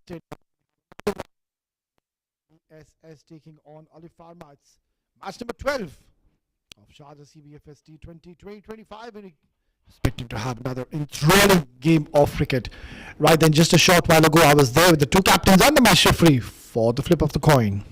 CSS taking on Alif Pharma. It's match number 12 of Sharjah CBFS T20 2025, and expecting to have another enthralling game of cricket. Right then, just a short while ago, I was there with the two captains and the match referee for the flip of the coin.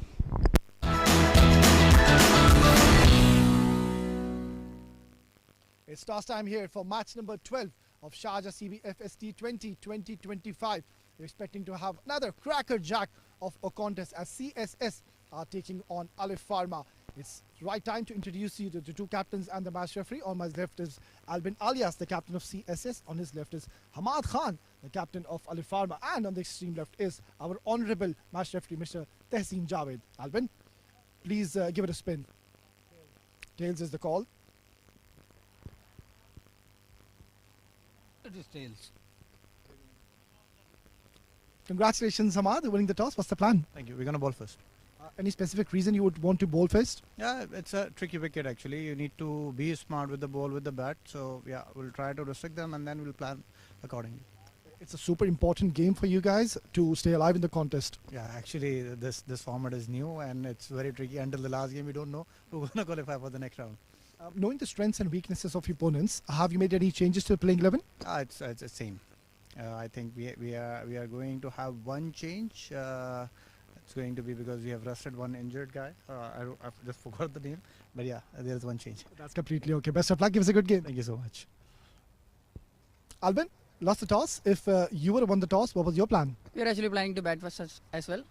It's toss time here for match number 12 of Sharjah CBFS T20 2025. We're expecting to have another cracker jack of a contest as CSS are taking on Alif Pharma. It's right time to introduce you to the two captains and the match referee. On my left is Albin Alias, the captain of CSS. On his left is Hamad Khan, the captain of Alif Pharma. And on the extreme left is our honorable match referee, Mr. Tehseen Javed. Albin, please give it a spin. Tails is the call. It is tails. Congratulations, Hamad, winning the toss. What's the plan? Thank you. We're going to bowl first. Any specific reason you would want to bowl first? Yeah, it's a tricky wicket actually. You need to be smart with the ball, with the bat. So yeah, we'll try to restrict them and then we'll plan accordingly. It's a super important game for you guys to stay alive in the contest. Yeah, actually this format is new and it's very tricky. Until the last game, we don't know who's going to qualify for the next round. Knowing the strengths and weaknesses of your opponents, have you made any changes to the playing 11? It's the same. I think we are going to have one change. It's going to be because we have rested one injured guy. I just forgot the name, but yeah, there is one change. That's completely okay. Best of luck. Give us a good game. Thank you so much. Albin, lost the toss. If you would have won the toss, what was your plan? We are actually planning to bat first as well.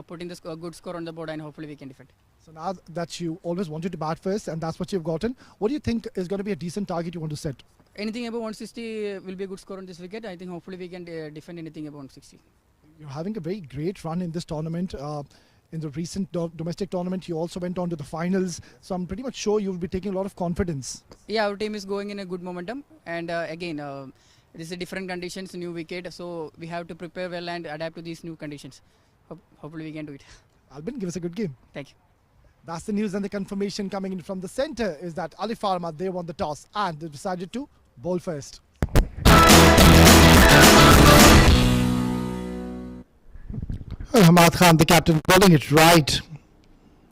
Putting this good score on the board and hopefully we can defend. So now that you always wanted to bat first and that's what you've gotten, what do you think is going to be a decent target you want to set? Anything above 160 will be a good score on this wicket. I think hopefully we can defend anything above 160. You're having a very great run in this tournament. In the recent domestic tournament, you also went on to the finals. So I'm pretty much sure you'll be taking a lot of confidence. Yeah, our team is going in a good momentum. And again, this is different conditions, new wicket. So we have to prepare well and adapt to these new conditions. Hopefully we can do it. Albin, give us a good game. Thank you. That's the news, and the confirmation coming in from the centre is that Alif Pharma, they won the toss and they decided to bowl first. Hamad Khan, the captain, bowling it right.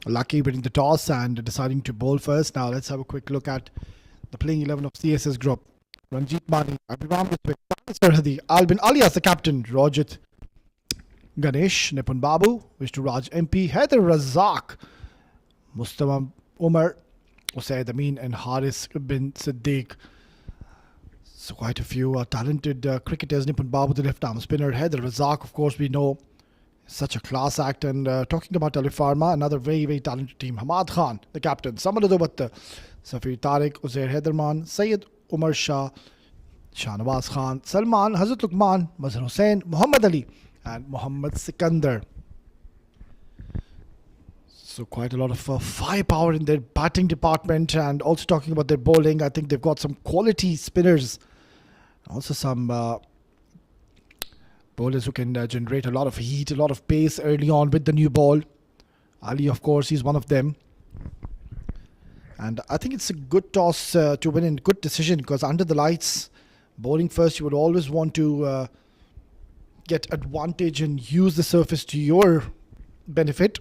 Lucky winning the toss and deciding to bowl first. Now let's have a quick look at the playing 11 of CSS group. Ranjit Mani, Abhiram Danish Sarhadi, Albin Alias, the captain, Rajit Ganesh, Nipun Babu, Vishnu Raj MP, Haider Razak, Mustafa Umar, Usaid Amin and Haris bin Siddik. So quite a few talented cricketers. Nipun Babu, the left arm spinner. Haider Razak, of course, we know, such a class act. And talking about Alif Pharma, another very, very talented team. Hamad Khan, the captain. Samadu Batta, Safir Tariq, Uzair Haiderman, Sayyid Umar Shah, Shahnawaz Khan, Salman, Hazrat Luqman, Mazhar Hussain, Muhammad Ali and Muhammad Sikandar. So quite a lot of firepower in their batting department, and also talking about their bowling, I think they've got some quality spinners. Also some bowlers who can generate a lot of heat, a lot of pace early on with the new ball. Ali, of course, he's one of them. And I think it's a good toss to win and good decision, because under the lights, bowling first, you would always want to get advantage and use the surface to your benefit.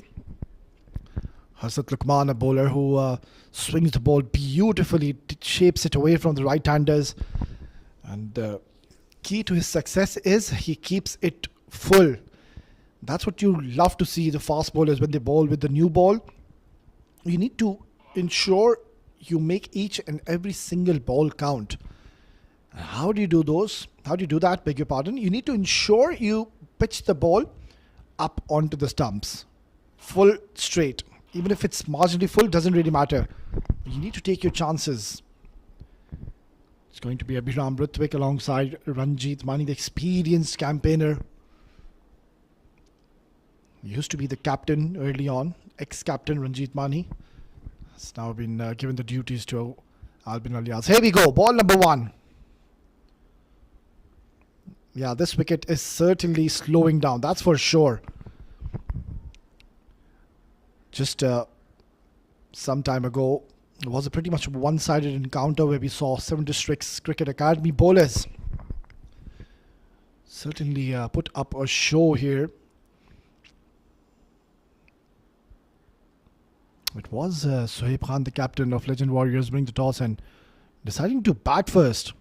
Hazrat Luqman, a bowler who swings the ball beautifully, shapes it away from the right-handers. And the key to his success is he keeps it full. That's what you love to see, the fast bowlers, when they bowl with the new ball. You need to ensure you make each and every single ball count. And how do you do those? How do you do that? Beg your pardon. You need to ensure you pitch the ball up onto the stumps. Full straight. Even if it's marginally full, doesn't really matter. You need to take your chances. It's going to be Abhiram Rutvik alongside Ranjit Mani, the experienced campaigner. He used to be the captain early on, ex-captain Ranjit Mani. Has now been given the duties to Albin Alias. Here we go, ball number 1. Yeah, this wicket is certainly slowing down, that's for sure. Just some time ago, it was a pretty much one-sided encounter where we saw 7 districts cricket academy bowlers certainly put up a show here. It was Sohaib Khan, the captain of Legend Warriors, winning the toss and deciding to bat first.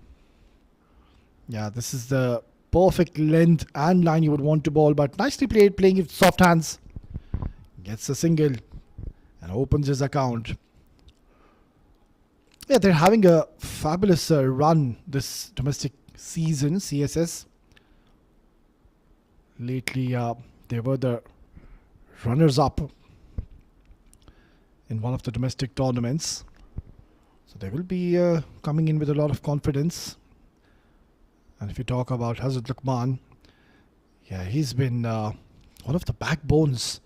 Yeah, this is the perfect length and line you would want to bowl, but nicely played, playing with soft hands. Gets a single and opens his account. Yeah, they're having a fabulous run this domestic season, CSS. Lately, they were the runners-up in one of the domestic tournaments. So they will be coming in with a lot of confidence. And if you talk about Hazrat Luqman, yeah, he's been one of the backbones.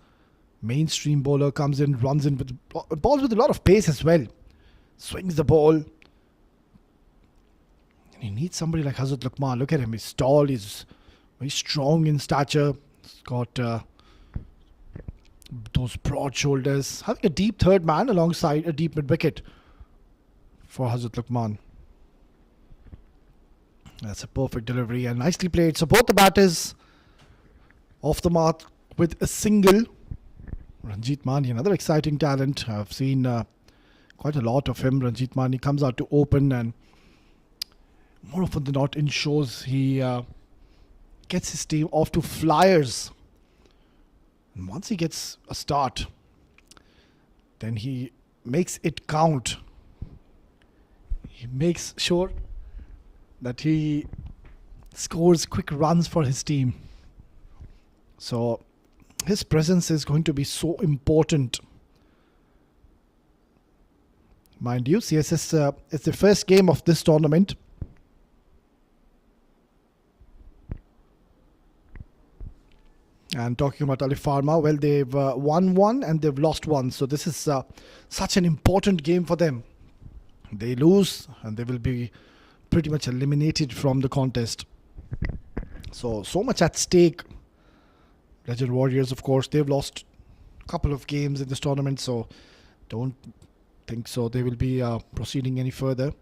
Mainstream bowler, comes in, runs in with balls with a lot of pace as well. Swings the ball. And he needs somebody like Hazrat Luqman. Look at him, he's tall, he's very strong in stature. He's got those broad shoulders. Having a deep third man alongside a deep mid wicket for Hazrat Luqman. That's a perfect delivery and nicely played. So both the batters off the mark with a single. Ranjit Mani, another exciting talent. I've seen quite a lot of him. Ranjit Mani comes out to open, and more often than not in shows he gets his team off to flyers. And once he gets a start, then he makes it count. He makes sure that he scores quick runs for his team. So his presence is going to be so important. Mind you, CSS is the first game of this tournament. And talking about Alifarma, well, they've won one and they've lost one. So this is such an important game for them. They lose and they will be pretty much eliminated from the contest. So much at stake. Legend Warriors, of course, they've lost a couple of games in this tournament, so don't think so they will be proceeding any further.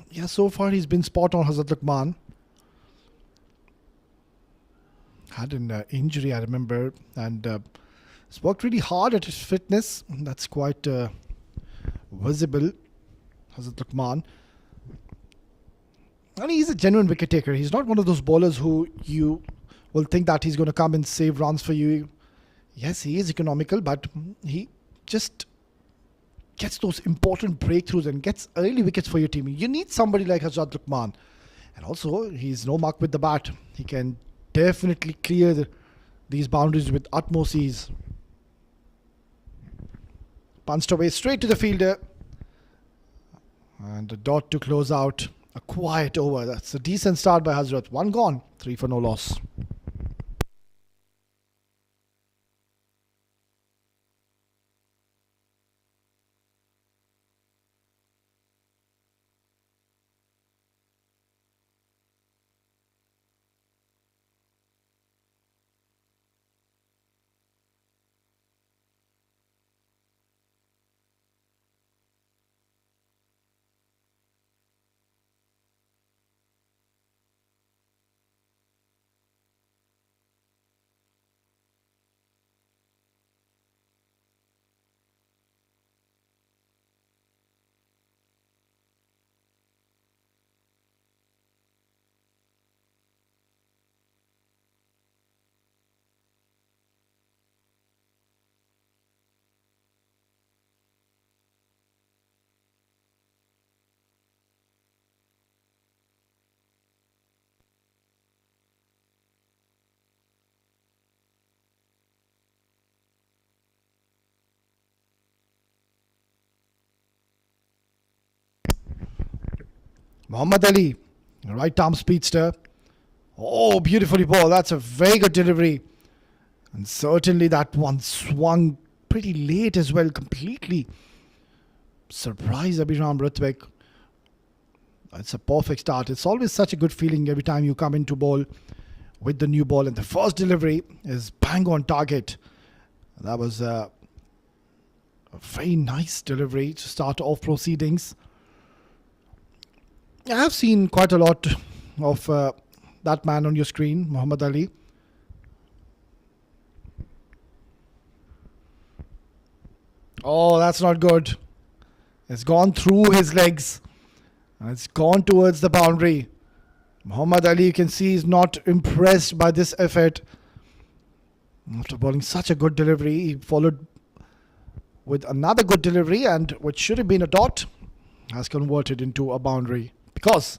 Yeah, so far he's been spot on, Hazrat Luqman. Had an injury, I remember, and he's worked really hard at his fitness. That's quite visible, Hazrat Luqman. And he's a genuine wicket taker. He's not one of those bowlers who you will think that he's going to come and save runs for you. Yes, he is economical, but he just gets those important breakthroughs and gets early wickets for your team. You need somebody like Hazrat Luqman. And also, he's no mark with the bat. He can definitely clear these boundaries with utmost ease. Punched away straight to the fielder. And a dot to close out. A quiet over. That's a decent start by Hazrat. One gone. 3 for no loss. Muhammad Ali, right arm speedster. Oh, beautifully ball. That's a very good delivery. And certainly that one swung pretty late as well. Completely surprised Abhiram Ritwik. It's a perfect start. It's always such a good feeling every time you come into bowl with the new ball. And the first delivery is bang on target. That was a very nice delivery to start off proceedings. I have seen quite a lot of that man on your screen, Muhammad Ali. Oh, that's not good. It's gone through his legs. And it's gone towards the boundary. Muhammad Ali, you can see, is not impressed by this effort. After bowling such a good delivery, he followed with another good delivery, and what should have been a dot has converted into a boundary because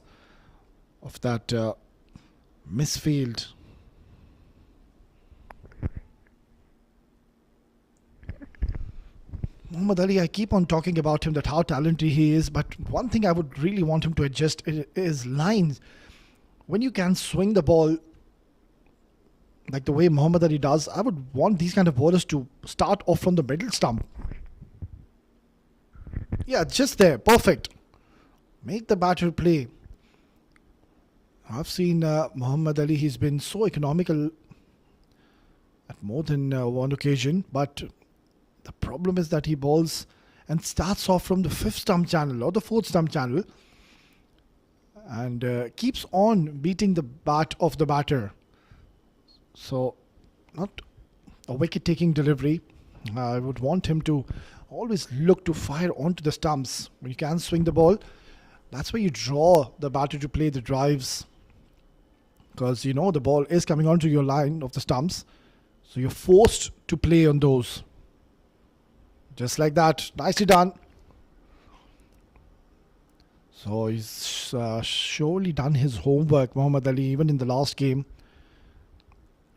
of that misfield. Muhammad Ali, I keep on talking about him, that how talented he is, but one thing I would really want him to adjust is lines. When you can swing the ball like the way Muhammad Ali does, I would want these kind of bowlers to start off from the middle stump. Yeah, just there, perfect. Make the batter play. I've seen Muhammad Ali, he's been so economical at more than one occasion, but the problem is that he bowls and starts off from the fifth stump channel or the fourth stump channel and keeps on beating the bat of the batter. So, not a wicket taking delivery. I would want him to always look to fire onto the stumps. When you can swing the ball, that's where you draw the batter to play the drives, because you know the ball is coming onto your line of the stumps, so you're forced to play on those. Just like that. Nicely done. So he's surely done his homework, Muhammad Ali. Even in the last game,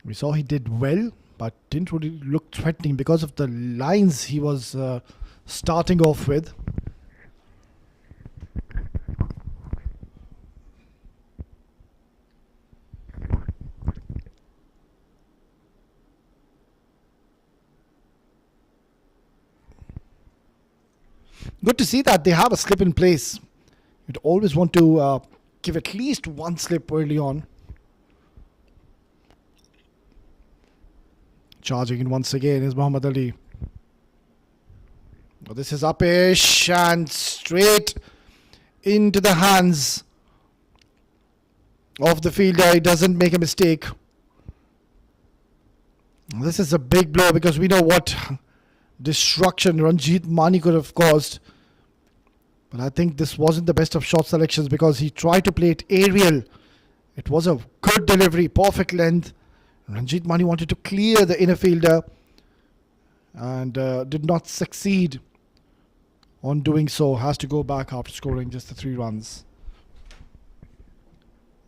we saw he did well, but didn't really look threatening because of the lines he was starting off with. Good to see that they have a slip in place. You'd always want to give at least one slip early on. Charging in once again is Muhammad Ali. Oh, this is uppish and straight into the hands of the fielder. He doesn't make a mistake. This is a big blow because we know what destruction Ranjit Mani could have caused. But I think this wasn't the best of shot selections because he tried to play it aerial. It was a good delivery, perfect length. Ranjit Mani wanted to clear the inner fielder and did not succeed on doing so. Has to go back after scoring just the 3 runs.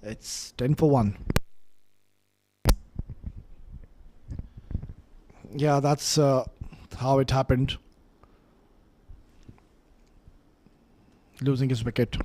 It's 10 for 1. Yeah, that's how it happened. Losing his wicket.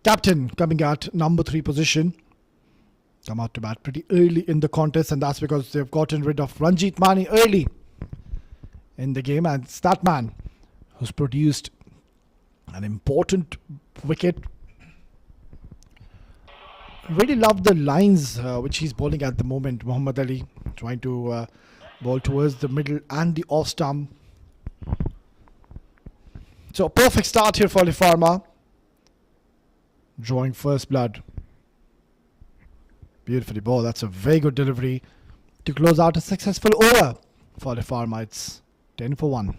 Captain coming at number 3 position. Come out to bat pretty early in the contest, and that's because they've gotten rid of Ranjit Mani early in the game, and it's that man who's produced an important wicket. Really love the lines which he's bowling at the moment, Muhammad Ali, trying to bowl towards the middle and the off stump. So a perfect start here for Alifarma, drawing first blood. Beautifully bowled. That's a very good delivery to close out a successful over for Alifarma. It's 10 for 1.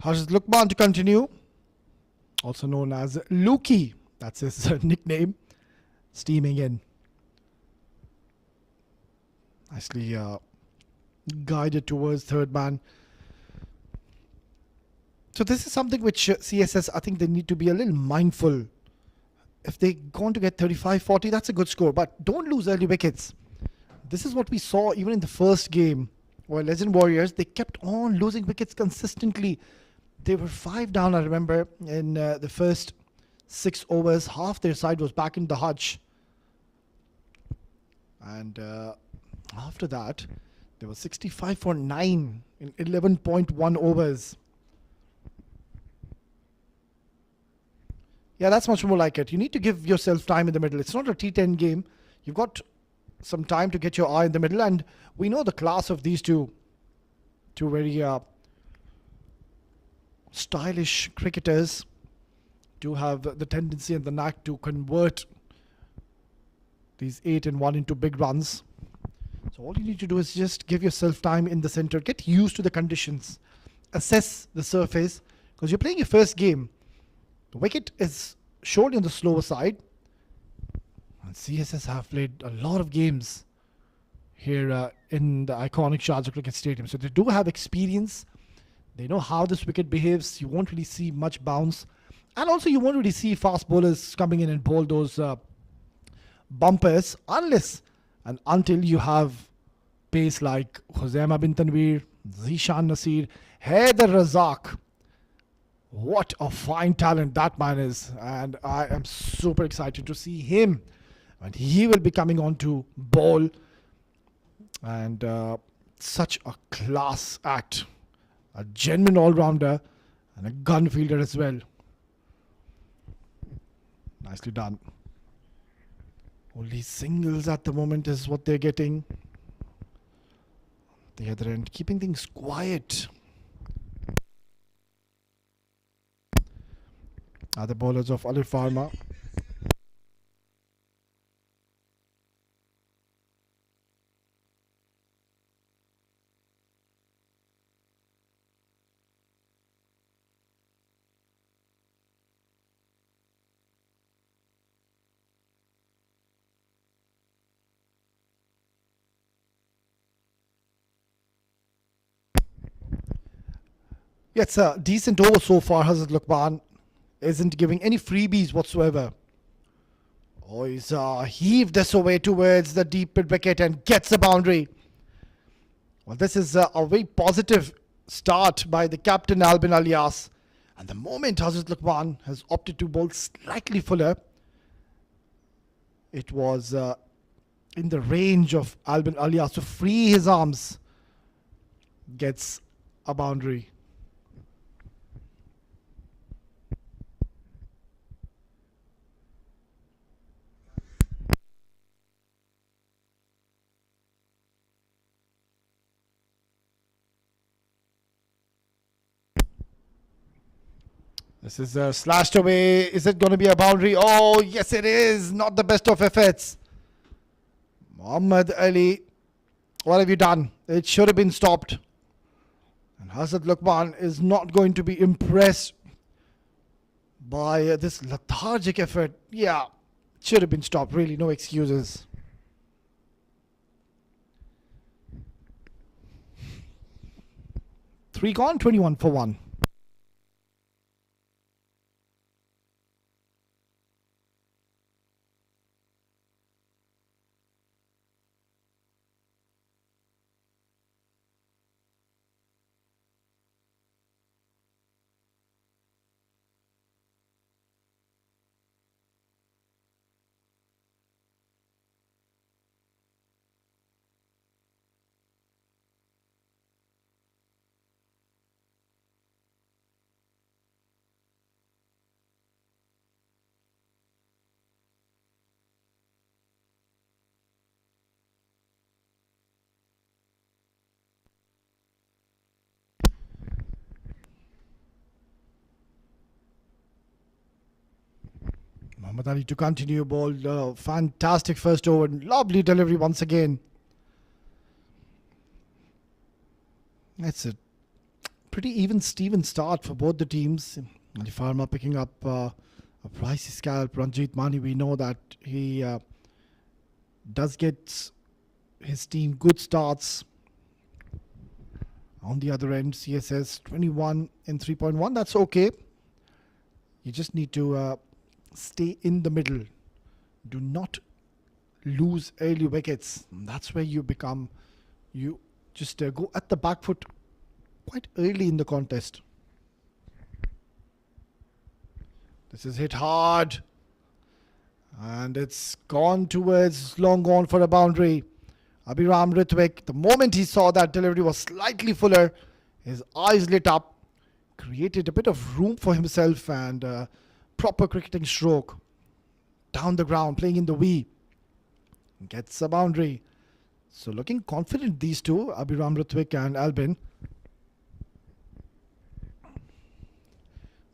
Harshad Lukman to continue. Also known as Lukey. That's his nickname. Steaming in. Nicely guided towards third man. So this is something which CSS, I think they need to be a little mindful. If they go on to get 35-40, that's a good score. But don't lose early wickets. This is what we saw even in the first game. Where Legend Warriors, they kept on losing wickets consistently. They were 5 down, I remember, in the first 6 overs. Half their side was back in the hutch. And after that, they were 65 for 9 in 11.1 overs. Yeah, that's much more like it. You need to give yourself time in the middle. It's not a T10 game. You've got some time to get your eye in the middle. And we know the class of these two very stylish cricketers do have the tendency and the knack to convert these 8 and 1 into big runs. So all you need to do is just give yourself time in the center. Get used to the conditions. Assess the surface. Because you're playing your first game. The wicket is surely on the slower side. And CSS have played a lot of games here in the iconic Sharjah Cricket Stadium. So they do have experience. They know how this wicket behaves. You won't really see much bounce. And also you won't really see fast bowlers coming in and bowl those bumpers unless and until you have pace like Khuzaima bin Tanveer, Zishan Nasir, Haider Razak. What a fine talent that man is. And I am super excited to see him. And he will be coming on to bowl. And such a class act. A genuine all-rounder and a gun fielder as well. Nicely done. Only singles at the moment is what they're getting. The other end, keeping things quiet. Are the bowlers of Alif Pharma. Yeah, it's a decent over so far. Hazrat Lukman isn't giving any freebies whatsoever. Oh, he's heaved this away towards the deep mid wicket and gets a boundary. Well, this is a very positive start by the captain Albin Alias. And the moment Hazrat Lukman has opted to bowl slightly fuller, it was in the range of Albin Alias to free his arms. Gets a boundary. This is slashed away. Is it going to be a boundary? Oh, yes it is. Not the best of efforts. Muhammad Ali, what have you done? It should have been stopped. And Hazrat Lukman is not going to be impressed by this lethargic effort. Yeah, it should have been stopped. Really, no excuses. Three gone, 21 for 1. Muhammad Ali to continue ball. Fantastic first over. Lovely delivery once again. That's a pretty even Steven start for both the teams. Alifarma picking up a pricey scalp. Ranjit Mani, we know that he does get his team good starts. On the other end, CSS 21 in 3.1. That's okay. You just need to stay in the middle. Do not lose early wickets. That's where you just go at the back foot quite early in the contest. This is hit hard. And it's gone towards, long gone for a boundary. Abhiram Ritwik, the moment he saw that delivery was slightly fuller, his eyes lit up, created a bit of room for himself and proper cricketing stroke. Down the ground, playing in the V. Gets a boundary. So looking confident, these two, Abhiram Ritwik and Albin.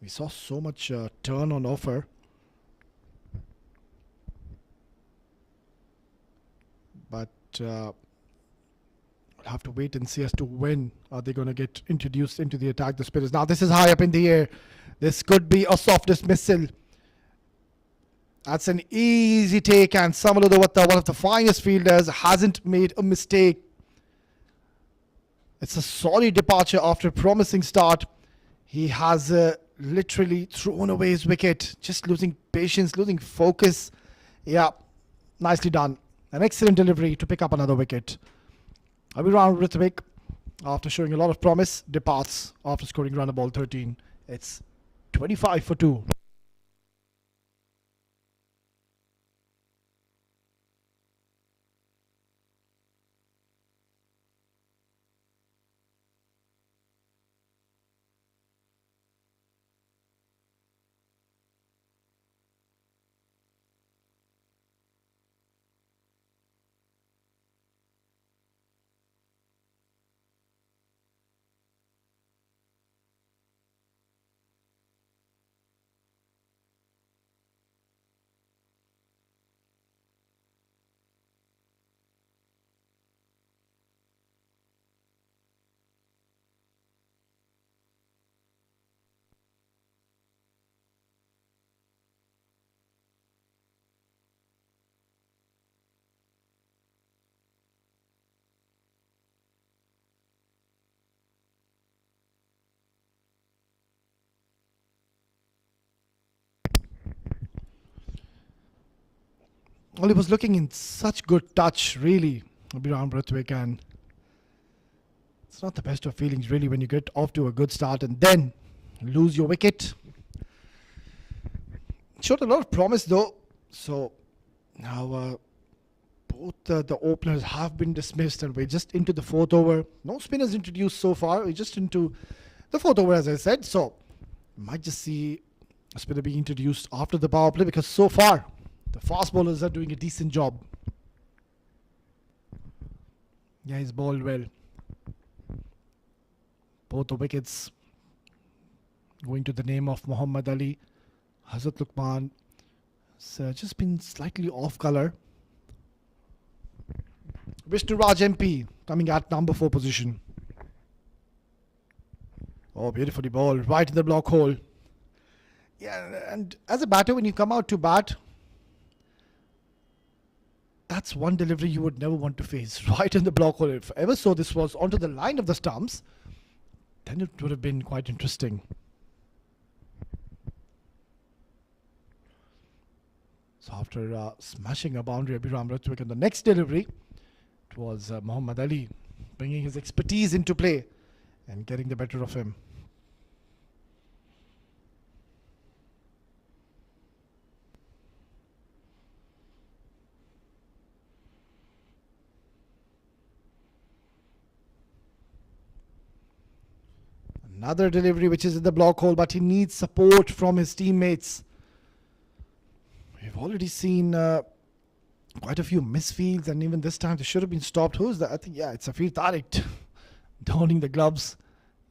We saw so much turn on offer. But we'll have to wait and see as to when are they going to get introduced into the attack, the spinners. Now this is high up in the air. This could be a soft dismissal. That's an easy take, and Samaludavatta, one of the finest fielders, hasn't made a mistake. It's a solid departure after a promising start. He has literally thrown away his wicket, just losing patience, losing focus. Yeah, nicely done. An excellent delivery to pick up another wicket. Abhiram Ritwik, after showing a lot of promise, departs after scoring run ball 13. It's 25 for 2. Well, he was looking in such good touch, really, Abhiram Ritwik, and it's not the best of feelings, really, when you get off to a good start and then lose your wicket. Showed a lot of promise, though. So now both the openers have been dismissed, and we're just into the fourth over. No spinners introduced so far. We're just into the fourth over, as I said. So we might just see a spinner being introduced after the power play, because so far the fast bowlers are doing a decent job. Yeah, he's bowled well. Both the wickets going to the name of Muhammad Ali. Hazrat Luqman has just been slightly off colour. Vishnu Raj MP coming at number 4 position. Oh, beautifully bowled, right in the block hole. Yeah, and as a batter, when you come out to bat, that's one delivery you would never want to face, right in the block hole. If ever so this was onto the line of the stumps, then it would have been quite interesting. So after smashing a boundary, Abhiram Ritwik, in the next delivery, it was Muhammad Ali bringing his expertise into play and getting the better of him. Another delivery which is in the block hole, but he needs support from his teammates. We've already seen quite a few misfields, and even this time they should have been stopped. Who's that? I think, yeah, it's Safir Tariq donning the gloves.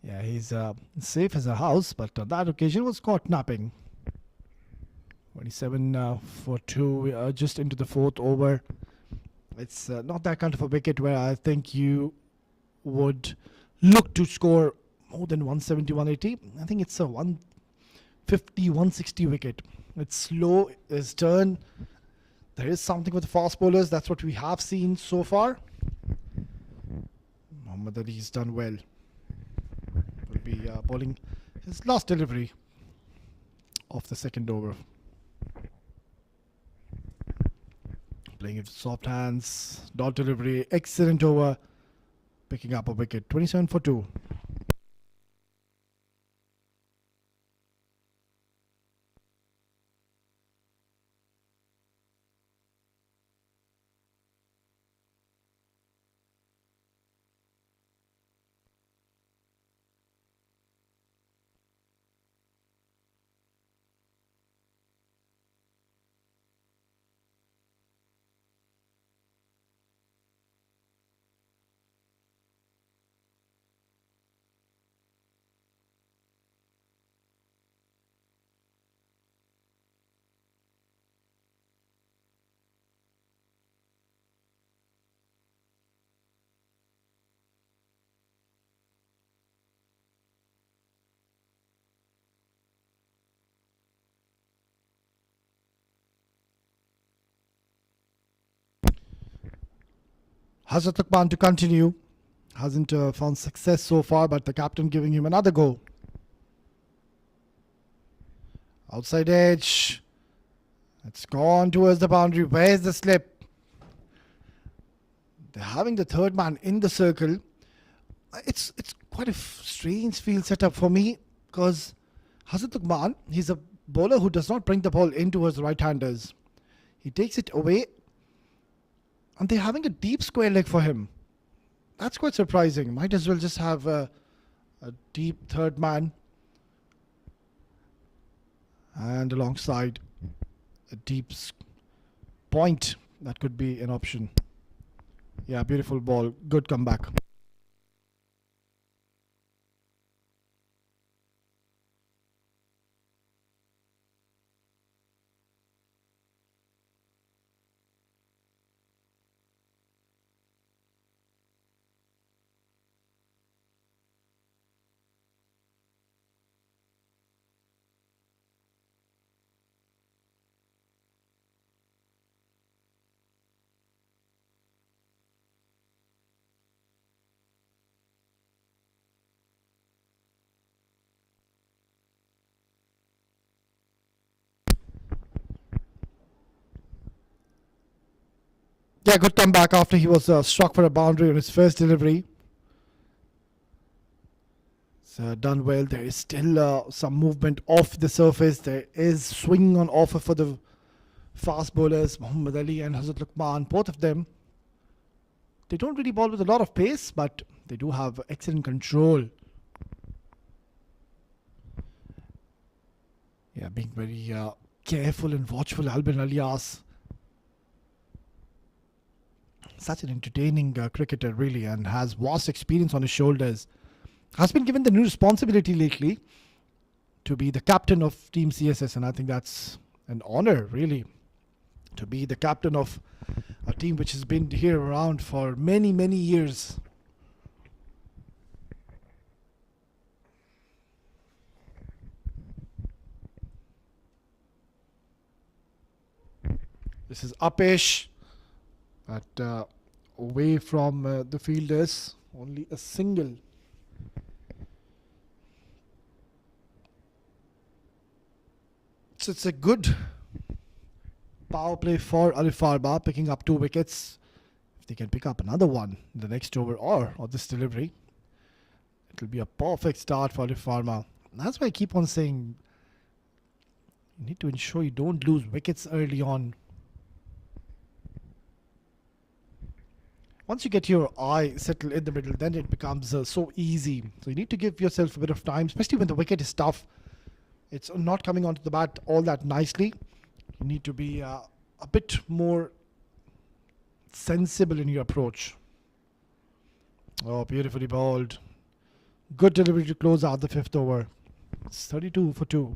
Yeah, he's safe as a house, but on that occasion was caught napping. 27 for 2, just into the fourth over. It's not that kind of a wicket where I think you would look to score more than 170, 180. I think it's a 150, 160 wicket. It's slow, his turn. There is something with the fast bowlers. That's what we have seen so far. Muhammad Ali's done well. Will be bowling his last delivery of the second over. Playing it with soft hands. Dot delivery. Excellent over. Picking up a wicket. 27 for 2. Hazrat Luqman to continue. Hasn't found success so far, but the captain giving him another go. Outside edge. It's gone towards the boundary. Where's the slip? They're having the third man in the circle. It's quite a strange field setup for me, because Hazrat Luqman, he's a bowler who does not bring the ball in towards the right-handers. He takes it away, and they're having a deep square leg for him. That's quite surprising. Might as well just have a deep third man. And alongside a deep point, that could be an option. Yeah, beautiful ball. Good comeback. Yeah, good comeback after he was struck for a boundary on his first delivery. It's done well. There is still some movement off the surface. There is swing on offer for the fast bowlers, Muhammad Ali and Hazrat Luqman, both of them. They don't really bowl with a lot of pace, but they do have excellent control. Yeah, being very careful and watchful, Albin Alias. Such an entertaining cricketer, really, and has vast experience on his shoulders. Has been given the new responsibility lately to be the captain of Team CSS, and I think that's an honor, really, to be the captain of a team which has been here around for many, many years. This is uppish, but away from the fielders. Only a single. So it's a good power play for Alifarma, picking up 2 wickets. If they can pick up another one in the next over or this delivery, it will be a perfect start for Alifarma. That's why I keep on saying you need to ensure you don't lose wickets early on. Once you get your eye settled in the middle, then it becomes so easy. So you need to give yourself a bit of time, especially when the wicket is tough. It's not coming onto the bat all that nicely. You need to be a bit more sensible in your approach. Oh, beautifully bowled. Good delivery to close out the 5th over. It's 32 for 2.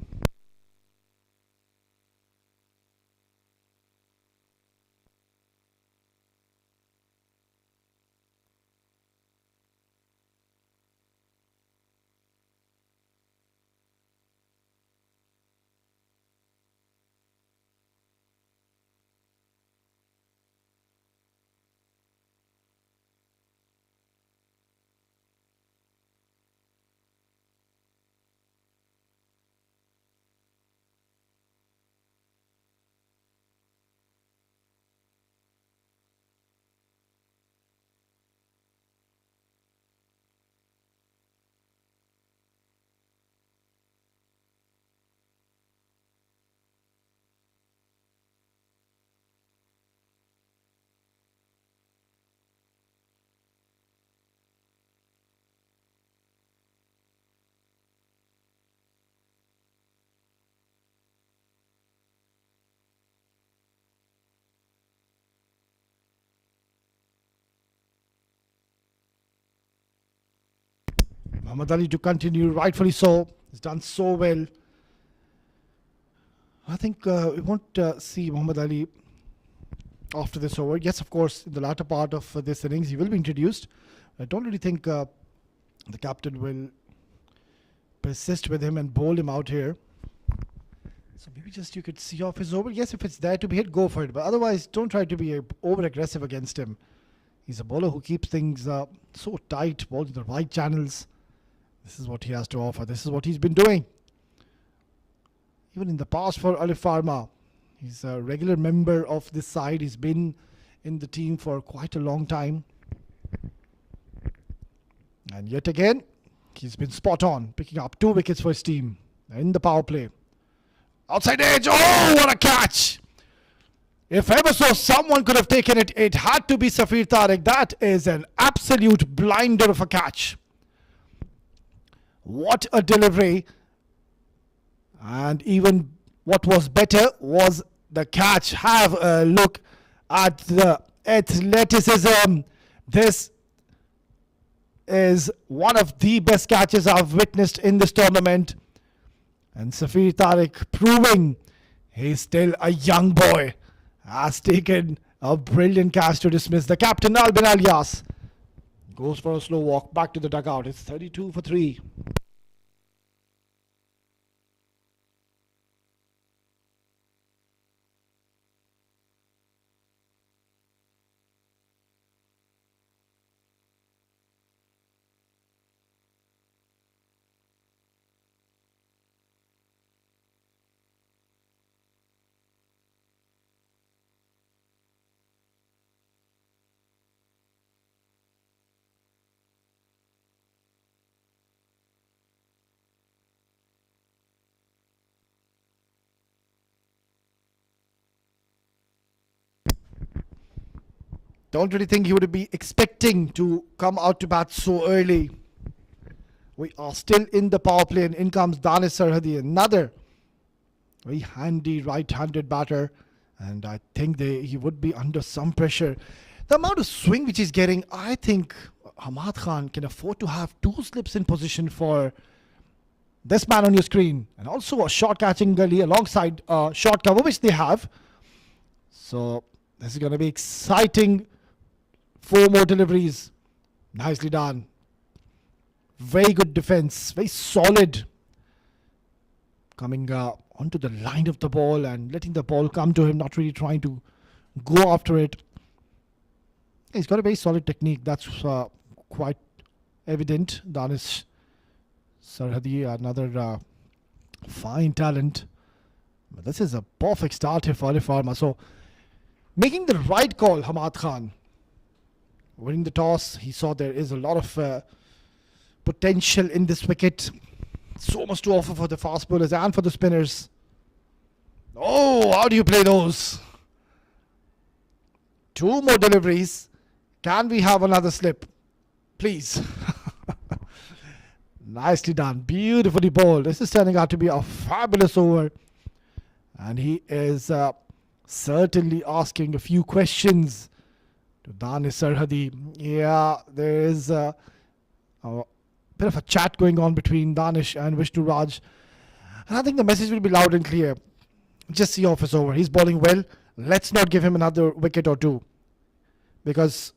Muhammad Ali to continue, rightfully so. He's done so well. I think we won't see Muhammad Ali after this over. Yes, of course, in the latter part of this innings, he will be introduced. I don't really think the captain will persist with him and bowl him out here. So maybe just you could see off his over. Yes, if it's there to be hit, go for it. But otherwise, don't try to be over aggressive against him. He's a bowler who keeps things so tight, ball to the right channels. This is what he has to offer. This is what he's been doing. Even in the past for Alif Pharma, he's a regular member of this side. He's been in the team for quite a long time. And yet again, he's been spot on, picking up 2 wickets for his team in the power play. Outside edge. Oh, what a catch! If ever so someone could have taken it, it had to be Safir Tariq. That is an absolute blinder of a catch. What a delivery. And even what was better was the catch. Have a look at the athleticism. This is one of the best catches I've witnessed in this tournament. And Safir Tariq proving he's still a young boy. Has taken a brilliant catch to dismiss the captain. Albin Alias goes for a slow walk back to the dugout. It's 32 for 3. Don't really think he would be expecting to come out to bat so early. We are still in the power play, and in comes Danish Sarhadi, another very handy right-handed batter. And I think he would be under some pressure. The amount of swing which he's getting, I think Hamad Khan can afford to have 2 slips in position for this man on your screen. And also a short catching gully alongside short cover, which they have. So this is going to be exciting. 4 more deliveries. Nicely done. Very good defense. Very solid. Coming onto the line of the ball and letting the ball come to him. Not really trying to go after it. He's got a very solid technique. That's quite evident. Danish Sarhadi, another fine talent. But this is a perfect start here for Alifarma. So making the right call, Hamad Khan. Winning the toss, he saw there is a lot of potential in this wicket. So much to offer for the fast bowlers and for the spinners. Oh, how do you play those? 2 more deliveries. Can we have another slip? Please. Nicely done. Beautifully bowled. This is turning out to be a fabulous over. And he is certainly asking a few questions to Danish Sarhadi. Yeah, there is a bit of a chat going on between Danish and Vishnu Raj. And I think the message will be loud and clear. Just see off his over. He's bowling well. Let's not give him another wicket or 2. Because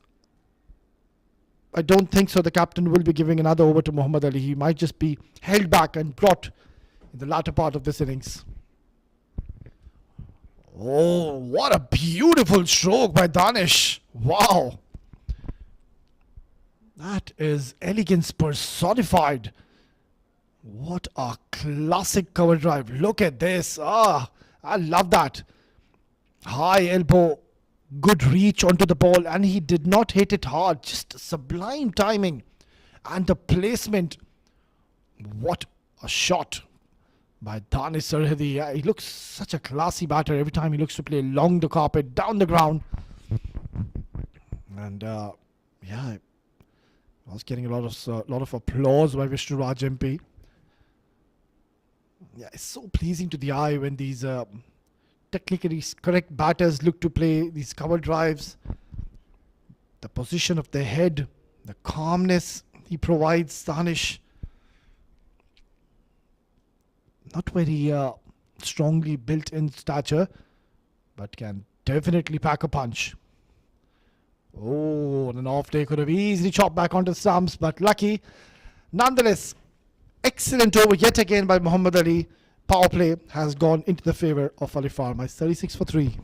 I don't think so the captain will be giving another over to Muhammad Ali. He might just be held back and brought in the latter part of this innings. Oh, what a beautiful stroke by Danish. Wow. That is elegance personified. What a classic cover drive. Look at this. I love that. High elbow, good reach onto the ball, and he did not hit it hard. Just sublime timing. And the placement. What a shot by Danish Sarhadi. He looks such a classy batter every time he looks to play along the carpet, down the ground. And I was getting a lot of applause by Vishnu Raj MP. Yeah, it's so pleasing to the eye when these technically correct batters look to play these cover drives. The position of the head, the calmness he provides, Danish. Not very strongly built in stature, but can definitely pack a punch. Oh, an off day could have easily chopped back onto the stumps, but lucky. Nonetheless, excellent over yet again by Muhammad Ali. Power play has gone into the favour of Alifarma. It's 36 for 3.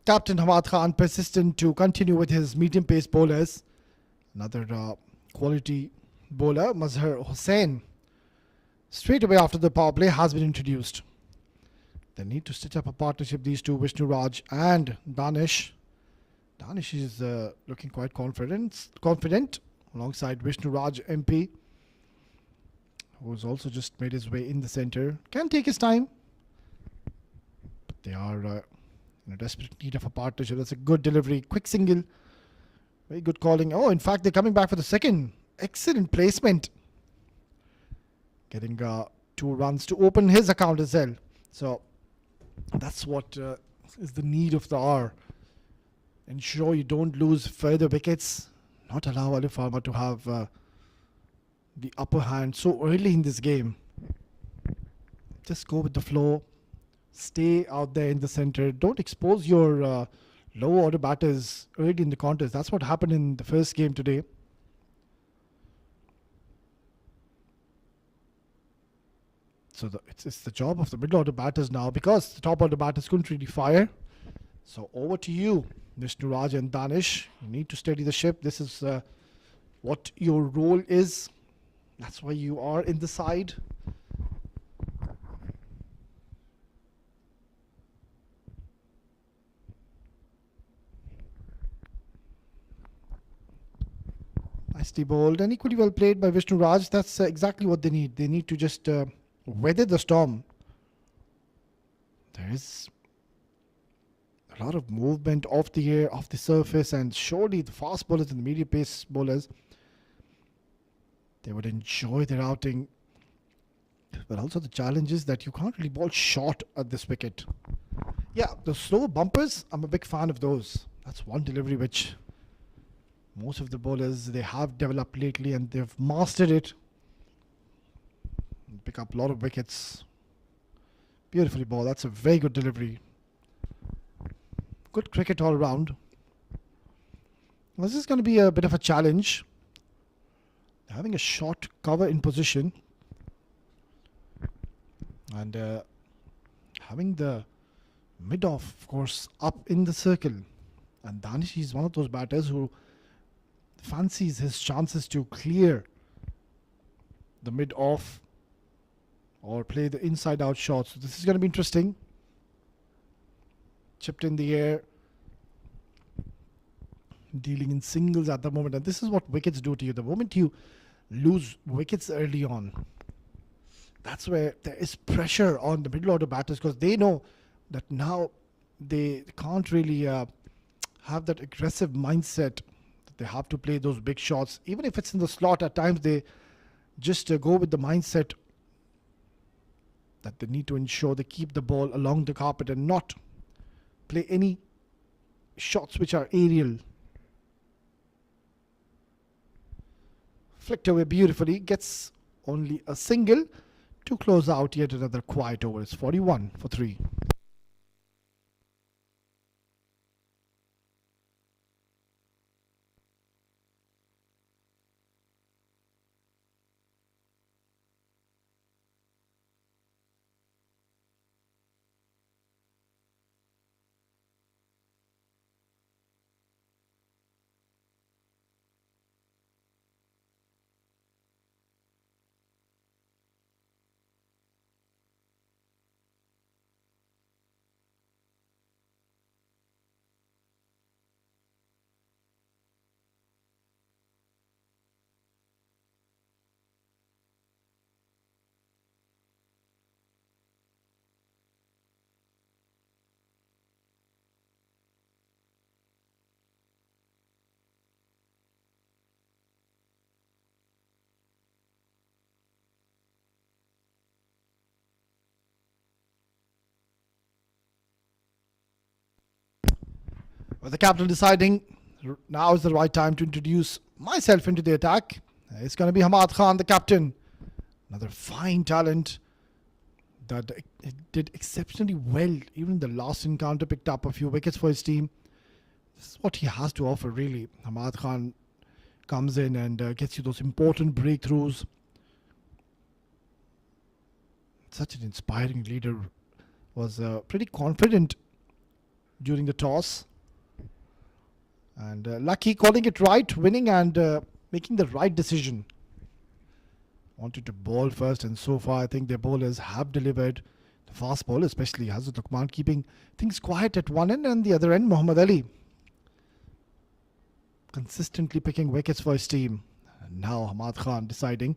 Captain Hamad Khan persistent to continue with his medium pace bowlers. Another quality bowler, Mazhar Hussain, straight away after the power play has been introduced. They need to stitch up a partnership, these two, Vishnu Raj and Danish. Danish is looking quite confident alongside Vishnu Raj MP, who's also just made his way in the centre. Can take his time, but they are in a desperate need of a partnership. That's a good delivery. Quick single. Very good calling. Oh, in fact, they're coming back for the second. Excellent placement. Getting 2 runs to open his account as well. So that's what is the need of the hour. Ensure you don't lose further wickets. Not allow Alif Pharma to have the upper hand so early in this game. Just go with the flow. Stay out there in the centre. Don't expose your low order batters early in the contest. That's what happened in the first game today. So it's the job of the middle order batters now, because the top order batters couldn't really fire. So over to you, Vishnu Raj and Danish. You need to steady the ship. This is what your role is. That's why you are in the side. Nicely bowled and equally well played by Vishnu Raj. That's exactly what they need. They need to just weather the storm. There is a lot of movement off the air, off the surface, and surely the fast bowlers and the medium pace bowlers, they would enjoy their outing. But also the challenge is that you can't really bowl short at this wicket. Yeah, the slow bumpers, I'm a big fan of those. That's one delivery which most of the bowlers, they have developed lately and they've mastered it. Pick up a lot of wickets. Beautifully bowled. That's a very good delivery. Good cricket all round. This is going to be a bit of a challenge. Having a short cover in position and having the mid-off, of course, up in the circle. And Danish is one of those batters who fancies his chances to clear the mid-off or play the inside-out shots. So this is going to be interesting. Chipped in the air. Dealing in singles at the moment. And this is what wickets do to you. The moment you lose wickets early on, that's where there is pressure on the middle order batters, because they know that now they can't really have that aggressive mindset that they have to play those big shots. Even if it's in the slot, at times they just go with the mindset that they need to ensure they keep the ball along the carpet and not play any shots which are aerial. Flicked away beautifully, gets only a single to close out yet another quiet over. It's 41 for 3. With the captain deciding now is the right time to introduce myself into the attack. It's going to be Hamad Khan, the captain. Another fine talent that did exceptionally well. Even the last encounter picked up a few wickets for his team. This is what he has to offer, really. Hamad Khan comes in and gets you those important breakthroughs. Such an inspiring leader. Was pretty confident during the toss. And lucky calling it right, winning and making the right decision. Wanted to bowl first, and so far I think their bowlers have delivered. The fast ball, especially Hazrat Luqman, keeping things quiet at one end, and the other end Muhammad Ali consistently picking wickets for his team. And now Hamad Khan deciding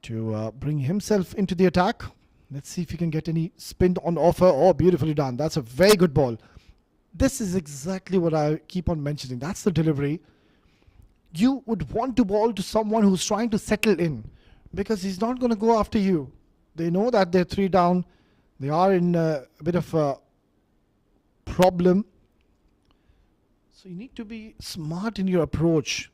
to bring himself into the attack. Let's see if he can get any spin on offer. Oh, beautifully done. That's a very good ball. This is exactly what I keep on mentioning. That's the delivery. You would want to bowl to someone who's trying to settle in, because he's not going to go after you. They know that they're 3 down. They are in a bit of a problem. So you need to be smart in your approach,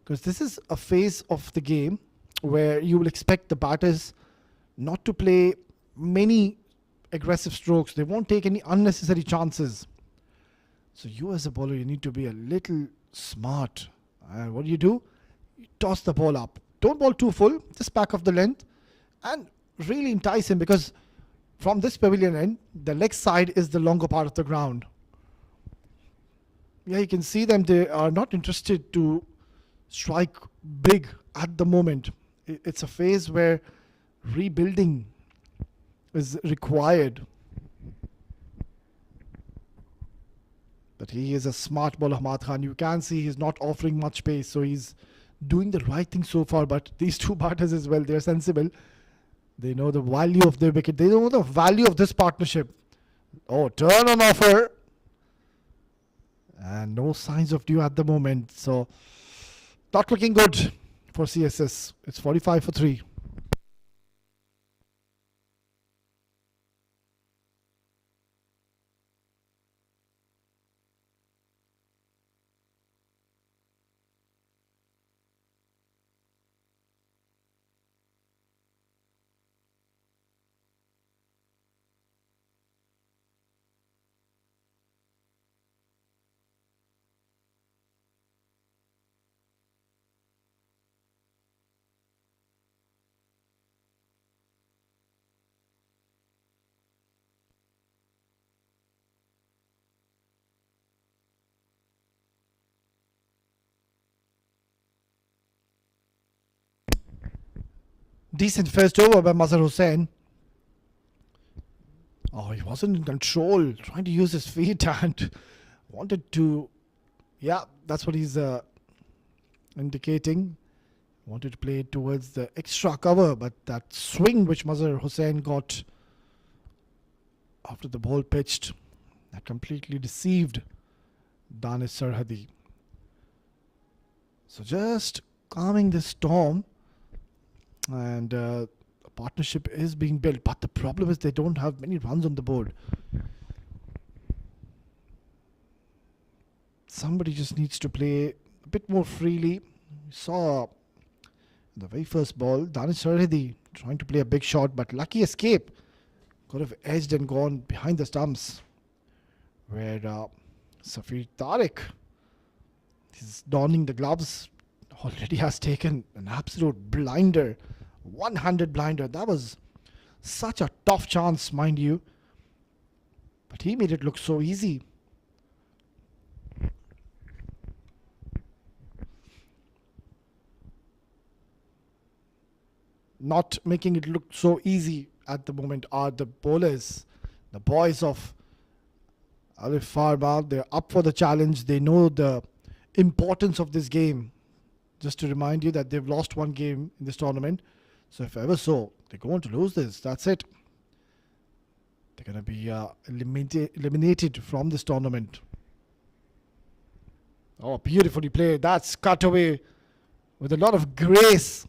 because this is a phase of the game where you will expect the batters not to play many aggressive strokes. They won't take any unnecessary chances. So you as a bowler, you need to be a little smart. And what do? You toss the ball up. Don't bowl too full, just back of the length, and really entice him, because from this pavilion end, the leg side is the longer part of the ground. Yeah, you can see them. They are not interested to strike big at the moment. It's a phase where rebuilding is required. But he is a smart bowler, Hamad Khan. You can see he's not offering much pace, so he's doing the right thing so far. But these two batters as well, they're sensible. They know the value of their wicket. They know the value of this partnership. Oh, turn on offer. And no signs of dew at the moment. So, not looking good for CSS. It's 45 for 3. Decent first over by Mazhar Hussain. Oh, he wasn't in control, trying to use his feet and wanted to. Yeah, that's what he's indicating. Wanted to play it towards the extra cover, but that swing which Mazhar Hussain got after the ball pitched, that completely deceived Danish Sarhadi. So just calming the storm. And a partnership is being built, but the problem is they don't have many runs on the board. Somebody just needs to play a bit more freely. We saw the very first ball, Danish Sarhadi trying to play a big shot, but lucky escape. Could have edged and gone behind the stumps, where Safir Tariq is donning the gloves. Already has taken an absolute blinder, 100 blinder. That was such a tough chance, mind you. But he made it look so easy. Not making it look so easy at the moment are the bowlers, the boys of Alif Pharma. They're up for the challenge. They know the importance of this game. Just to remind you that they've lost one game in this tournament. So if ever so, they're going to lose this. That's it. They're going to be eliminated from this tournament. Oh, beautifully played. That's cut away with a lot of grace.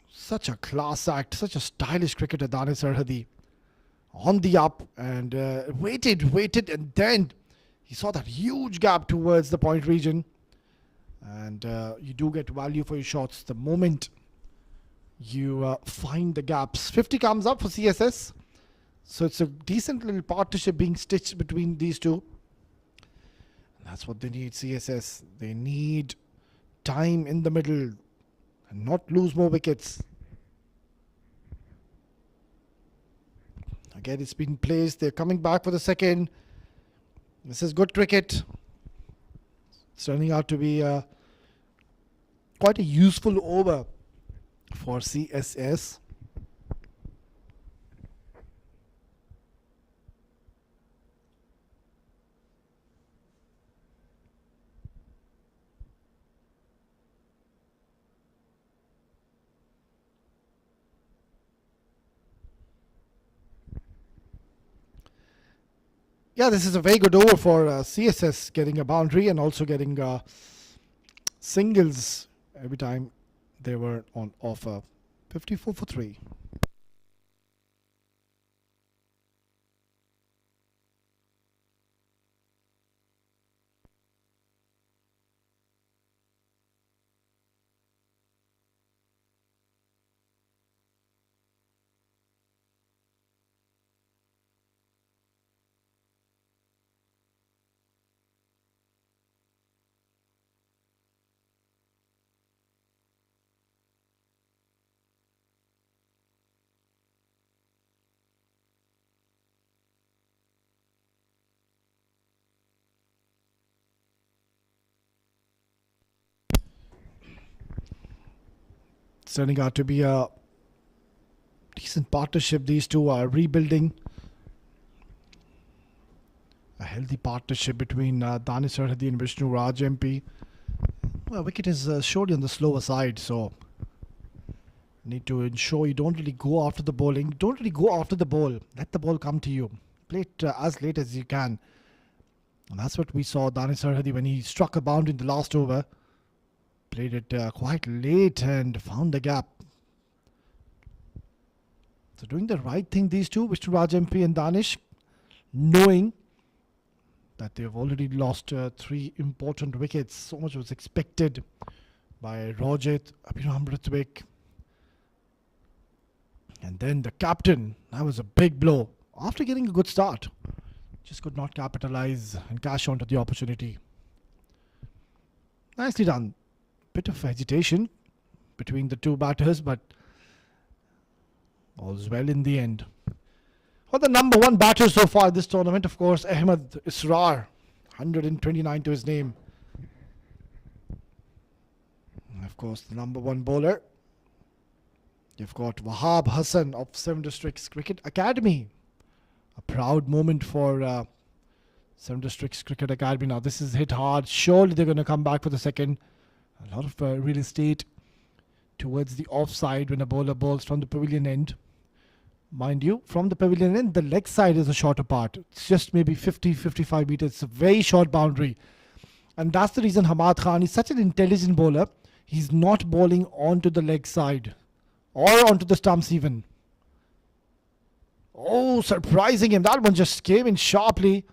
Such a class act. Such a stylish cricketer, Danish Sarhadi. on the up and waited, and then he saw that huge gap towards the point region. And you do get value for your shots the moment you find the gaps. 50 comes up for CSS. So it's a decent little partnership being stitched between these two. And that's what they need, CSS. They need time in the middle and not lose more wickets. Again, it's been placed. They're coming back for the second. This is good cricket. It's turning out to be quite a useful over for CSS. Yeah, this is a very good over for CSS, getting a boundary and also getting singles every time they were on offer. 54 for 3. It's turning out to be a decent partnership. These two are rebuilding. A healthy partnership between Danish Sarhadi and Vishnu Raj MP. Well, Wicket is surely on the slower side, so need to ensure you don't really go after the bowling. Don't really go after the ball. Let the ball come to you. Play it as late as you can. And that's what we saw Danish Sarhadi when he struck a boundary in the last over. Played it quite late and found the gap. So doing the right thing, these two, Vishnu Raj MP and Danish, knowing that they've already lost 3 important wickets. So much was expected by Rajat, Abhiram Ritwik. And then the captain, that was a big blow. After getting a good start, just could not capitalize and cash onto the opportunity. Nicely done. Bit of hesitation between the two batters, but all's well in the end. For the number 1 batter so far this tournament, of course, Ahmed Israr, 129 to his name. And of course, the number 1 bowler, you've got Wahab Hassan of 7 Districts Cricket Academy. A proud moment for 7 Districts Cricket Academy. Now this is hit hard. Surely they're going to come back for the second. A lot of real estate towards the offside when a bowler bowls from the pavilion end. Mind you, from the pavilion end, the leg side is a shorter part. It's just maybe 50-55 meters. It's a very short boundary. And that's the reason Hamad Khan is such an intelligent bowler. He's not bowling onto the leg side or onto the stumps even. Oh, surprising him. That one just came in sharply.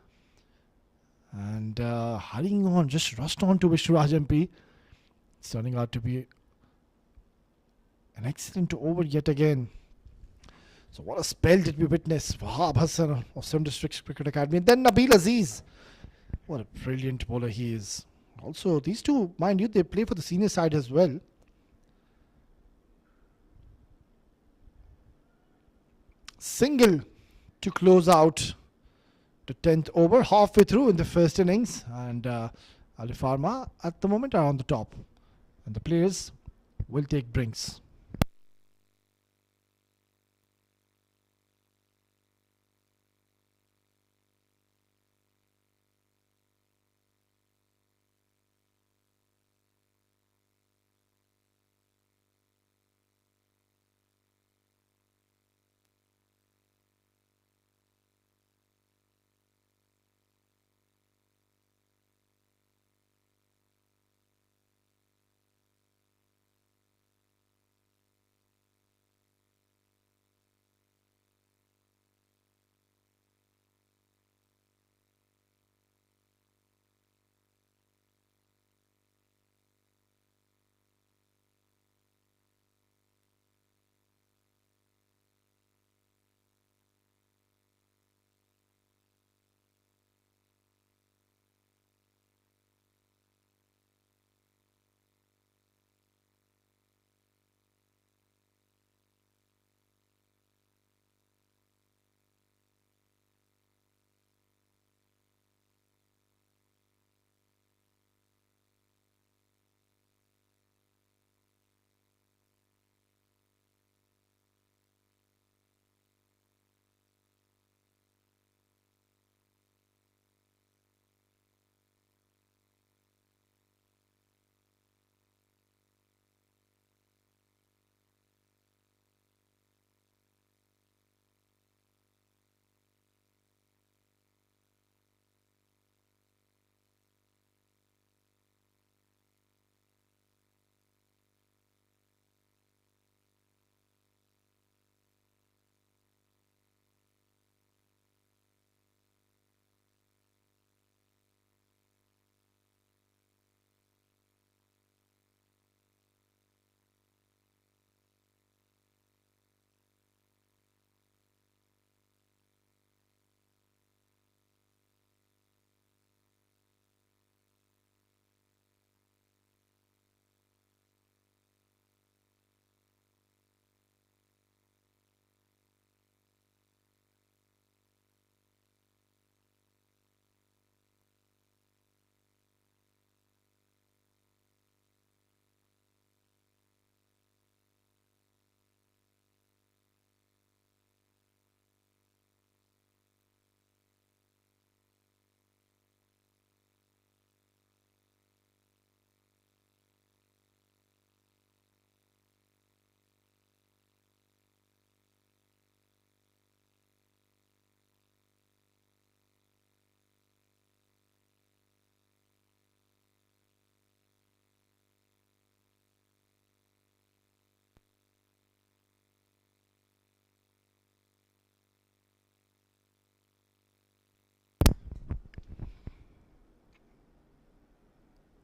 And hurrying on, just rushed on to Vishnu Raj MP. It's turning out to be an excellent over yet again. So what a spell did we witness. Wahab Hassan of 7 Districts Cricket Academy. And then Nabil Aziz. What a brilliant bowler he is. Also, these two, mind you, they play for the senior side as well. Single to close out the 10th over, halfway through in the first innings. And Alifarma at the moment are on the top. And the players will take brinks.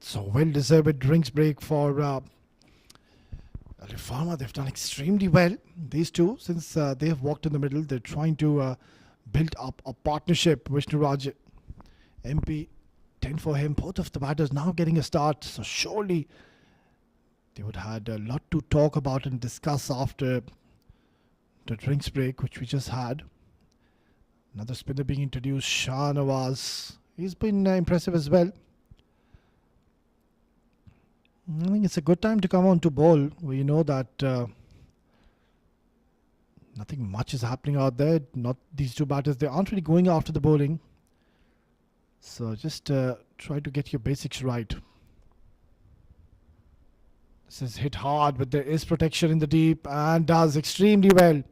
So well-deserved drinks break for Alifarma. They've done extremely well. These two, since they have walked in the middle, they're trying to build up a partnership. Vishnuraj MP, 10 for him. Both of the batters now getting a start. So surely they would have had a lot to talk about and discuss after the drinks break, which we just had. Another spinner being introduced, Shah Nawaz. He's been impressive as well. I think it's a good time to come on to bowl. We know that nothing much is happening out there. Not these two batters. They aren't really going after the bowling. So just try to get your basics right. This is hit hard, but there is protection in the deep and does extremely well.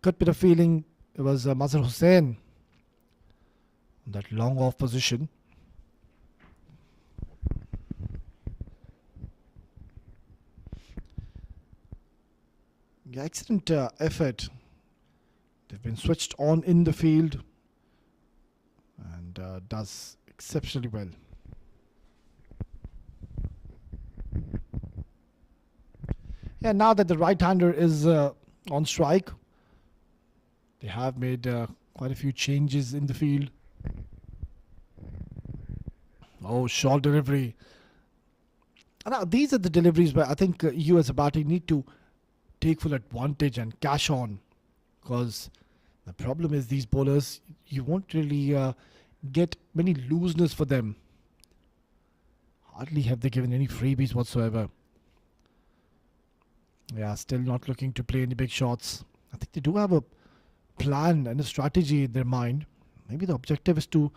Good bit of feeling. It was Mazhar Hussain. That long off position. Yeah, excellent effort. They've been switched on in the field and does exceptionally well. Yeah, now that the right-hander is on strike, they have made quite a few changes in the field. Oh, short delivery. Now, these are the deliveries where I think you as a batter need to take full advantage and cash on. Because the problem is these bowlers, you won't really get many looseness for them. Hardly have they given any freebies whatsoever. Yeah, still not looking to play any big shots. I think they do have a plan and a strategy in their mind. Maybe the objective is to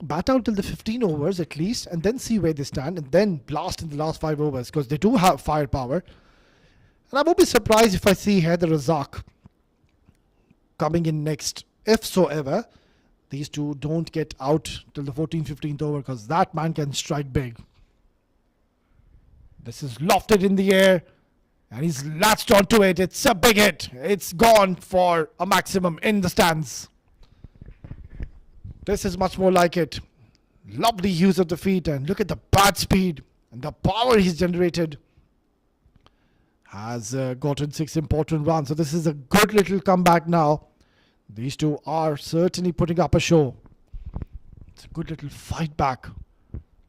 bat out till the 15 overs at least and then see where they stand and then blast in the last 5 overs because they do have firepower. And I won't be surprised if I see Haider Razak coming in next, if so ever these two don't get out till the 14th-15th over, because that man can strike big. This is lofted in the air and he's latched onto it. It's a big hit. It's gone for a maximum in the stands. This is much more like it. Lovely use of the feet and look at the bat speed and the power he's generated. Has gotten 6 important runs. So this is a good little comeback now. These two are certainly putting up a show. It's a good little fight back.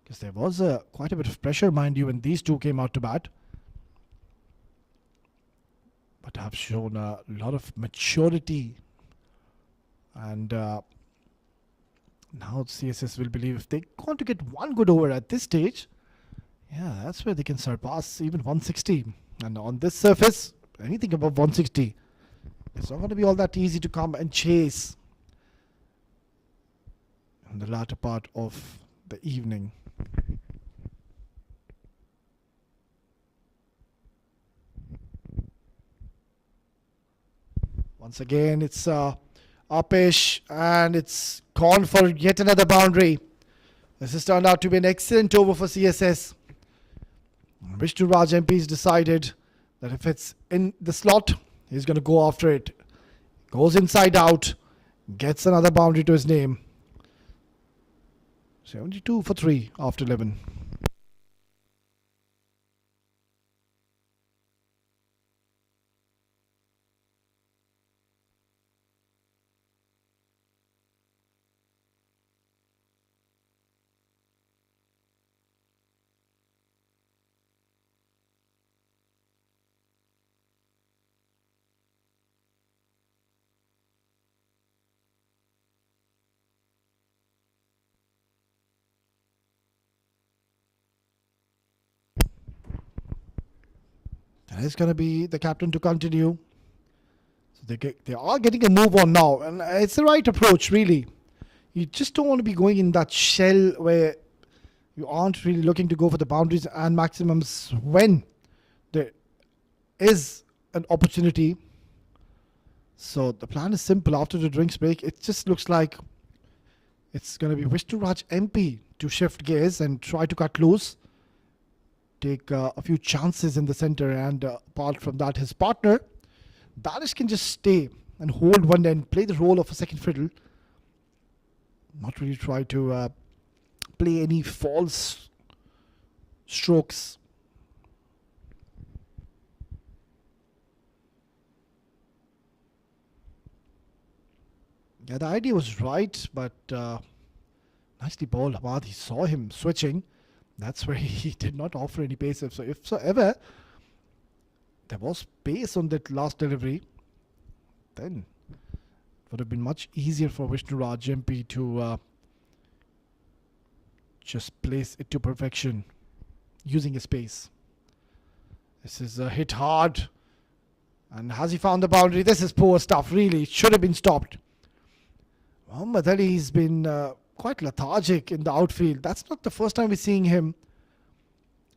Because there was quite a bit of pressure, mind you, when these two came out to bat. But have shown a lot of maturity. And now CSS will believe if they want to get one good over at this stage, yeah, that's where they can surpass even 160. And on this surface, anything above 160, it's not going to be all that easy to come and chase in the latter part of the evening. Once again, it's uppish and it's gone for yet another boundary. This has turned out to be an excellent over for CSS. Vishnuraj MP's decided that if it's in the slot, he's going to go after it. Goes inside out, gets another boundary to his name. 72 for 3 after 11. That is going to be the captain to continue. So they are getting a move on now. And it's the right approach, really. You just don't want to be going in that shell where you aren't really looking to go for the boundaries and maximums when there is an opportunity. So the plan is simple. After the drinks break, it just looks like it's going to be Vishnuraj MP to shift gears and try to cut loose. Take a few chances in the center, and apart from that, his partner Danish can just stay and hold one end, play the role of a second fiddle, not really try to play any false strokes. Yeah, the idea was right, but nicely bowled, Hamad. He saw him switching. That's where he did not offer any pace. So if so ever there was pace on that last delivery, then it would have been much easier for Vishnuraj MP to just place it to perfection using his pace. This is a hit hard. And has he found the boundary? This is poor stuff, really. It should have been stopped. Muhammad Ali's been quite lethargic in the outfield. That's not the first time we're seeing him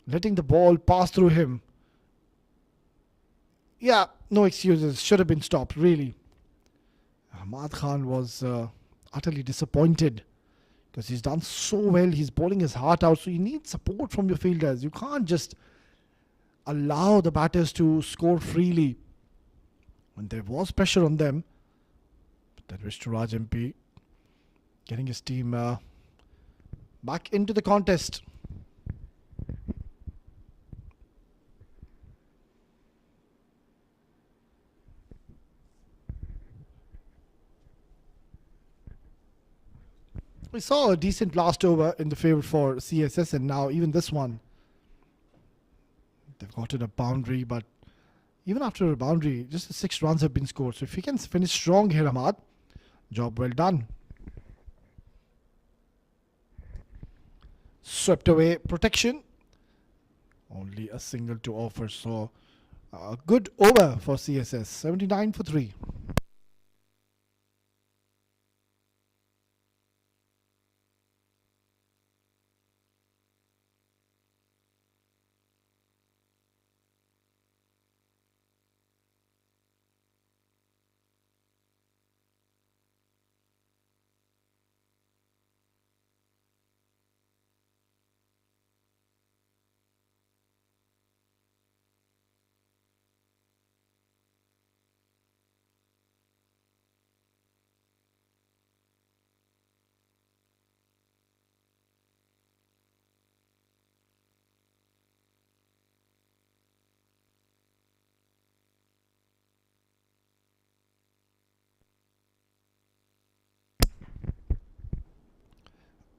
letting the ball pass through him. Yeah, no excuses. Should have been stopped, really. Ahmad Khan was utterly disappointed because he's done so well. He's bowling his heart out, so you need support from your fielders. You can't just allow the batters to score freely. When there was pressure on them, but then Vishnuraj MP getting his team back into the contest. We saw a decent last over in the favour for CSS, and now even this one, they've gotten a boundary, but even after a boundary, just the 6 runs have been scored. So if he can finish strong here, Ahmad, job well done. Swept away protection. Only a single to offer. So a good over for CSS. 79 for 3.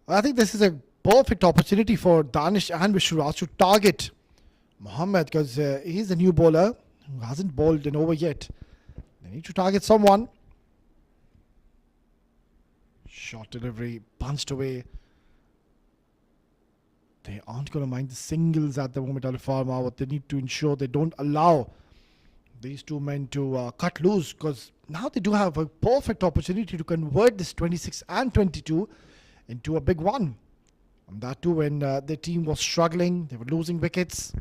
I think this is a perfect opportunity for Danish and Vishnuraj to target Mohammed, because he's a new bowler who hasn't bowled an over yet. They need to target someone. Short delivery, punched away. They aren't going to mind the singles at the moment, Alifarma. What they need to ensure, they don't allow these two men to cut loose, because now they do have a perfect opportunity to convert this 26 and 22 into a big one. And that too when their team was struggling, they were losing wickets.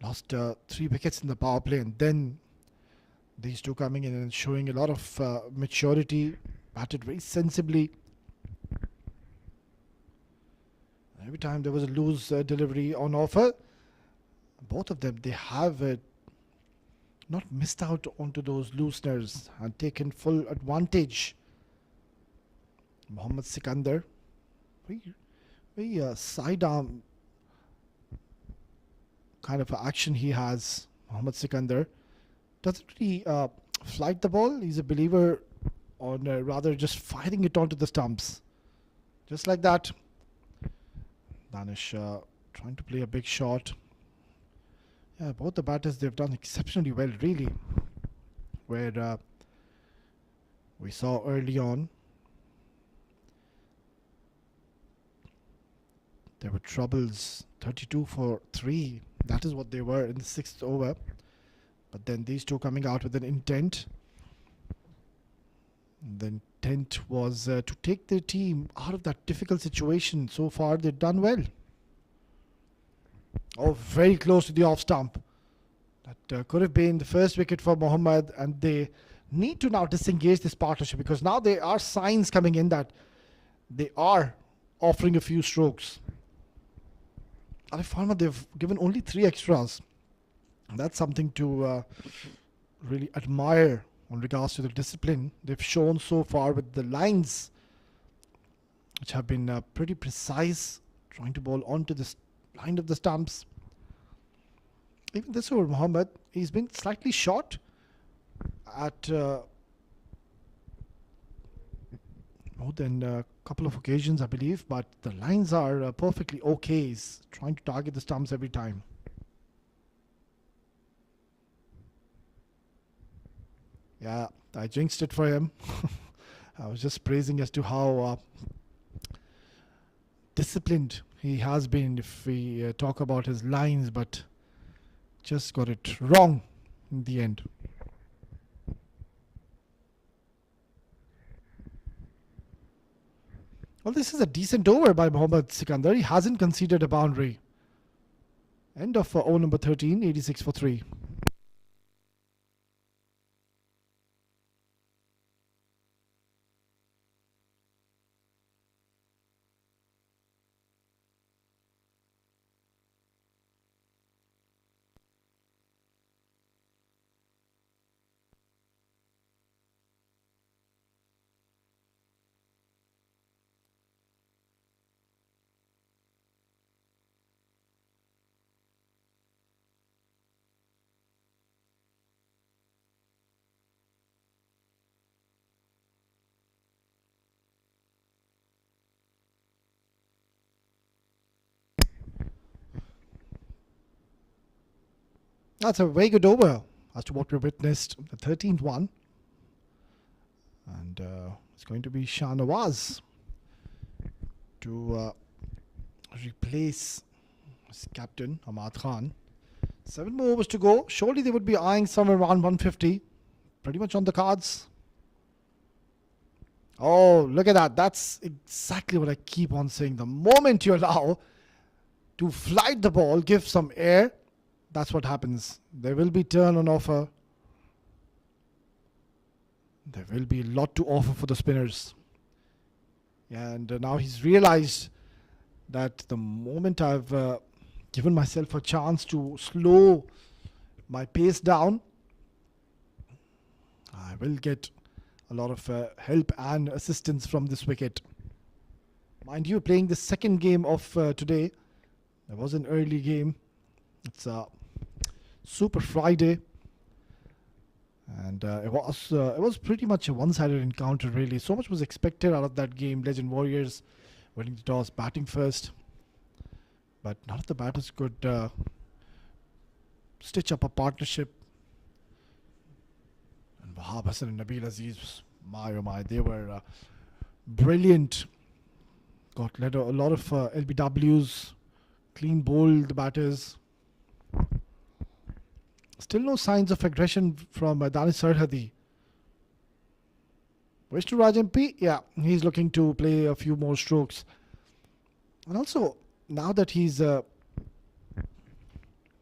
Lost 3 wickets in the power play, and then these two coming in and showing a lot of maturity, batted very sensibly. Every time there was a loose delivery on offer, both of them, they have not missed out onto those looseners and taken full advantage. Mohammad Sikandar, very side-arm kind of action he has. Mohammad Sikandar doesn't really flight the ball. He's a believer on rather just firing it onto the stumps. Just like that. Danish trying to play a big shot. Yeah, both the batters, they've done exceptionally well, really. Where we saw early on, there were troubles. 32 for 3. That is what they were in the 6th over. But then these two coming out with an intent. The intent was to take their team out of that difficult situation. So far, they've done well. Oh, very close to the off stump. That could have been the first wicket for Mohammad, and they need to now disengage this partnership, because now there are signs coming in that they are offering a few strokes. Alif Pharma, they've given only 3 extras. That's something to really admire on regards to the discipline they've shown so far with the lines which have been pretty precise, trying to bowl onto the line of the stumps. Even this over, Mohammed, he's been slightly short at more than a couple of occasions, I believe, but the lines are perfectly okay. He's trying to target the stumps every time. Yeah, I jinxed it for him. I was just praising as to how disciplined he has been if we talk about his lines, but just got it wrong in the end. Well, this is a decent over by Mohammad Sikandar. He hasn't conceded a boundary. End of over number 13, 86 for 3. That's a very good over as to what we witnessed, the 13th one. And it's going to be Shahnawaz to replace his captain, Ahmad Khan. 7 more overs to go. Surely they would be eyeing somewhere around 150. Pretty much on the cards. Oh, look at that. That's exactly what I keep on saying. The moment you allow to flight the ball, give some air, that's what happens. There will be turn on offer. There will be a lot to offer for the spinners. And now he's realized that the moment I've given myself a chance to slow my pace down, I will get a lot of help and assistance from this wicket. Mind you, playing the second game of today, there was an early game. It's a Super Friday, and it was pretty much a one-sided encounter, really. So much was expected out of that game. Legend Warriors winning the toss, batting first, but none of the batters could stitch up a partnership. And Wahab Hassan and Nabil Aziz, my oh my, they were brilliant. Got led a lot of LBWs, clean bowled the batters. Still no signs of aggression from Danish Sarhadi. Vishnu Raj MP, yeah, he's looking to play a few more strokes. And also, now that he's going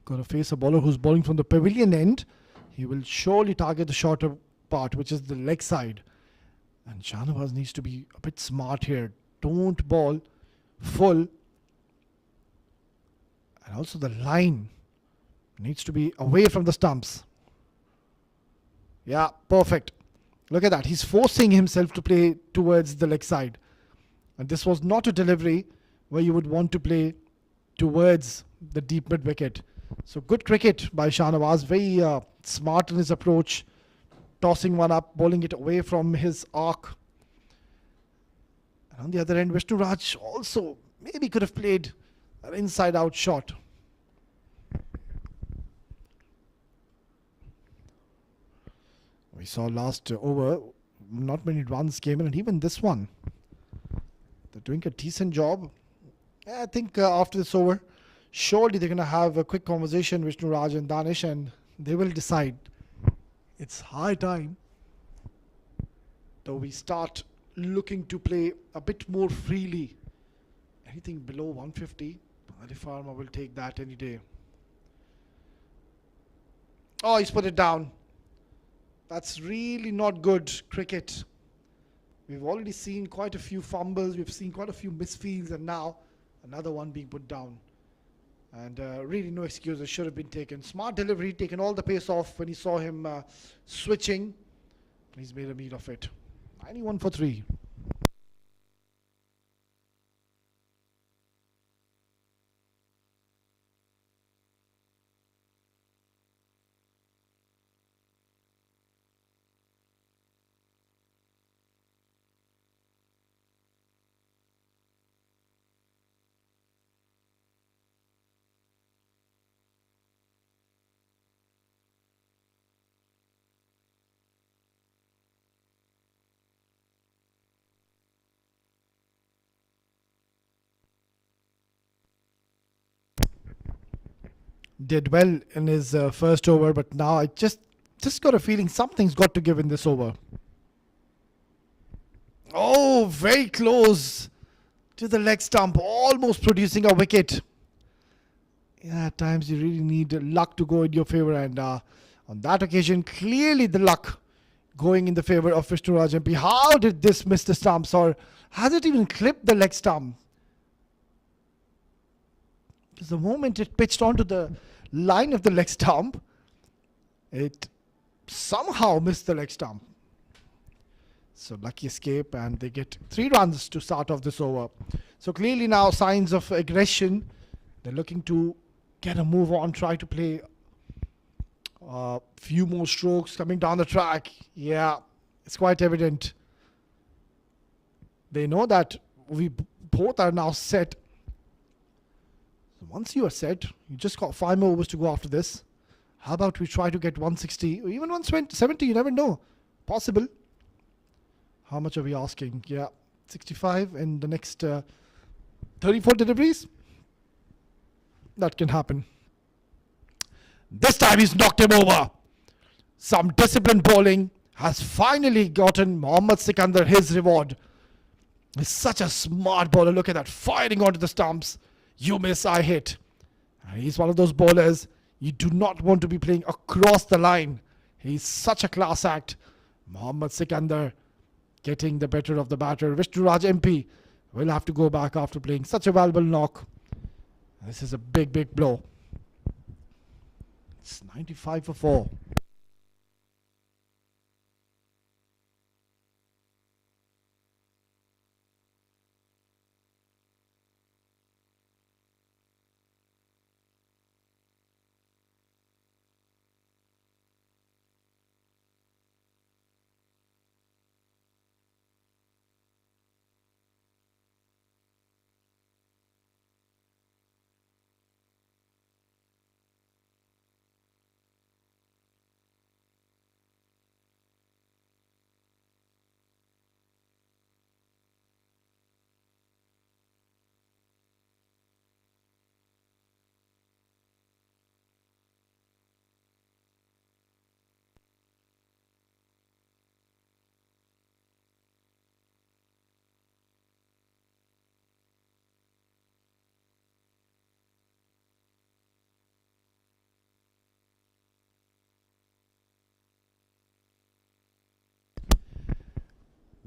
to face a bowler who's bowling from the pavilion end, he will surely target the shorter part, which is the leg side. And Shahnawaz needs to be a bit smart here. Don't bowl full. And also the line needs to be away from the stumps. Yeah, perfect. Look at that. He's forcing himself to play towards the leg side. And this was not a delivery where you would want to play towards the deep mid wicket. So good cricket by Shahnawaz. Very smart in his approach. Tossing one up, bowling it away from his arc. And on the other end, Vishnu Raj also maybe could have played an inside out shot. We saw last over, not many runs came in, and even this one, they're doing a decent job. Yeah, I think after this over, surely they're going to have a quick conversation, Vishnu Raj and Danish, and they will decide. It's high time that we start looking to play a bit more freely. Anything below 150, Alifarma will take that any day. Oh, he's put it down. That's really not good cricket. We've already seen quite a few fumbles. We've seen quite a few misfields, and now another one being put down. And really no excuses should have been taken. Smart delivery, taken all the pace off when he saw him switching. He's made a meal of it. 91 for 3. did well in his first over, but now I just got a feeling something's got to give in this over. Oh, very close to the leg stump, almost producing a wicket. Yeah, at times you really need luck to go in your favor, and on that occasion, clearly the luck going in the favor of Vishnuraj MP. How did this miss the stumps, or has it even clipped the leg stump? Because the moment it pitched onto the line of the leg stump, it somehow missed the leg stump. So lucky escape, and they get 3 runs to start off this over. So clearly now signs of aggression. They're looking to get a move on, try to play a few more strokes coming down the track. Yeah, it's quite evident. They know that we both are now set. So once you are set, you just got 5 more overs to go after this. How about we try to get 160 or even 170? You never know. Possible. How much are we asking? Yeah, 65 in the next 34 deliveries. That can happen. This time he's knocked him over. Some disciplined bowling has finally gotten Mohammad Sikandar his reward. He's such a smart bowler. Look at that, firing onto the stumps. You miss, I hit. And he's one of those bowlers you do not want to be playing across the line. He's such a class act. Mohammad Sikandar getting the better of the batter. Vishnuraj MP will have to go back after playing such a valuable knock. This is a big, big blow. It's 95 for 4.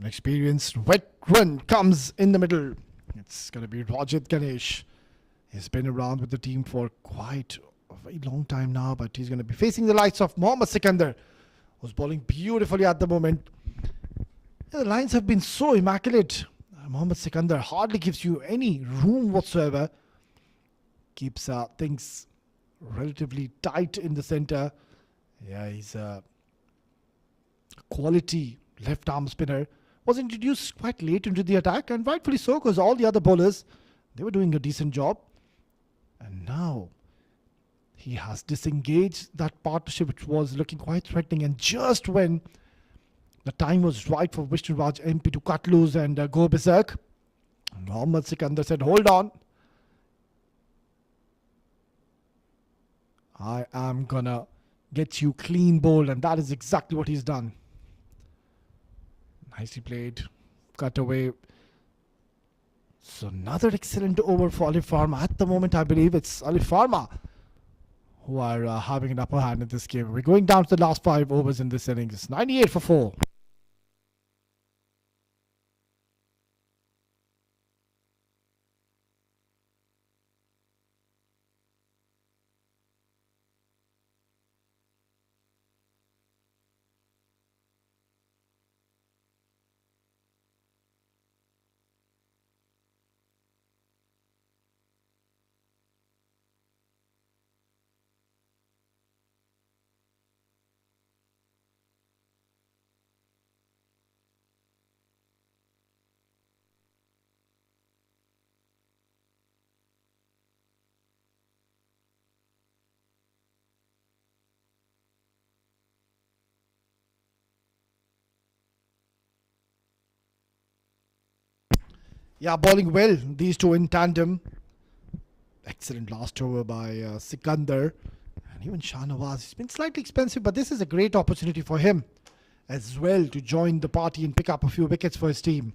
An experienced veteran comes in the middle. It's going to be Rajat Ganesh. He's been around with the team for quite a very long time now, but he's going to be facing the likes of Mohammad Sikandar, who's bowling beautifully at the moment. Yeah, the lines have been so immaculate. Mohammad Sikandar hardly gives you any room whatsoever. Keeps things relatively tight in the center. Yeah, he's a quality left arm spinner. Was introduced quite late into the attack, and rightfully so, because all the other bowlers, they were doing a decent job. And now he has disengaged that partnership, which was looking quite threatening. And just when the time was right for Vishnuraj MP to cut loose and go berserk, Mohammad Sikandar said, hold on. I am gonna get you clean bowled, and that is exactly what he's done. Nicely played, cut away. So another excellent over for Alif Pharma. At the moment, I believe it's Alif Pharma who are having an upper hand in this game. We're going down to the last 5 overs in this innings. It's 98 for 4. Yeah, bowling well, these two in tandem. Excellent last over by Sikandar. And even Shahnawaz. He's been slightly expensive, but this is a great opportunity for him as well to join the party and pick up a few wickets for his team.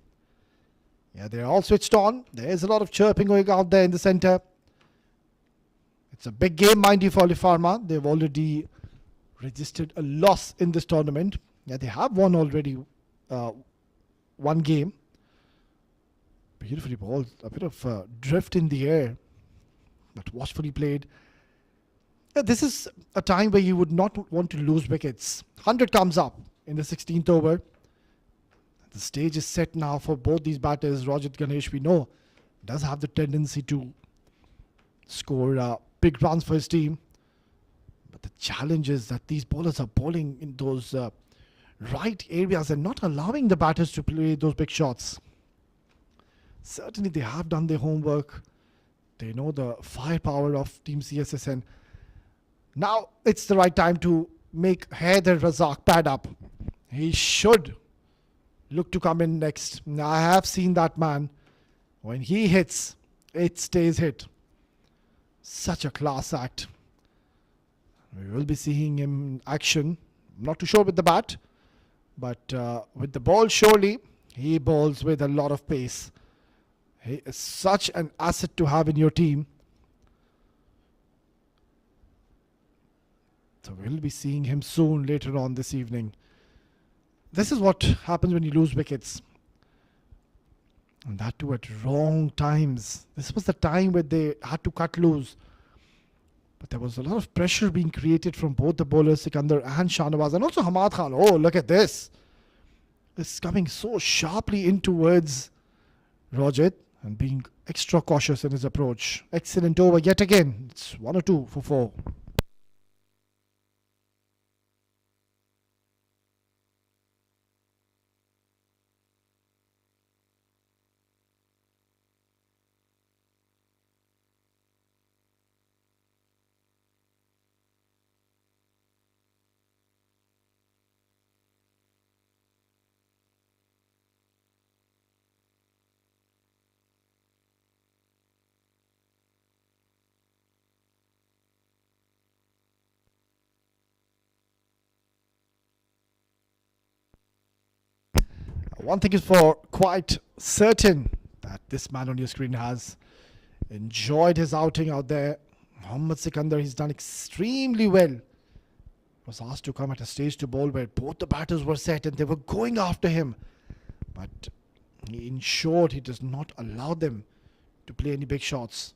Yeah, they're all switched on. There's a lot of chirping going out there in the centre. It's a big game, mind you, for Alifarma. They've already registered a loss in this tournament. Yeah, they have won already one game. Beautifully bowled. A bit of drift in the air, but watchfully played. Yeah, this is a time where you would not want to lose wickets. 100 comes up in the 16th over. The stage is set now for both these batters. Rajat Ganesh, we know, does have the tendency to score big runs for his team. But the challenge is that these bowlers are bowling in those right areas and not allowing the batters to play those big shots. Certainly they have done their homework. They know the firepower of Team CSS, and now it's the right time to make Haider Razak pad up. He should look to come in next. Now, I have seen that man. When he hits, it stays hit. Such a class act. We will be seeing him in action. I'm not too sure with the bat, but with the ball, surely he bowls with a lot of pace. He is such an asset to have in your team. So we'll be seeing him soon later on this evening. This is what happens when you lose wickets. And that too at wrong times. This was the time where they had to cut loose. But there was a lot of pressure being created from both the bowlers, Sikandar and Shahnawaz. And also Hamad Khan. Oh, look at this. It's coming so sharply in towards Rajat and being extra cautious in his approach. Excellent over yet again. It's 1 or 2 for 4. One thing is for quite certain that this man on your screen has enjoyed his outing out there. Mohammad Sikandar, he's done extremely well. Was asked to come at a stage to bowl where both the batters were set and they were going after him. But he ensured he does not allow them to play any big shots.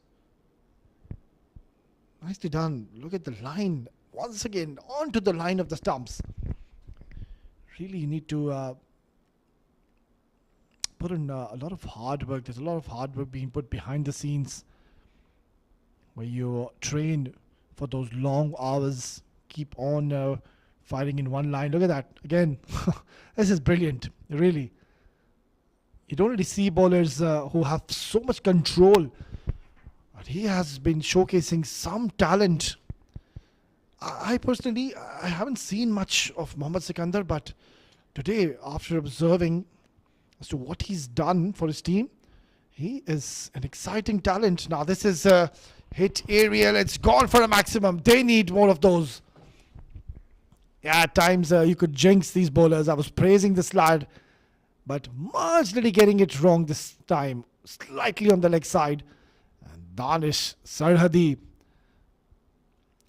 Nicely done. Look at the line. Once again, onto the line of the stumps. Really need to put in a lot of hard work. There's a lot of hard work being put behind the scenes where you train for those long hours, keep on firing in one line. Look at that again. This is brilliant, really. You don't really see bowlers who have so much control, but he has been showcasing some talent. I personally, I haven't seen much of Mohammad Sikandar, but today, after observing as to what he's done for his team, he is an exciting talent. Now this is a hit aerial. It's gone for a maximum. They need more of those. Yeah, at times you could jinx these bowlers. I was praising this lad, but marginally getting it wrong this time. Slightly on the leg side. And Danish Sarhadi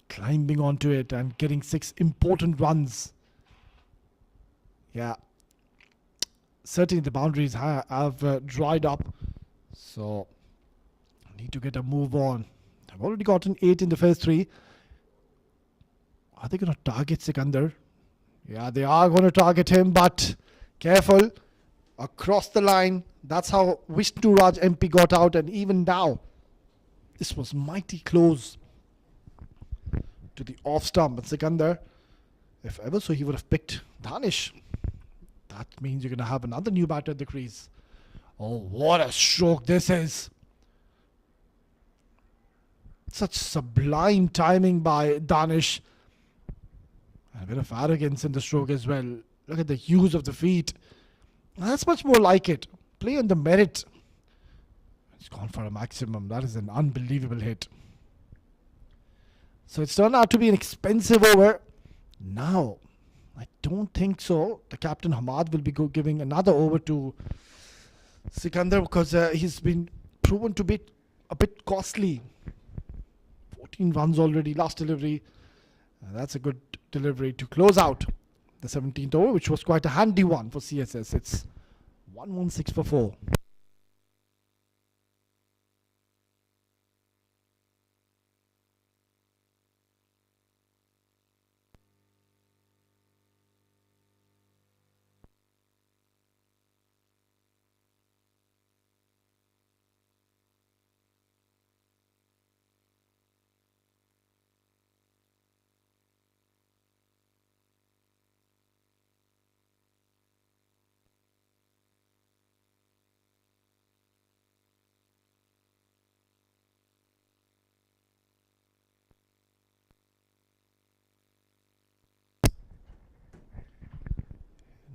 climbing onto it and getting 6 important runs. Yeah. Certainly the boundaries have dried up, so I need to get a move on. I've already gotten 8 in the first 3. Are they going to target Sikandar? Yeah, they are going to target him, but careful. Across the line. That's how Vishnu Raj MP got out, and even now, this was mighty close to the off stump. But Sikandar, if ever so, he would have picked Danish. That means you're going to have another new batter at the crease. Oh, what a stroke this is. Such sublime timing by Danish. And a bit of arrogance in the stroke as well. Look at the use of the feet. That's much more like it. Play on the merit. It's gone for a maximum. That is an unbelievable hit. So it's turned out to be an expensive over. Now, I don't think so. The captain Hamad will be giving another over to Sikandar because he's been proven to be a bit costly. 14 runs already, last delivery. That's a good delivery to close out the 17th over, which was quite a handy one for CSS. It's 116 for 4.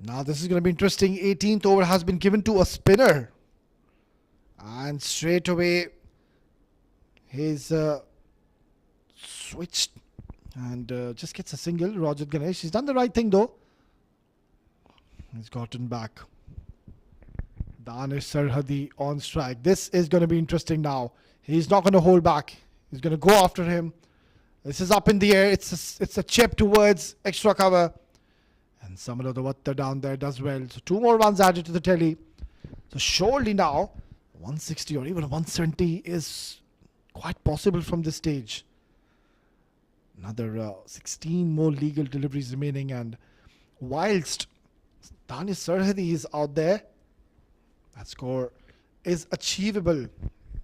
Now this is going to be interesting. 18th over has been given to a spinner. And straight away, he's switched and just gets a single. Rajat Ganesh. He's done the right thing though. He's gotten back. Danish Sarhadi on strike. This is going to be interesting now. He's not going to hold back. He's going to go after him. This is up in the air. It's a chip towards extra cover. And Samara Davatta down there does well. So 2 more runs added to the tally. So surely now 160 or even 170 is quite possible from this stage. Another 16 more legal deliveries remaining, and whilst Danish Sarhadi is out there, that score is achievable.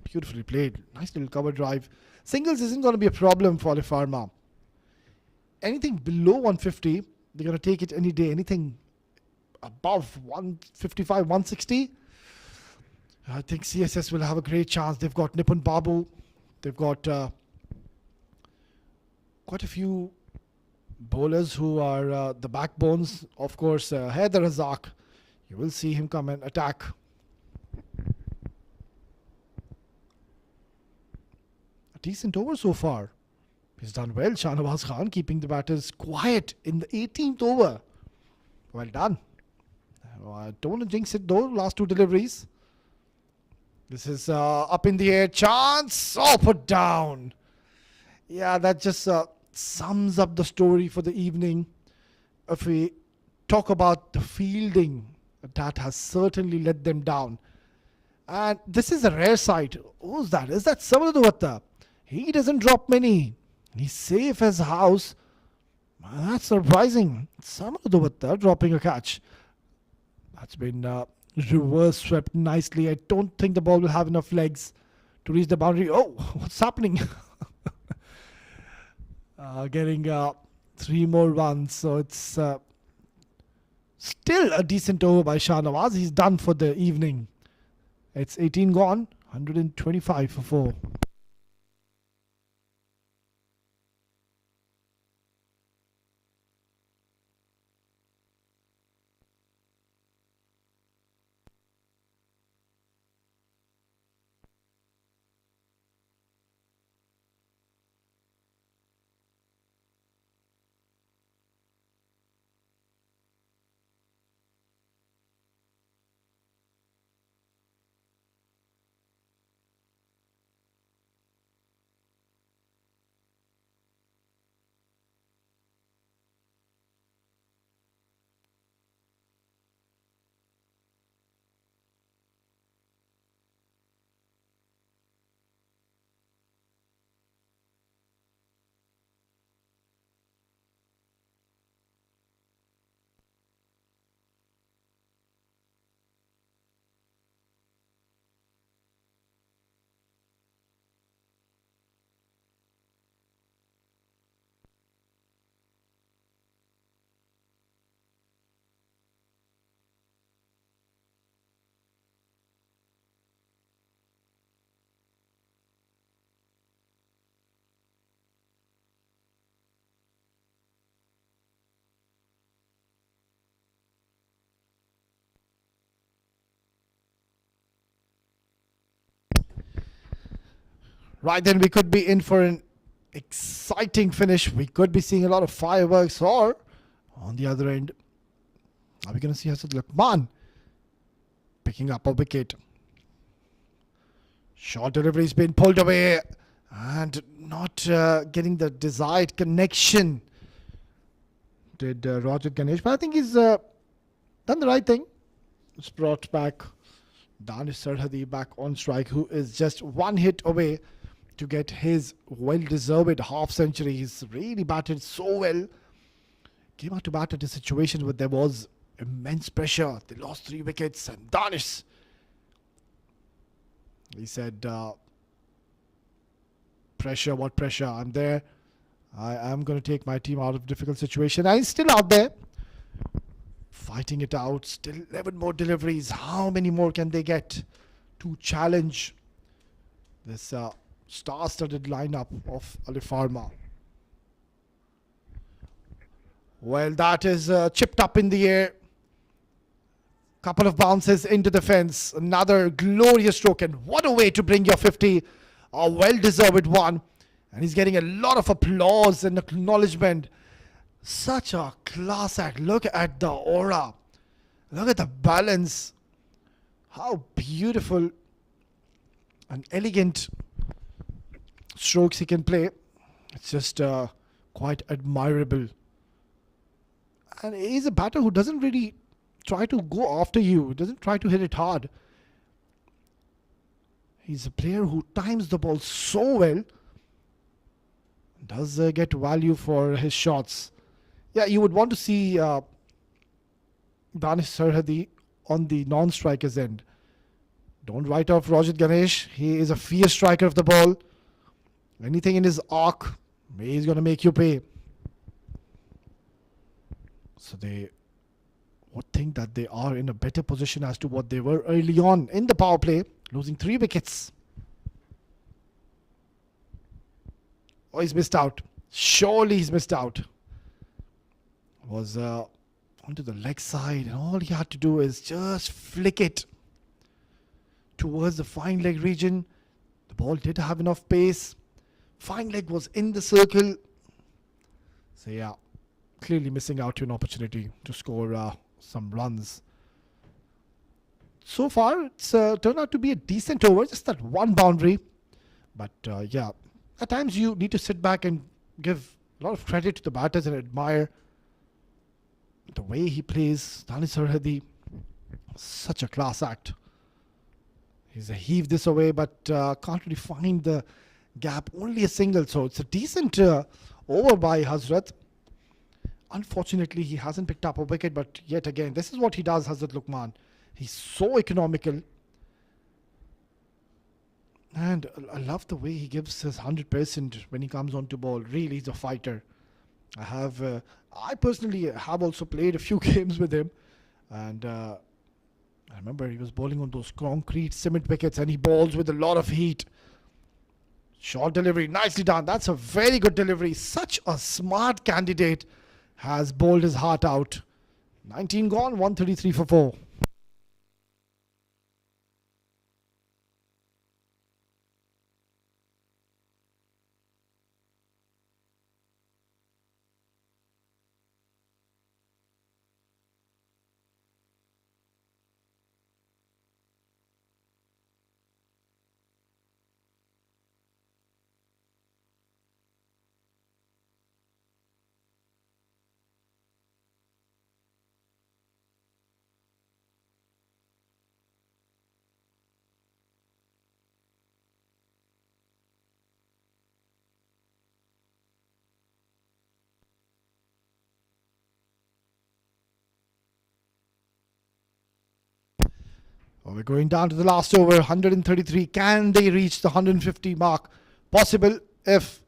Beautifully played. Nice little cover drive. Singles isn't going to be a problem for Alifarma. Anything below 150, they're going to take it any day. Anything above 155, 160, I think CSS will have a great chance. They've got Nipun Babu. They've got quite a few bowlers who are the backbones. Of course, Haider Razak. You will see him come and attack. A decent over so far. He's done well. Shahnawaz Khan keeping the batters quiet in the 18th over. Well done. Don't want to jinx it though. Last 2 deliveries. This is up in the air. Chance. Oh, put down. Yeah, that just sums up the story for the evening. If we talk about the fielding, that has certainly let them down. And this is a rare sight. Who's that? Is that Samara Davatta? He doesn't drop many. He's safe as house. That's surprising. Samara Davatta dropping a catch. That's been reverse swept nicely. I don't think the ball will have enough legs to reach the boundary. Oh, what's happening? Getting 3 more runs. So it's still a decent over by Shahnawaz. He's done for the evening. It's 18 gone. 125 for 4. Right then, we could be in for an exciting finish. We could be seeing a lot of fireworks, or on the other end, are we going to see Hazrat Luqman picking up a wicket? Short delivery has been pulled away and not getting the desired connection. Did Roger Ganesh, but I think he's done the right thing. It's brought back Danish Sarhadi back on strike, who is just one hit away to get his well-deserved half century. He's really batted so well. Came out to bat at a situation where there was immense pressure. They lost 3 wickets, and Danish, he said, pressure, what pressure? I'm there. I am going to take my team out of difficult situation. And he's still out there, fighting it out. Still 11 more deliveries. How many more can they get to challenge this star-studded lineup of Alifarma? Well, that is chipped up in the air. Couple of bounces into the fence. Another glorious stroke, and what a way to bring your 50. A well-deserved one. And he's getting a lot of applause and acknowledgement. Such a class act. Look at the aura. Look at the balance. How beautiful and elegant strokes he can play. It's just quite admirable. And he's a batter who doesn't really try to go after you. Doesn't try to hit it hard. He's a player who times the ball so well. Does get value for his shots. Yeah, you would want to see Danish Sarhadi on the non-striker's end. Don't write off Rajat Ganesh. He is a fierce striker of the ball. Anything in his arc, he's going to make you pay. So they would think that they are in a better position as to what they were early on in the power play, losing 3 wickets. Oh, he's missed out. Surely he's missed out. Was onto the leg side, and all he had to do is just flick it towards the fine leg region. The ball did have enough pace. Fine leg was in the circle. So yeah, clearly missing out to an opportunity to score some runs. So far, it's turned out to be a decent over, just that one boundary. But yeah, at times you need to sit back and give a lot of credit to the batters and admire the way he plays. Danish Sarhadi, such a class act. He's heaved this away, but can't really find the gap. Only a single, so it's a decent over by Hazrat. Unfortunately, he hasn't picked up a wicket, but yet again, this is what he does, Hazrat Luqman. He's so economical. And I love the way he gives his 100% when he comes onto ball. Really, he's a fighter. I personally have also played a few games with him. And I remember he was bowling on those concrete cement wickets, and he bowls with a lot of heat. Short delivery, nicely done. That's a very good delivery. Such a smart candidate. Has bowled his heart out. 19 gone, 133 for 4. Well, we're going down to the last over, 133. Can they reach the 150 mark? Possible if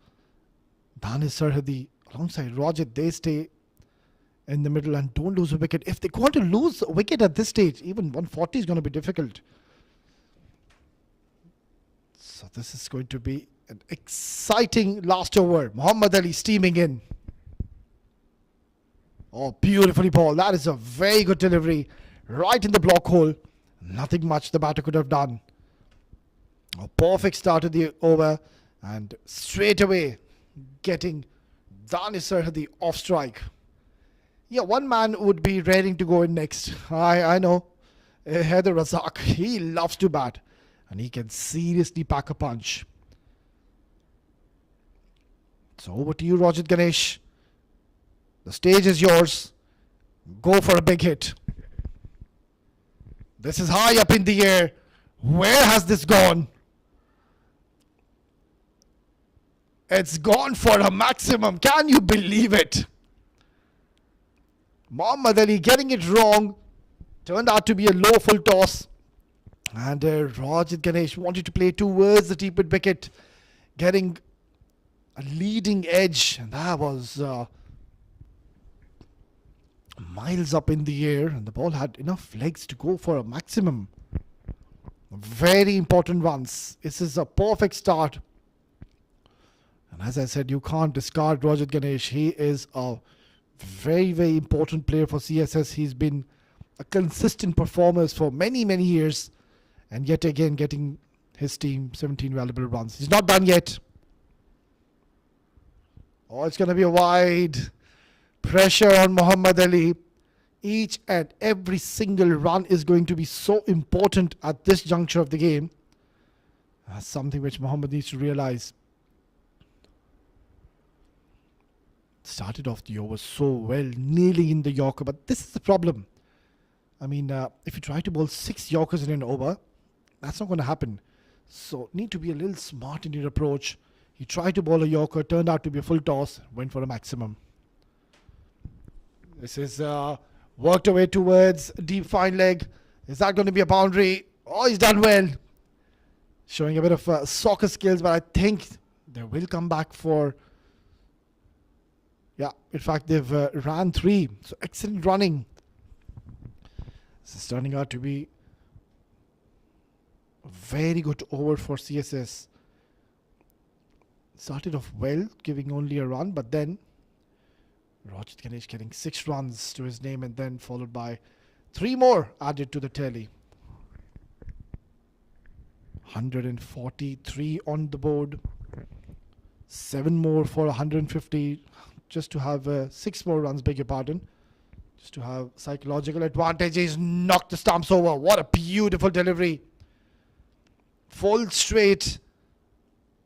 Danish Sarhadi alongside Rajat, they stay in the middle and don't lose a wicket. If they want to lose a wicket at this stage, even 140 is going to be difficult. So this is going to be an exciting last over. Muhammad Ali steaming in. Oh, beautifully bowled. That is a very good delivery. Right in the block hole. Nothing much the batter could have done. A perfect start to the over. And straight away getting Danish Sarhadi off strike. Yeah, one man would be raring to go in next. I know. Heather Razak, he loves to bat. And he can seriously pack a punch. So over to you, Rajat Ganesh. The stage is yours. Go for a big hit. This is high up in the air. Where has this gone? It's gone for a maximum. Can you believe it? Muhammad Ali getting it wrong. Turned out to be a low full toss. And Rajat Ganesh wanted to play towards the deep wicket. Getting a leading edge. And that was miles up in the air. And the ball had enough legs to go for a maximum. Very important ones. This is a perfect start. And as I said, you can't discard Rajat Ganesh. He is a very, very important player for CSS. He's been a consistent performer for many, many years. And yet again, getting his team 17 valuable runs. He's not done yet. Oh, it's going to be a wide. Pressure on Muhammad Ali. Each and every single run is going to be so important at this juncture of the game. That's something which Muhammad needs to realize. Started off the over so well, nailing in the Yorker, but this is the problem. I mean, if you try to bowl 6 Yorkers in an over, that's not going to happen. So need to be a little smart in your approach. He tried to bowl a Yorker, turned out to be a full toss, went for a maximum. This is worked away towards deep fine leg. Is that going to be a boundary? Oh, he's done well. Showing a bit of soccer skills, but I think they will come back for... Yeah, in fact, they've ran 3. So excellent running. This is turning out to be a very good over for CSS. Started off well, giving only a run, but then Rajat Ganesh getting 6 runs to his name and then followed by 3 more added to the tally. 143 on the board. 7 more for 150. Just to have 6 more runs, beg your pardon. Just to have psychological advantage. He's knocked the stumps over. What a beautiful delivery. Full straight.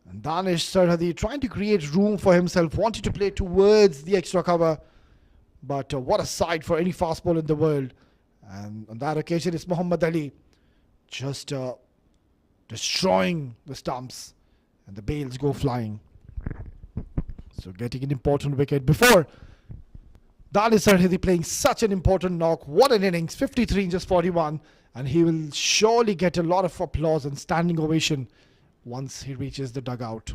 And Danish Sarhadi trying to create room for himself. Wanted to play towards the extra cover. But what a sight for any fast ball in the world. And on that occasion, it's Muhammad Ali. Just destroying the stumps. And the bails go flying. So getting an important wicket before Danish Sarhadi playing such an important knock. What an innings, 53 in just 41. And he will surely get a lot of applause and standing ovation once he reaches the dugout.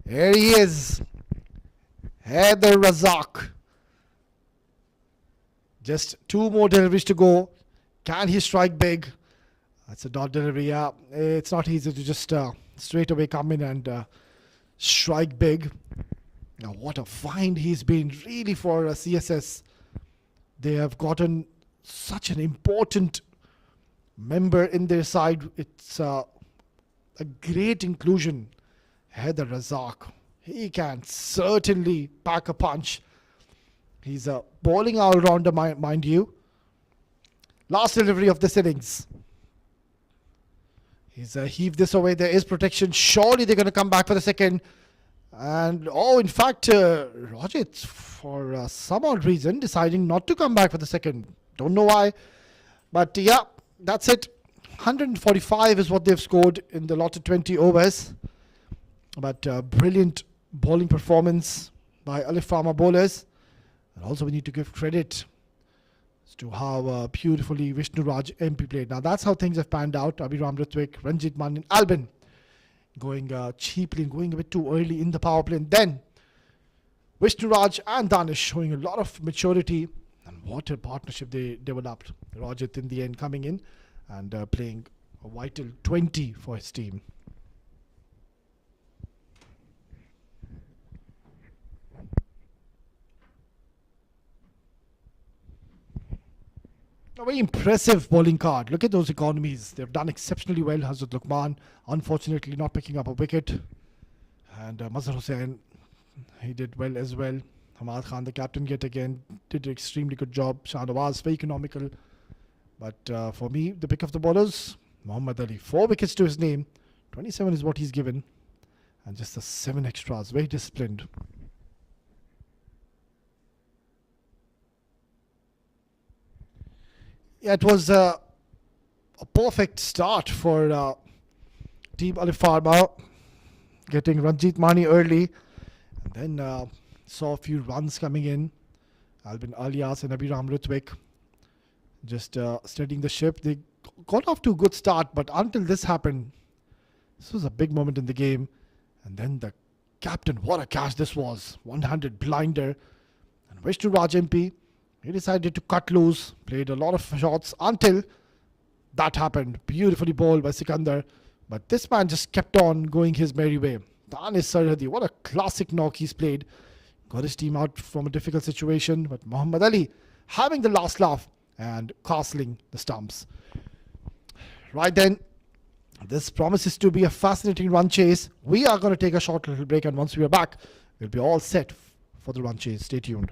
Here he is, Heather Razak. Just 2 more deliveries to go. Can he strike big? That's a dot delivery. Yeah, it's not easy to just straight away come in and strike big. Now, what a find he's been really for CSS. They have gotten such an important member in their side. It's a great inclusion. Heather Razak, he can certainly pack a punch. He's a bowling all-rounder, mind you. Last delivery of this innings. He's heaved this away. There is protection. Surely they're going to come back for the second. And, oh, in fact, Rajat, for some odd reason, deciding not to come back for the second. Don't know why. But, yeah, that's it. 145 is what they've scored in the lot of 20 overs. But brilliant bowling performance by Alif Pharma bowlers. And also we need to give credit as to how beautifully Vishnu Raj MP played. Now that's how things have panned out. Abhiram Ritwik, Ranjit Mann and Albin going cheaply and going a bit too early in the power play. And then Vishnuraj and Danish showing a lot of maturity, and what a partnership they developed. Rajat in the end coming in and playing a vital 20 for his team. A very impressive bowling card. Look at those economies. They've done exceptionally well. Hazrat Luqman, unfortunately, not picking up a wicket. And Mazhar Hussain, he did well as well. Hamad Khan, the captain, yet again, did an extremely good job. Shahnawaz, very economical. But for me, the pick of the bowlers, Muhammad Ali. 4 wickets to his name. 27 is what he's given. And just the 7 extras. Very disciplined. Yeah, it was a perfect start for Team Alif Pharma, getting Ranjit Mani early, and then saw a few runs coming in. Albin Alias and Abhiram Ritwik just steadying the ship. They got off to a good start, but until this happened, this was a big moment in the game. And then the captain, what a catch this was. 100 blinder. And Vishnu Raj MP, he decided to cut loose, played a lot of shots until that happened. Beautifully bowled by Sikandar. But this man just kept on going his merry way. Danish Sarhadi, what a classic knock he's played. Got his team out from a difficult situation. But Muhammad Ali having the last laugh and castling the stumps. Right then, this promises to be a fascinating run chase. We are going to take a short little break, and once we are back, we'll be all set for the run chase. Stay tuned.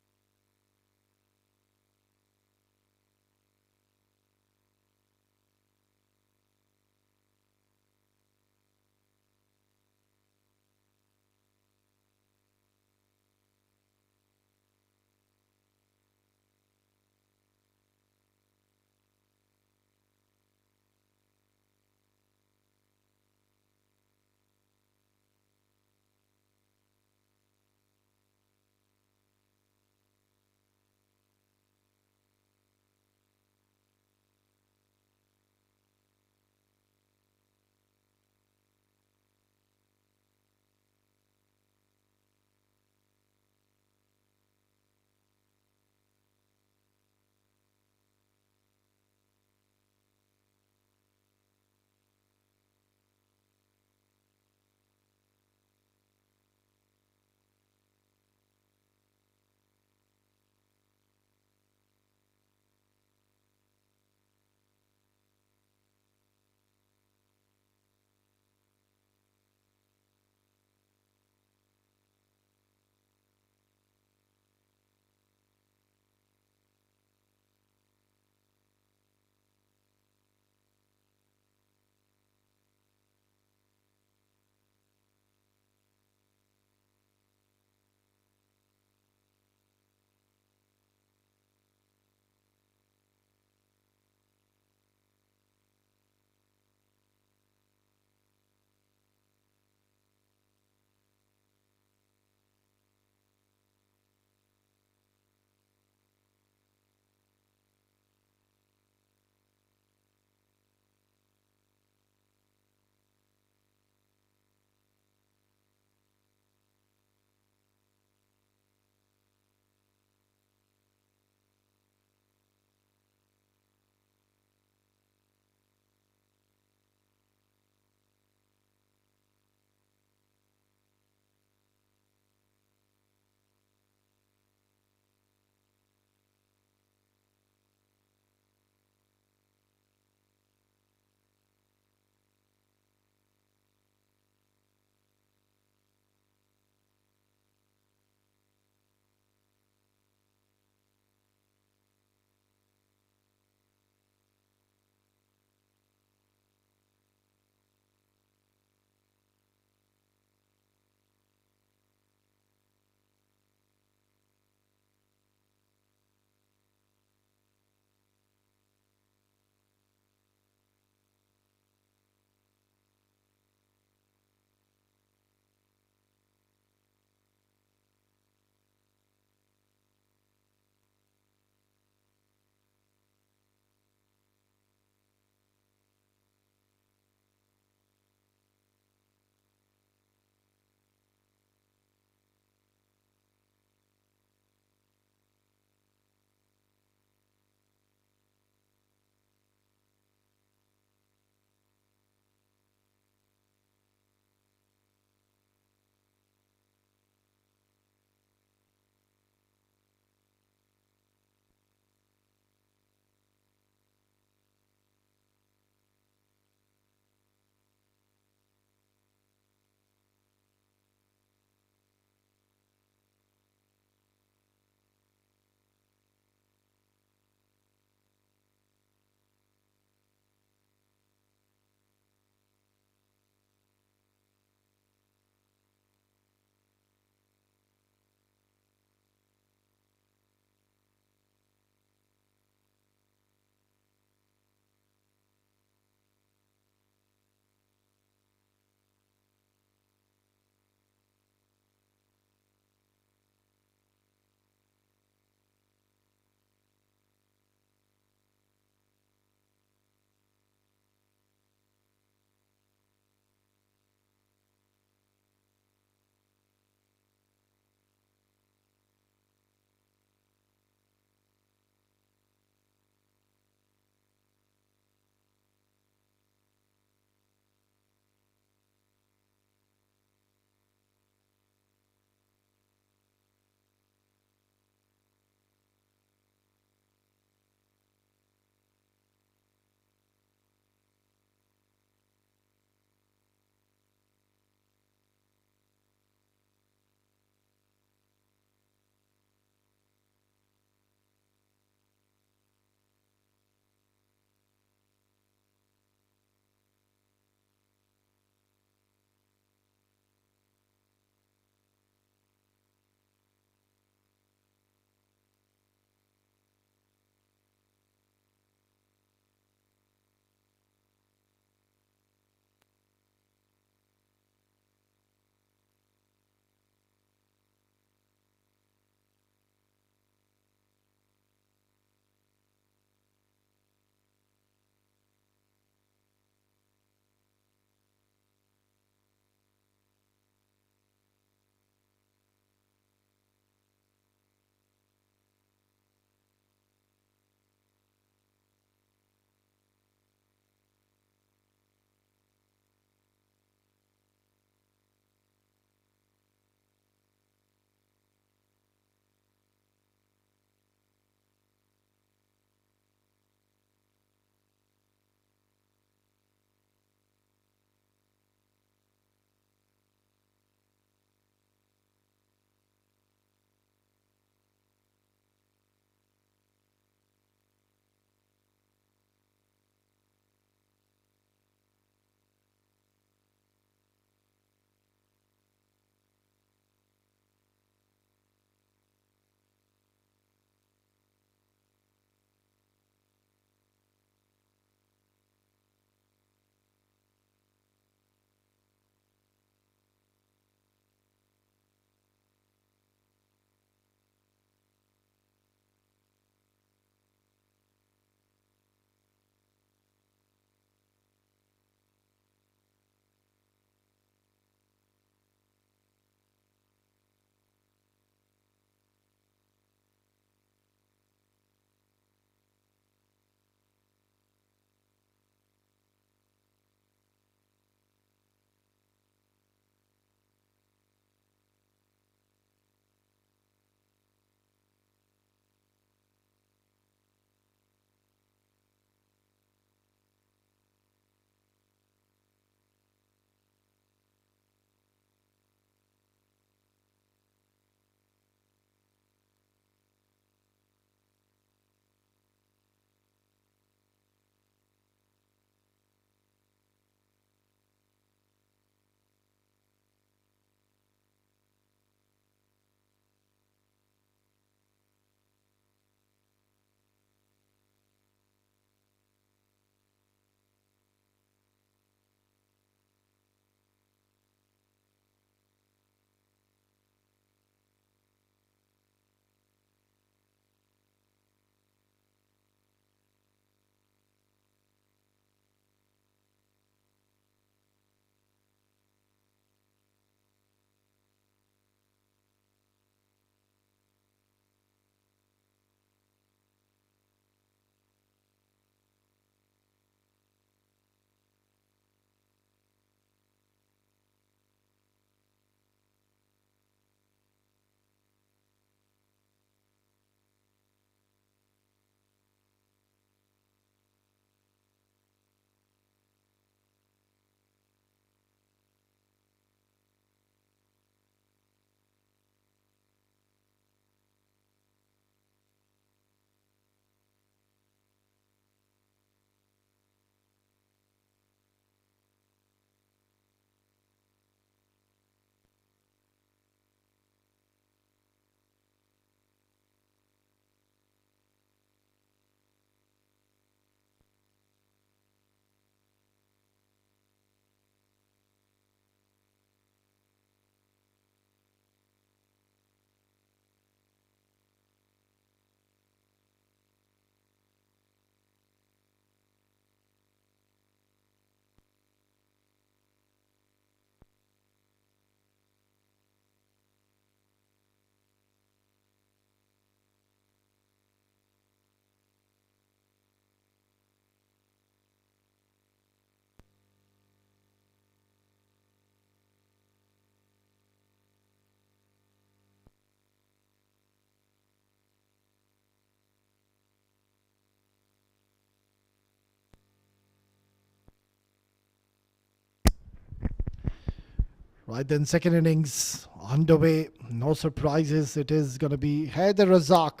Right then, second innings underway. No surprises. It is going to be Haider Razak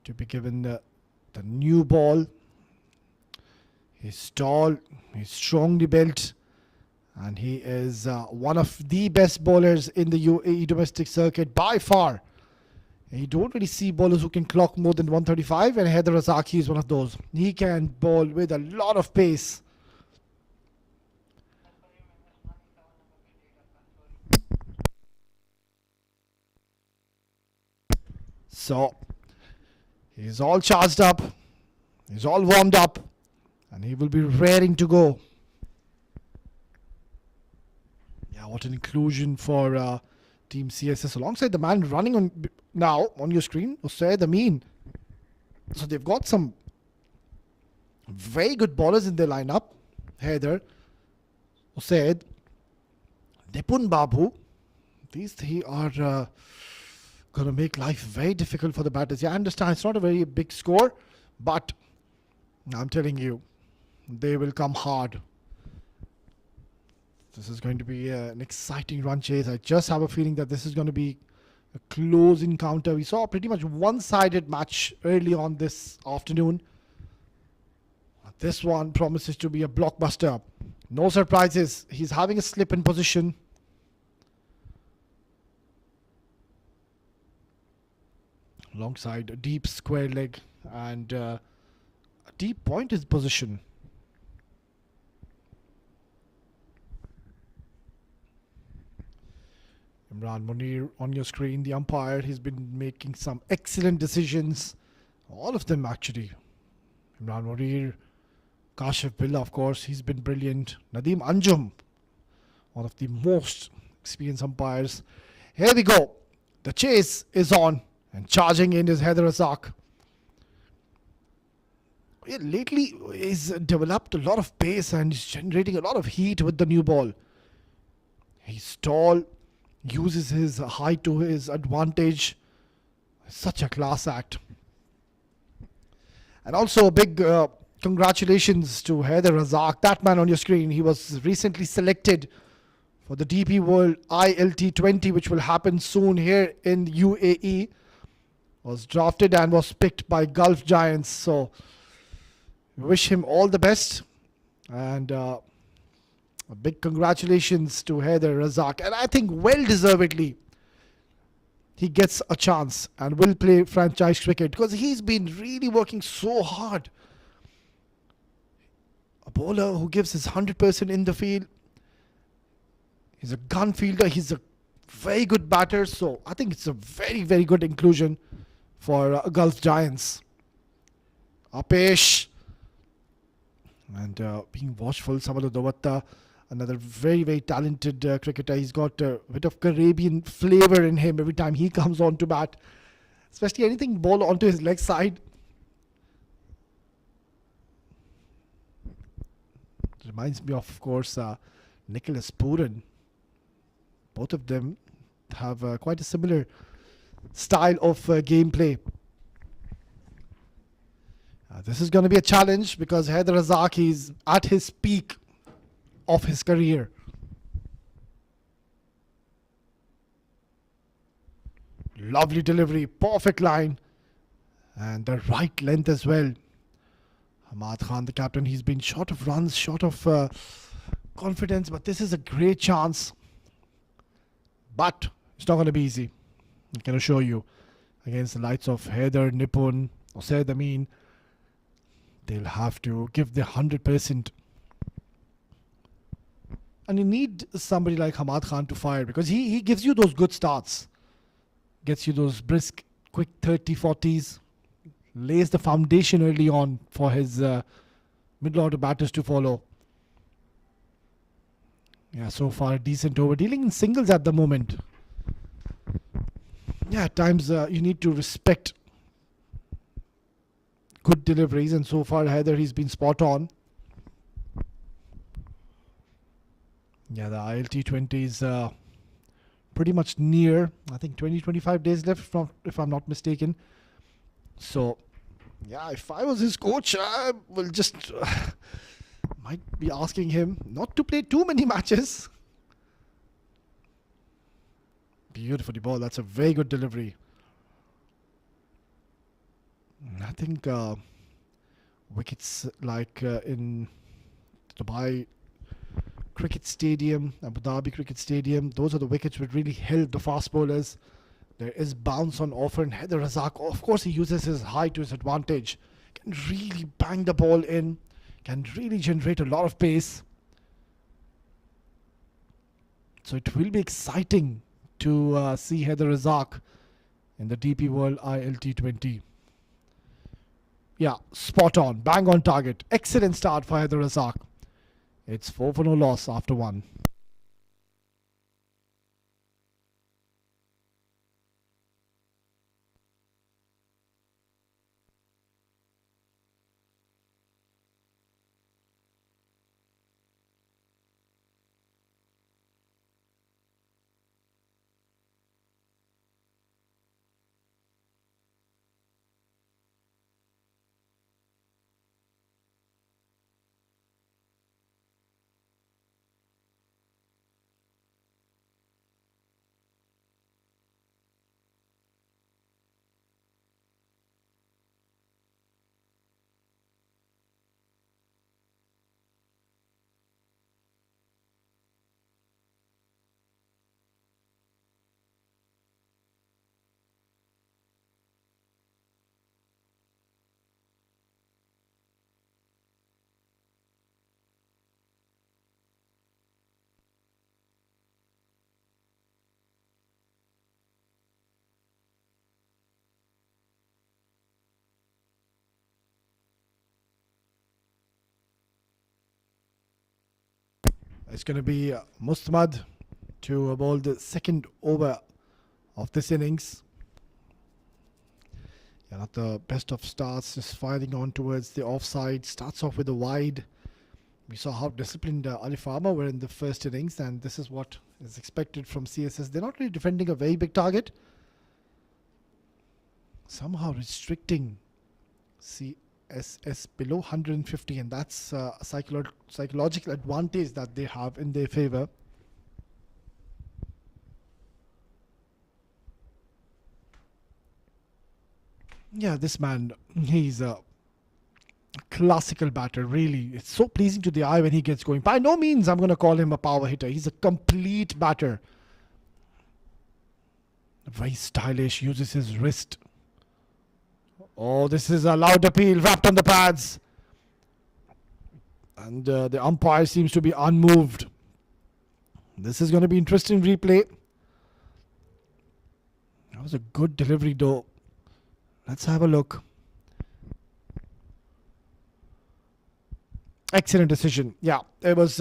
to be given the new ball. He's tall, he's strongly built, and he is one of the best bowlers in the UAE domestic circuit by far. You don't really see bowlers who can clock more than 135, and Haider Razak is one of those. He can bowl with a lot of pace. So, he's all charged up, he's all warmed up, and he will be raring to go. Yeah, what an inclusion for Team CSS alongside the man running on now on your screen, Usaid Amin. So they've got some very good bowlers in their lineup. Haider, Usaid, Nipun Babu. These three are going to make life very difficult for the batters. Yeah, I understand it's not a very big score, but I'm telling you, they will come hard. This is going to be an exciting run chase. I just have a feeling that this is going to be a close encounter. We saw a pretty much one-sided match early on this afternoon. This one promises to be a blockbuster. No surprises. He's having a slip in position. Alongside a deep square leg and a deep point is position. Imran Munir on your screen, the umpire. He's been making some excellent decisions. All of them actually. Imran Munir, Kashif Billah, of course, he's been brilliant. Nadeem Anjum, one of the most experienced umpires. Here we go. The chase is on, and charging in is Haider Razak. Yeah, lately, he's developed a lot of pace and he's generating a lot of heat with the new ball. He's tall, uses his height to his advantage. Such a class act. And also a big congratulations to Haider Razak, that man on your screen. He was recently selected for the DP World T20, which will happen soon here in UAE. Was drafted and was picked by Gulf Giants. So wish him all the best. And a big congratulations to Haider Razak. And I think well deservedly he gets a chance and will play franchise cricket because he's been really working so hard. A bowler who gives his 100% in the field. He's a gun fielder. He's a very good batter. So I think it's a very, very good inclusion for Gulf Giants. Apesh. And being watchful, Samadu Dawatta, another very, very talented cricketer. He's got a bit of Caribbean flavor in him every time he comes on to bat. Especially anything ball onto his leg side. Reminds me of course, Nicholas Pooran. Both of them have quite a similar style of gameplay. This is going to be a challenge because Haider Razak is at his peak of his career. Lovely delivery, perfect line, and the right length as well. Ahmad Khan, the captain, he's been short of runs, short of confidence, but this is a great chance. But it's not going to be easy. I can assure you. Against the likes of Haider, Nipun, Usaid Amin, they'll have to give their 100%. And you need somebody like Hamad Khan to fire because he gives you those good starts. Gets you those brisk, quick 30, 40s. Lays the foundation early on for his middle order batters to follow. Yeah, so far a decent over. Dealing in singles at the moment. Yeah, at times you need to respect good deliveries, and so far Haider, he's been spot on. Yeah, the T20 is pretty much near. I think 20-25 days left, if I'm not mistaken. So, yeah, if I was his coach, I will just might be asking him not to play too many matches. Beautifully ball. That's a very good delivery. I think wickets like in Dubai Cricket Stadium, Abu Dhabi Cricket Stadium, those are the wickets which really help the fast bowlers. There is bounce on offer, and Heather Razak, of course, he uses his height to his advantage. Can really bang the ball in, can really generate a lot of pace. So it will be exciting to see Heather Razak in the DP World ILT20. Yeah, spot on, bang on target. Excellent start for Heather Razak. It's 4 for no loss after 1. It's going to be Mustamad to bowl the second over of this innings. Yeah, not the best of starts, just firing on towards the offside. Starts off with a wide. We saw how disciplined Alif Pharma were in the first innings, and this is what is expected from CSS. They're not really defending a very big target. Somehow restricting CSS below 150, and that's a psychological advantage that they have in their favor. Yeah, this man, he's a classical batter, really. It's so pleasing to the eye when he gets going. By no means I'm going to call him a power hitter. He's a complete batter. Very stylish, uses his wrist. Oh, this is a loud appeal, wrapped on the pads. And the umpire seems to be unmoved. This is going to be interesting replay. That was a good delivery though. Let's have a look. Excellent decision. Yeah, it was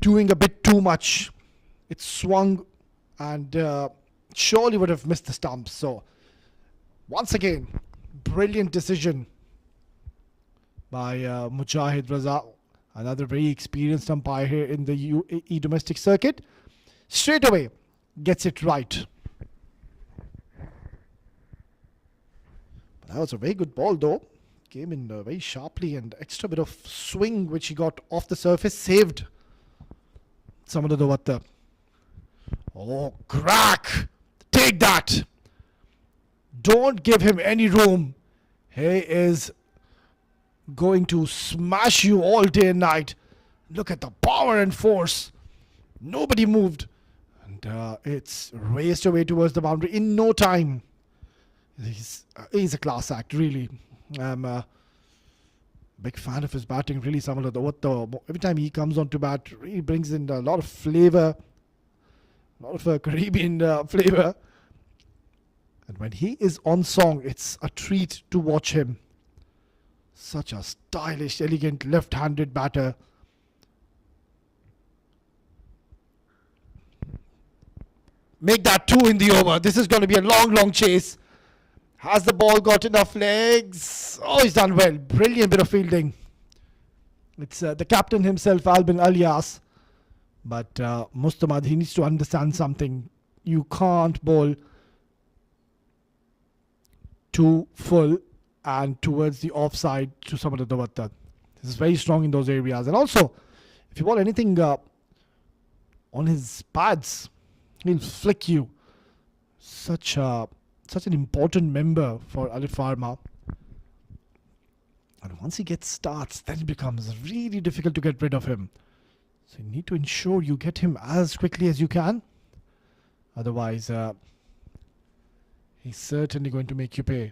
doing a bit too much. It swung and surely would have missed the stumps. So, once again, brilliant decision by Mujahid Raza, another very experienced umpire here in the UAE domestic circuit. Straight away, gets it right. But that was a very good ball though. Came in very sharply, and extra bit of swing which he got off the surface saved Samada Davatta. Oh, crack! Take that! Don't give him any room. He is going to smash you all day and night. Look at the power and force. Nobody moved. And it's raced away towards the boundary in no time. He's a class act, really. I'm a big fan of his batting, really. Every time he comes on to bat, really brings in a lot of flavor, a lot of Caribbean flavor. And when he is on song, it's a treat to watch him. Such a stylish, elegant, left-handed batter. Make that 2 in the over. This is going to be a long, long chase. Has the ball got enough legs? Oh, he's done well. Brilliant bit of fielding. It's the captain himself, Albin Alias. But Mustamad, he needs to understand something. You can't bowl too full and towards the offside to Samada Davatta. This is very strong in those areas. And also, if you bowl anything on his pads, He'll flick you. Such an important member for Alifarma. And once he gets starts, then it becomes really difficult to get rid of him. So you need to ensure you get him as quickly as you can. Otherwise, he's certainly going to make you pay.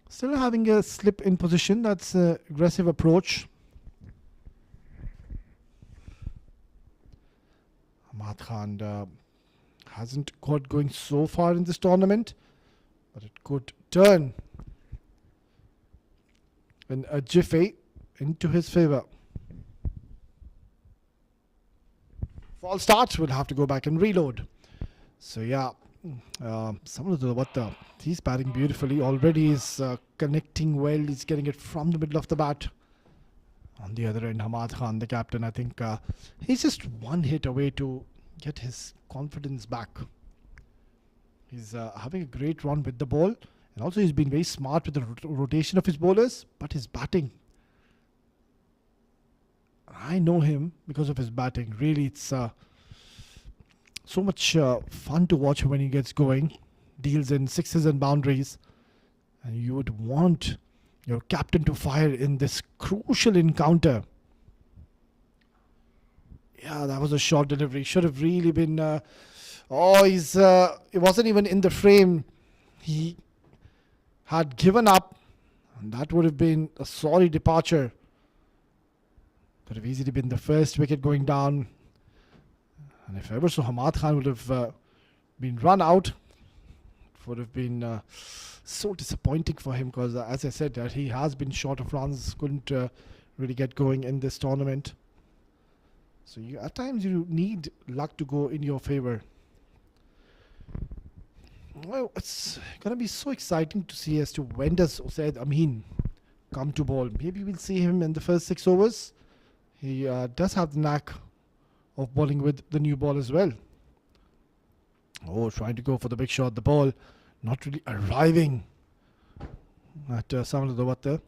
Still having a slip in position. That's an aggressive approach. Ahmad Khan hasn't got going so far in this tournament, but it could turn in a jiffy into his favor. False start. We'll have to go back and reload. So yeah, he's batting beautifully. Already is connecting well. He's getting it from the middle of the bat. On the other end, Ahmad Khan, the captain, I think he's just one hit away to get his confidence back. He's having a great run with the ball. And also he's been very smart with the rotation of his bowlers. But his batting, I know him because of his batting. Really, it's so much fun to watch when he gets going. Deals in sixes and boundaries. And you would want your captain to fire in this crucial encounter. Yeah, that was a short delivery. Should have really been... it wasn't even in the frame. He had given up. And that would have been a sorry departure. Could have easily been the first wicket going down. And if ever so, Ahmad Khan would have been run out. It would have been so disappointing for him because, as I said, he has been short of runs. Couldn't really get going in this tournament. So at times you need luck to go in your favor. Well, it's going to be so exciting to see as to when does Usaid Amin come to bowl. Maybe we'll see him in the first 6 overs. He does have the knack of bowling with the new ball as well. Oh, trying to go for the big shot. The ball not really arriving at Samal Dawatta.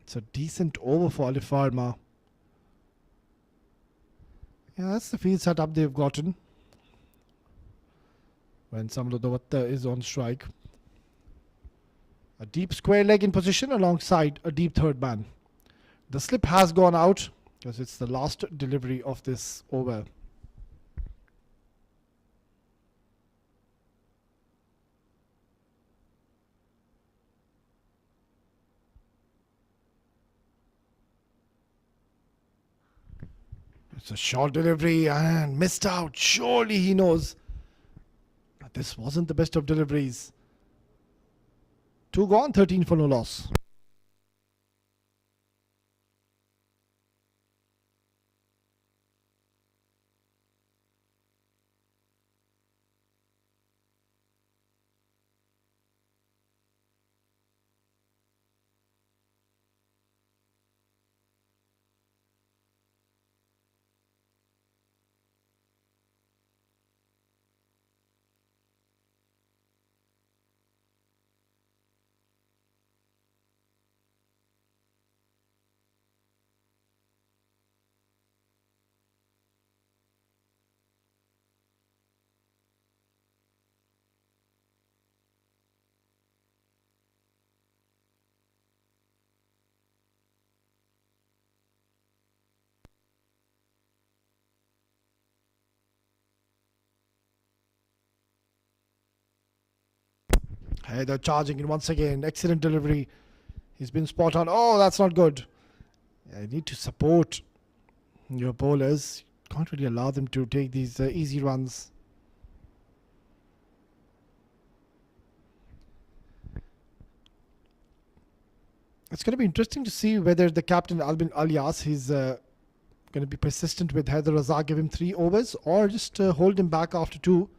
It's a decent over for Alif Pharma. Yeah, that's the field setup they've gotten when Samal Dawatta is on strike. A deep square leg in position alongside a deep third man. The slip has gone out because it's the last delivery of this over. It's a short delivery and missed out. Surely he knows that this wasn't the best of deliveries. 2 gone, 13 for no loss. Hey, they're charging in once again. Excellent delivery. He's been spot on. Oh, that's not good. Yeah, you need to support your bowlers. You can't really allow them to take these easy runs. It's going to be interesting to see whether the captain Albin Alias is going to be persistent with Haider Razak, give him 3 overs, or just hold him back after 2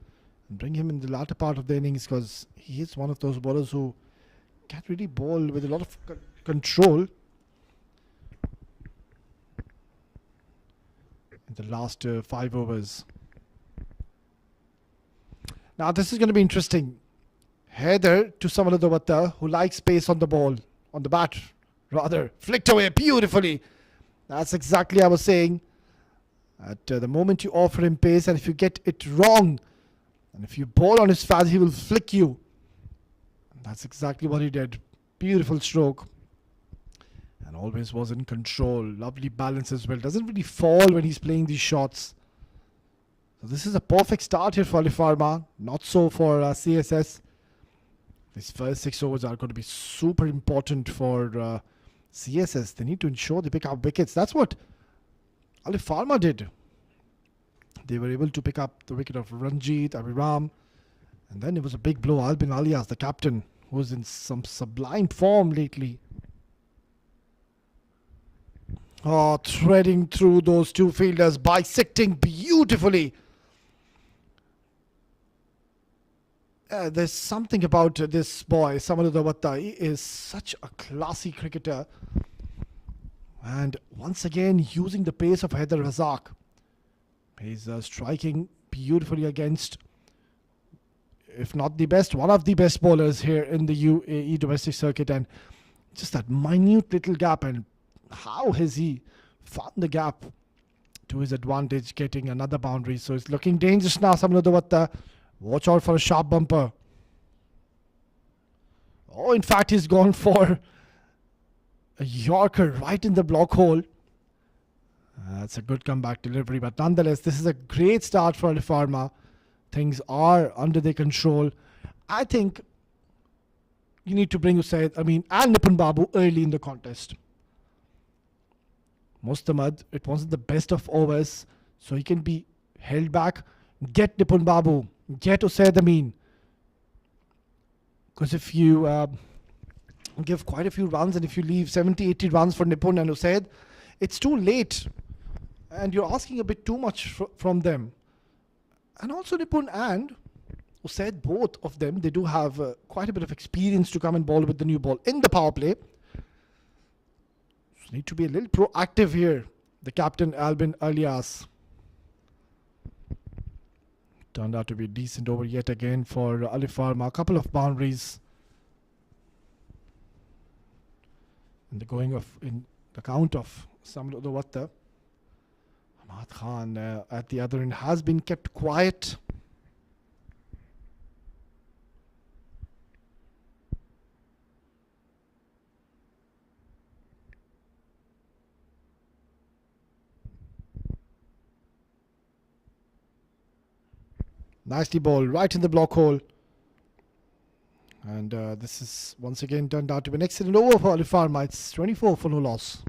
and bring him in the latter part of the innings, because he is one of those bowlers who can't really bowl with a lot of control in the last 5 overs. Now this is going to be interesting. Haider to Samal Dawatta, who likes space on the ball, on the bat rather, flicked away beautifully. That's exactly I was saying. At the moment you offer him pace, and if you get it wrong, and if you bowl on his fast, he will flick you. And that's exactly what he did. Beautiful stroke. And always was in control. Lovely balance as well. Doesn't really fall when he's playing these shots. So this is a perfect start here for Alifarma. Not so for CSS. These first 6 overs are going to be super important for CSS. They need to ensure they pick up wickets. That's what Alif Pharma did. They were able to pick up the wicket of Ranjit, Abhiram, and then it was a big blow. Albin Alias, the captain, who was in some sublime form lately. Oh, threading through those two fielders, bisecting beautifully. There's something about this boy, Samadudavatta. He is such a classy cricketer. And once again, using the pace of Haider Razak. He's striking beautifully against, if not the best, one of the best bowlers here in the UAE domestic circuit. And just that minute little gap. And how has he found the gap to his advantage, getting another boundary? So it's looking dangerous now, Samadudavatta. Watch out for a sharp bumper. Oh, in fact, he's gone for a Yorker right in the block hole. That's a good comeback delivery, but nonetheless, this is a great start for Alifarma. Things are under their control. I think you need to bring Usaid, and Nipun Babu early in the contest. Mustamad, it wasn't the best of overs, so he can be held back. Get Nipun Babu, get Usaid Amin. Because if you give quite a few runs, and if you leave 70-80 runs for Nipun and Usaid, it's too late. And you're asking a bit too much from them. And also Nipun and Usaid, both of them, they do have quite a bit of experience to come and bowl with the new ball in the power play. So need to be a little proactive here. The captain, Albin Alias. Turned out to be a decent over yet again for Alifarma. A couple of boundaries. In the count of Samadudavatta. Ahmad Khan at the other end has been kept quiet. Nicely bowled right in the block hole. And this is once again turned out to be an excellent over for Alifarma. It's 24 for no loss.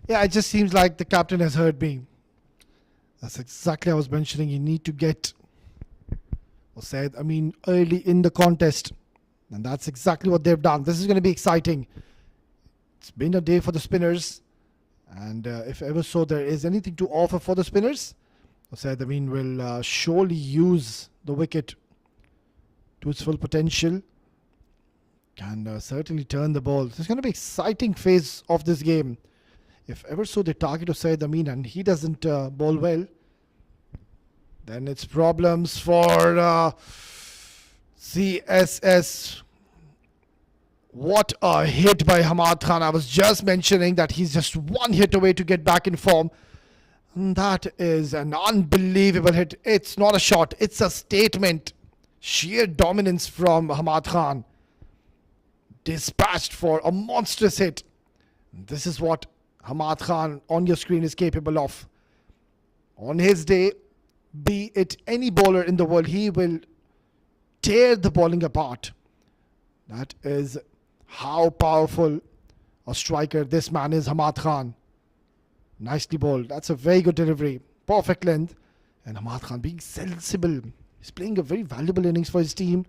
Yeah, it just seems like the captain has heard me. That's exactly what I was mentioning. You need to get Usaid early in the contest. And that's exactly what they've done. This is going to be exciting. It's been a day for the spinners. And if ever so there is anything to offer for the spinners, Usaid will surely use the wicket to its full potential. Can certainly turn the ball. This is going to be an exciting phase of this game. If ever so they target Usaid and he doesn't bowl well, then it's problems for CSS. What a hit by Hamad Khan. I was just mentioning that he's just one hit away to get back in form. And that is an unbelievable hit. It's not a shot, it's a statement. Sheer dominance from Hamad Khan. Dispatched for a monstrous hit. This is what Hamad Khan on your screen is capable of. On his day, be it any bowler in the world, he will tear the bowling apart. That is how powerful a striker this man is, Hamad Khan. Nicely bowled. That's a very good delivery. Perfect length. And Hamad Khan being sensible. He's playing a very valuable innings for his team.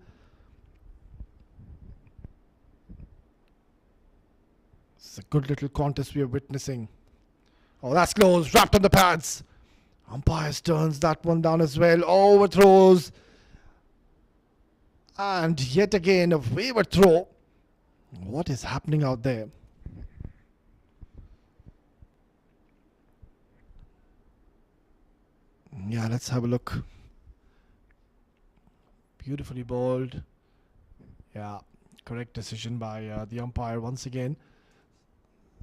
It's a good little contest we are witnessing. Oh, that's close. Wrapped on the pads. Umpires turns that one down as well. Overthrows. And yet again, a wayward throw. What is happening out there? Yeah, let's have a look. Beautifully bowled. Yeah, correct decision by the umpire once again.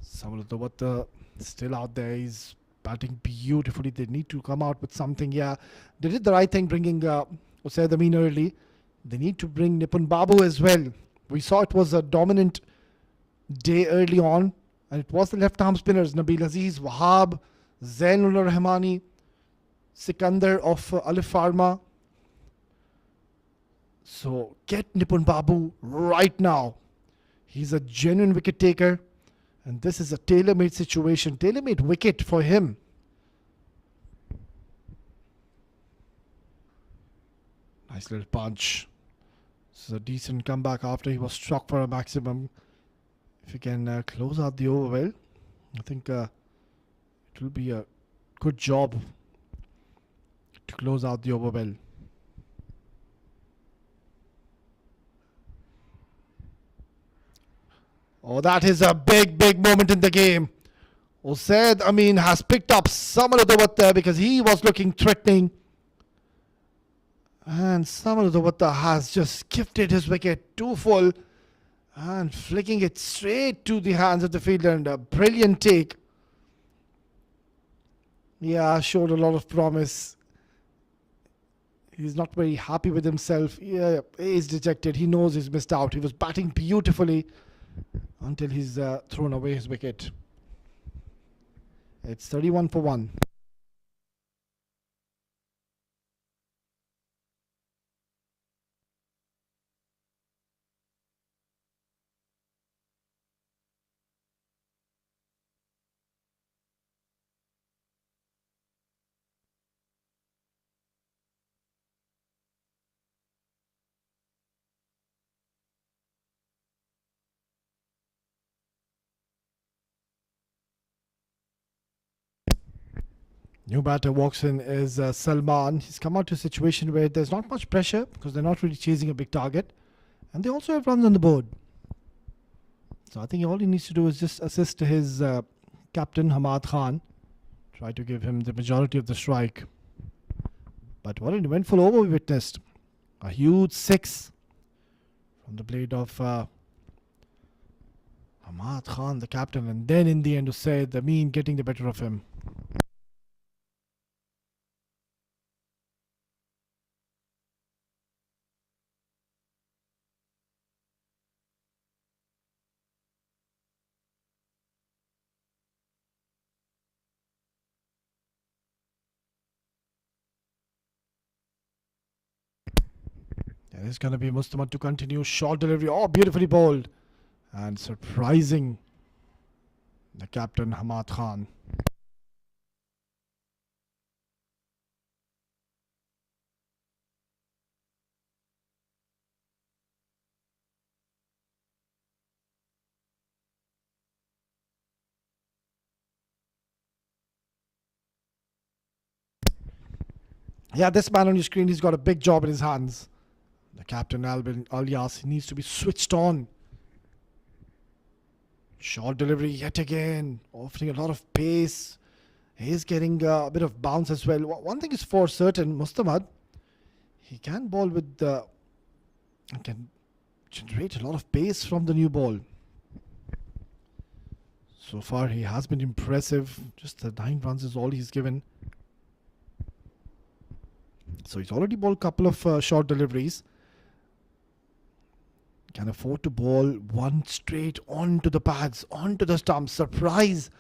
Samalathawata still out there. He's batting beautifully. They need to come out with something. Yeah, they did the right thing bringing Usaid Amin early. They need to bring Nipun Babu as well. We saw it was a dominant day early on, and it was the left arm spinners Nabil Aziz, Wahab, Zainul Rahmani, Sikandar of Alif Pharma. So get Nipun Babu right now. He's a genuine wicket taker, and this is a tailor-made situation, tailor-made wicket for him. Nice little punch. This is a decent comeback after he was struck for a maximum. If he can close out the over well, I think it will be a good job to close out the over well. Oh, that is a big, big moment in the game. Usaid Amin has picked up Samar Dawata because he was looking threatening. And Samar Dawata has just gifted his wicket too full and flicking it straight to the hands of the fielder, and a brilliant take. Yeah, showed a lot of promise. He's not very happy with himself. Yeah, he's dejected. He knows he's missed out. He was batting beautifully until he's thrown away his wicket. It's 31 for 1. New batter walks in is Salman. He's come out to a situation where there's not much pressure because they're not really chasing a big target. And they also have runs on the board. So I think all he needs to do is just assist his captain, Hamad Khan. Try to give him the majority of the strike. But what an eventful over we witnessed. A huge 6 from the blade of Hamad Khan, the captain. And then in the end, Usaid Amin getting the better of him. It is going to be Mustamad to continue. Short delivery. Oh, beautifully bowled. And surprising the captain, Hamad Khan. Yeah, this man on your screen, he's got a big job in his hands. The captain, Albin Alias, he needs to be switched on. Short delivery yet again, offering a lot of pace. He's getting a bit of bounce as well. One thing is for certain, Mustamad, he can bowl with the... can generate a lot of pace from the new ball. So far, he has been impressive. Just the 9 runs is all he's given. So he's already bowled a couple of short deliveries. Can afford to bowl one straight onto the pads, onto the stumps. Surprise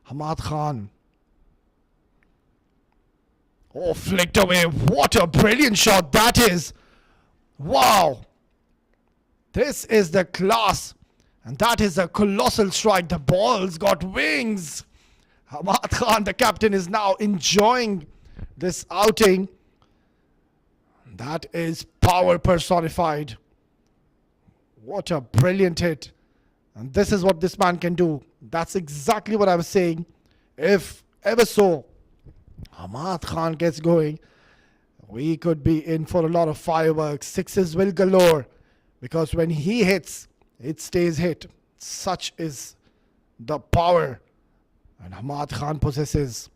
Hamad Khan. Oh, flicked away. What a brilliant shot that is. Wow. This is the class. And that is a colossal strike. The ball's got wings. Hamad Khan, the captain, is now enjoying this outing. That is power personified. What a brilliant hit. And this is what this man can do. That's exactly what I was saying. If ever so Hamad Khan gets going, we could be in for a lot of fireworks. Sixes will galore. Because when he hits, it stays hit. Such is the power. And Hamad Khan possesses.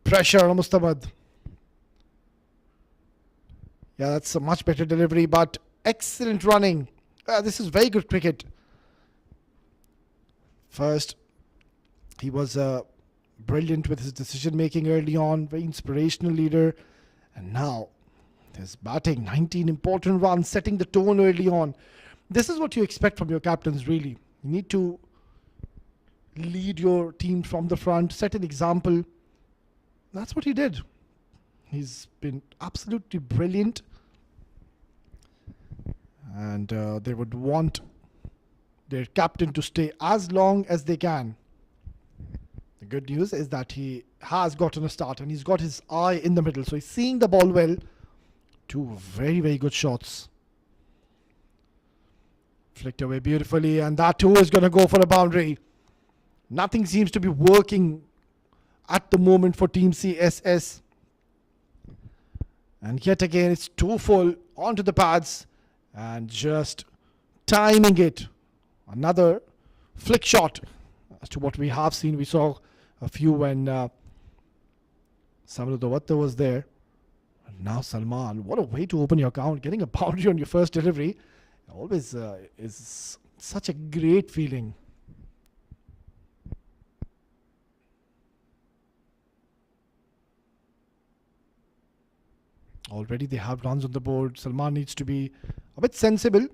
Pressure on Mustamad. Yeah, that's a much better delivery, but excellent running. This is very good cricket. First, he was brilliant with his decision making early on, very inspirational leader. And now, his batting, 19 important runs, setting the tone early on. This is what you expect from your captains, really. You need to lead your team from the front, set an example. That's what he did. He's been absolutely brilliant. And they would want their captain to stay as long as they can. The good news is that he has gotten a start and he's got his eye in the middle. So he's seeing the ball well. 2 very, very good shots. Flicked away beautifully, and that too is going to go for a boundary. Nothing seems to be working at the moment for Team CSS. And yet again, it's too full onto the pads and just timing it. Another flick shot as to what we have seen. We saw a few when Samru Davatta was there. And now Salman, what a way to open your account. Getting a boundary on your first delivery always is such a great feeling. Already they have runs on the board. Salman needs to be a bit sensible.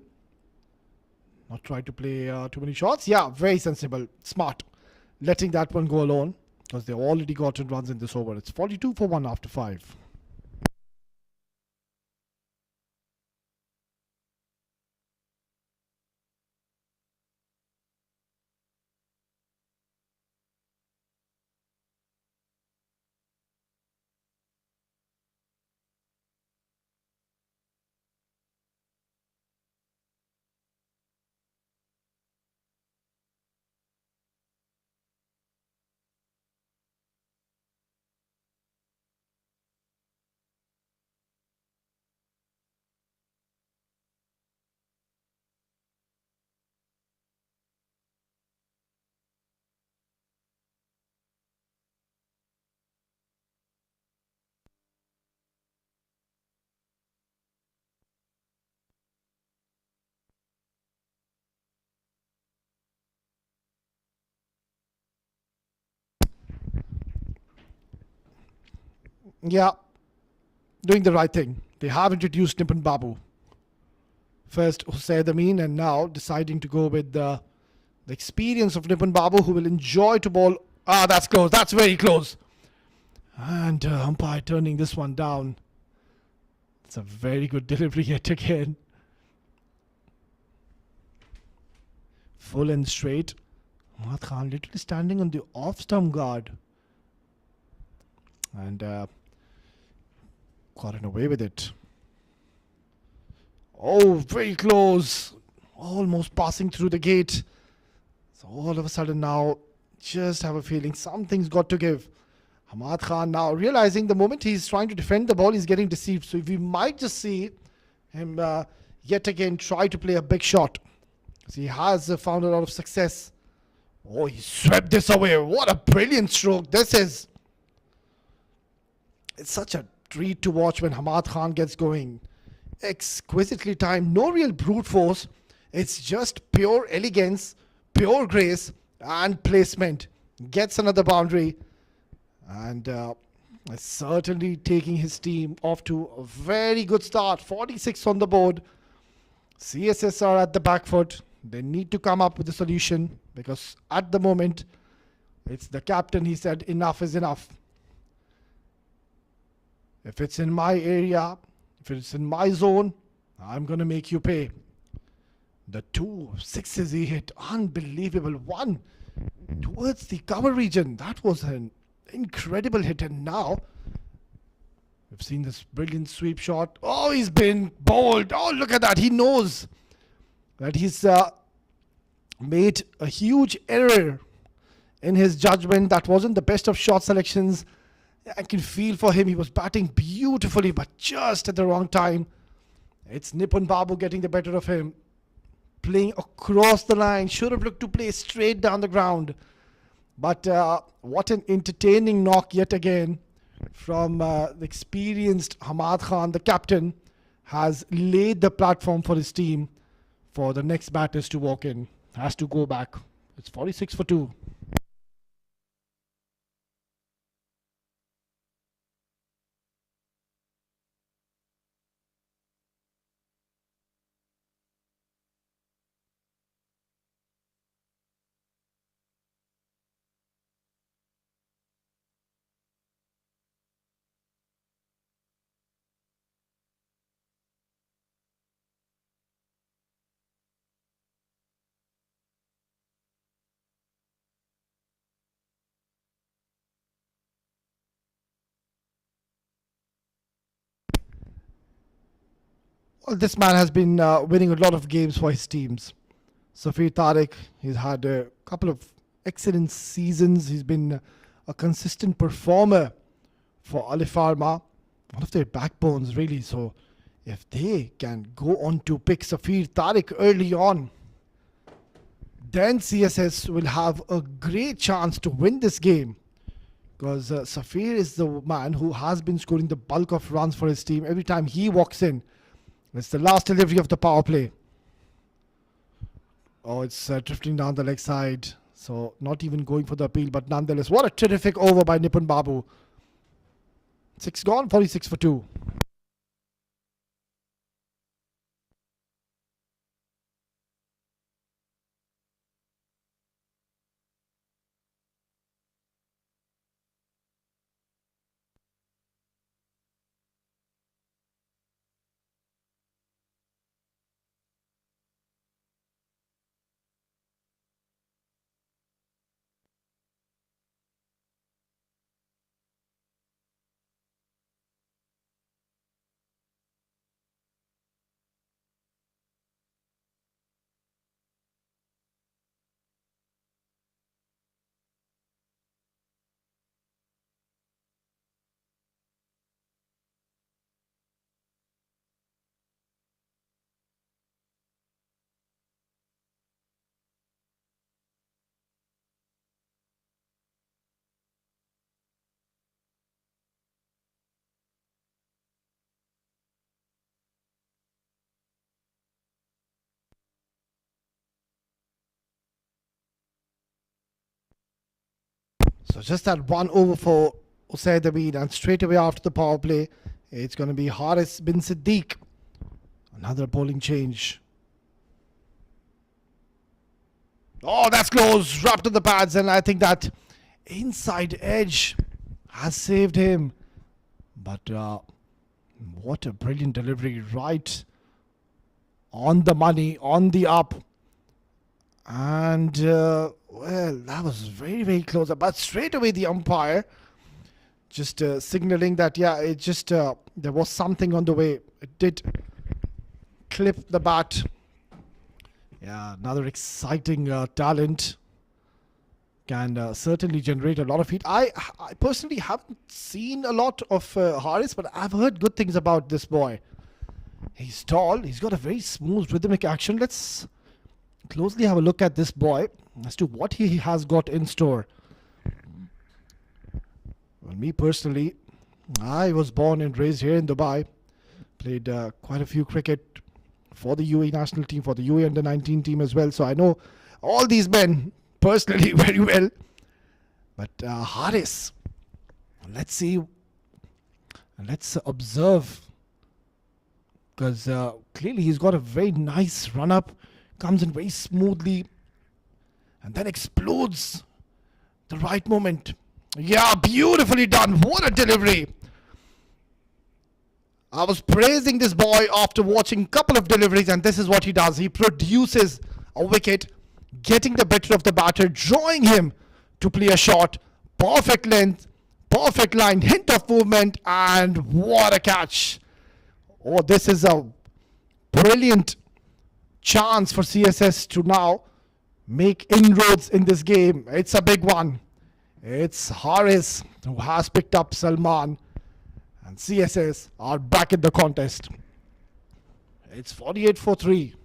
Not try to play too many shots. Yeah, very sensible. Smart. Letting that one go alone. Because they've already gotten runs in this over. It's 42 for 1 after 5. Yeah, doing the right thing. They have introduced Nipun Babu. First Hussain Amin, and now deciding to go with the experience of Nipun Babu, who will enjoy to bowl. Ah, that's close. That's very close. And umpire turning this one down. It's a very good delivery yet again. Full and straight. Hamad Khan literally standing on the off-stump guard. And gotten away with it. Oh, very close. Almost passing through the gate. So all of a sudden now, just have a feeling something's got to give. Hamad Khan now realizing the moment he's trying to defend the ball, he's getting deceived. So we might just see him yet again try to play a big shot. Because he has found a lot of success. Oh, he swept this away. What a brilliant stroke this is. It's such a treat to watch when Hamad Khan gets going. Exquisitely timed. No real brute force. It's just pure elegance, pure grace, and placement. Gets another boundary, and certainly taking his team off to a very good start. 46 on the board. CSS are at the back foot. They need to come up with a solution, because at the moment, it's the captain. He said enough is enough. If it's in my area, if it's in my zone, I'm going to make you pay. The 2 sixes he hit, unbelievable. One towards the cover region. That was an incredible hit. And now we've seen this brilliant sweep shot. Oh, he's been bowled. Oh, look at that. He knows that he's made a huge error in his judgment. That wasn't the best of shot selections. I can feel for him. He was batting beautifully, but just at the wrong time. It's Nipun Babu getting the better of him. Playing across the line. Should have looked to play straight down the ground. But what an entertaining knock yet again from the experienced Hamad Khan. The captain has laid the platform for his team for the next batters to walk in. Has to go back. It's 46 for 2. Well, this man has been winning a lot of games for his teams. Safir Tariq, he's had a couple of excellent seasons. He's been a consistent performer for Alifarma, one of their backbones really. So if they can go on to pick Safir Tariq early on, then CSS will have a great chance to win this game, because Safir is the man who has been scoring the bulk of runs for his team every time he walks in. It's the last delivery of the power play. Oh, it's drifting down the leg side. So not even going for the appeal, but nonetheless, what a terrific over by Nipun Babu. 6 gone, 46 for 2. So just that one over for Usaid Amin, and straight away after the power play, it's going to be Haris bin Siddik. Another bowling change. Oh, that's close. Wrapped in the pads, and I think that inside edge has saved him. But what a brilliant delivery. Right on the money, on the up. And, well, that was very, very close. But straight away the umpire just signaling that, yeah, it just, there was something on the way. It did clip the bat. Yeah, another exciting talent. Can certainly generate a lot of heat. I personally haven't seen a lot of Haris, but I've heard good things about this boy. He's tall. He's got a very smooth rhythmic action. Let's closely have a look at this boy as to what he has got in store. Well, me personally, I was born and raised here in Dubai. Played quite a few cricket for the UAE national team, for the UAE under 19 team as well. So I know all these men personally very well. But Haris, let's see, let's observe, because clearly he's got a very nice run up, comes in very smoothly, and then explodes the right moment. Yeah, beautifully done. What a delivery. I was praising this boy after watching a couple of deliveries, and this is what he does. He produces a wicket, getting the better of the batter, drawing him to play a shot. Perfect length, perfect line, hint of movement, and what a catch. Oh, this is a brilliant chance for CSS to now make inroads in this game. It's a big one. It's Haris who has picked up Salman, and CSS are back in the contest. It's 48 for 3.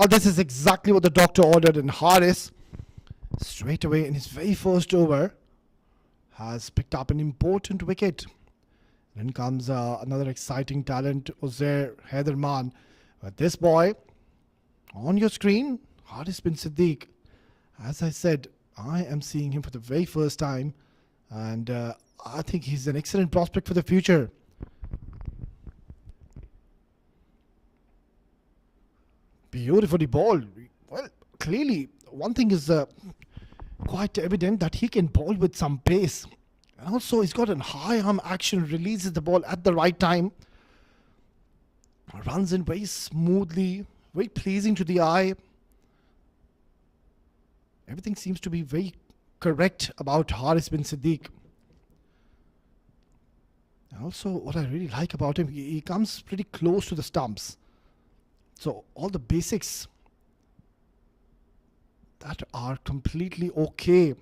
Oh, this is exactly what the doctor ordered, and Haris, straight away in his very first over, has picked up an important wicket. Then comes another exciting talent, Uzair Haidarman. But this boy, on your screen, Haris bin Siddik. As I said, I am seeing him for the very first time, and I think he's an excellent prospect for the future. Beautifully bowled. Well, clearly, one thing is quite evident, that he can bowl with some pace. And also, he's got a high arm action, releases the ball at the right time, runs in very smoothly, very pleasing to the eye. Everything seems to be very correct about Haris bin Siddik. And also, what I really like about him, he comes pretty close to the stumps. So all the basics that are completely okay.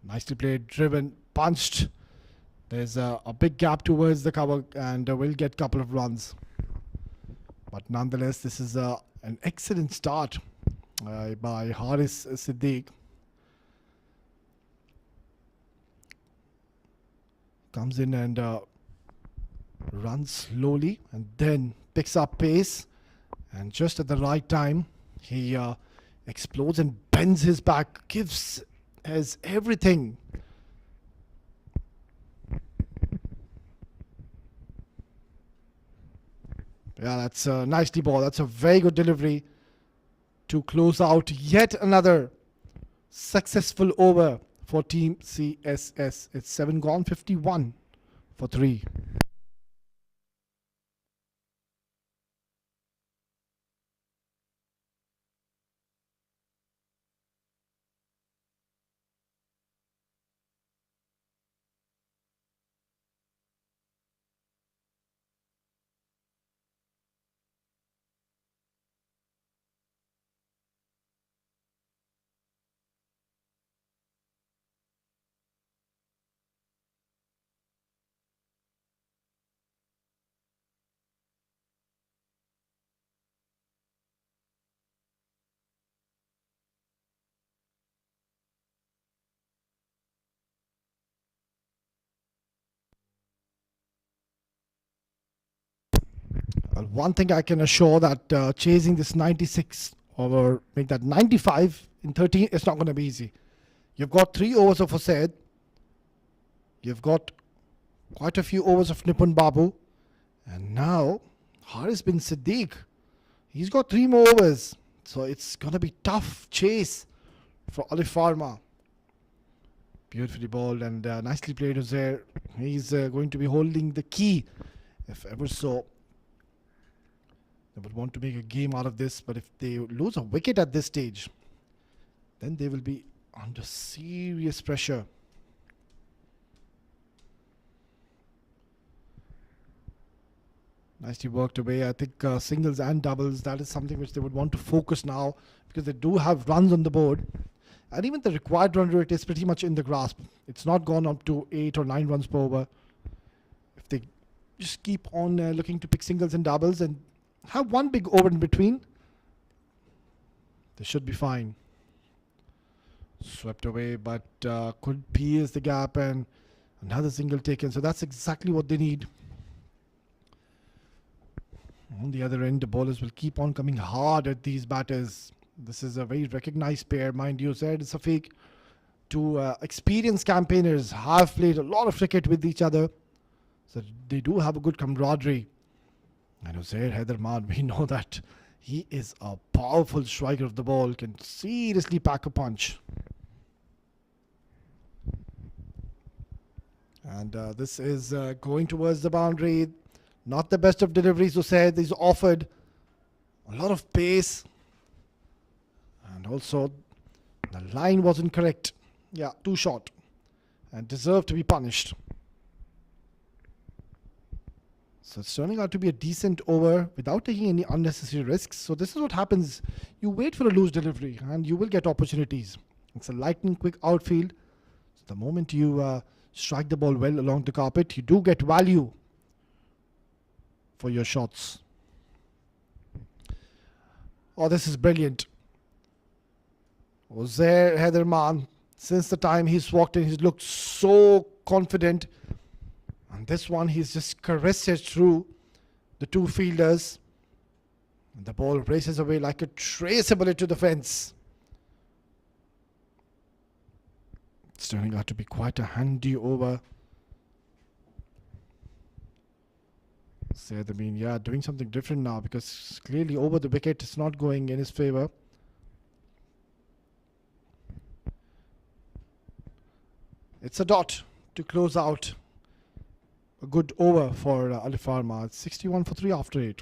Nicely played, driven, punched. There's a big gap towards the cover, and we'll get a couple of runs. But nonetheless, this is an excellent start by Haris Siddik. Comes in and runs slowly, and then picks up pace, and just at the right time he explodes and bends his back, gives his everything. Yeah, that's nicely ball. That's a very good delivery to close out yet another successful over for Team CSS. It's 7 gone, 51 for 3. Well, one thing I can assure, that chasing this 96 or make that 95 in 13, it's not going to be easy. You've got 3 overs of Hussain. You've got quite a few overs of Nipun Babu. And now, Haris bin Siddik. He's got 3 more overs. So it's going to be tough chase for Alifarma. Beautifully bowled and nicely played Uzair. He's going to be holding the key If ever so, they would want to make a game out of this, but if they lose a wicket at this stage, then they will be under serious pressure. Nicely worked away. I think singles and doubles, that is something which they would want to focus now, because they do have runs on the board. And even the required run rate is pretty much in the grasp. It's not gone up to 8 or 9 runs per over. If they just keep on looking to pick singles and doubles and have one big over in between, they should be fine. Swept away, but could pierce the gap, and another single taken. So that's exactly what they need. On the other end, the bowlers will keep on coming hard at these batters. This is a very recognized pair, mind you. Said Safiq, two experienced campaigners, have played a lot of cricket with each other, so they do have a good camaraderie. And Uzair Haidarman, we know that he is a powerful striker of the ball, can seriously pack a punch. And this is going towards the boundary. Not the best of deliveries, Uzair. He's offered a lot of pace. And also, the line wasn't correct. Yeah, too short. And deserved to be punished. So it's turning out to be a decent over without taking any unnecessary risks. So this is what happens. You wait for a loose delivery and you will get opportunities. It's a lightning quick outfield. So the moment you strike the ball well along the carpet, you do get value for your shots. Oh, this is brilliant. Uzair Haidarman, since the time he's walked in, he's looked so confident. And this one, he's just caressed it through the two fielders. And the ball races away like a tracer bullet to the fence. It's turning out to be quite a handy over. Said, I mean, yeah, doing something different now, because clearly over the wicket it's not going in his favour. It's a dot to close out a good over for Alifarma. It's 61 for 3 after 8.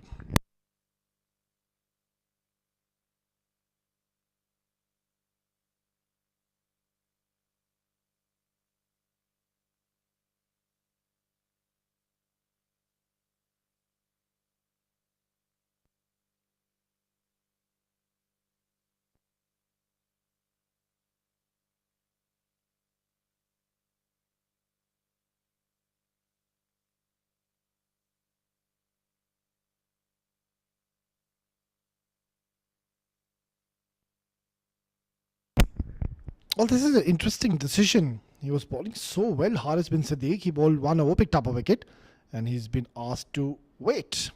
Well, this is an interesting decision. He was bowling so well, Haris bin Siddik. He bowled 1 over, picked up a wicket, and he's been asked to wait.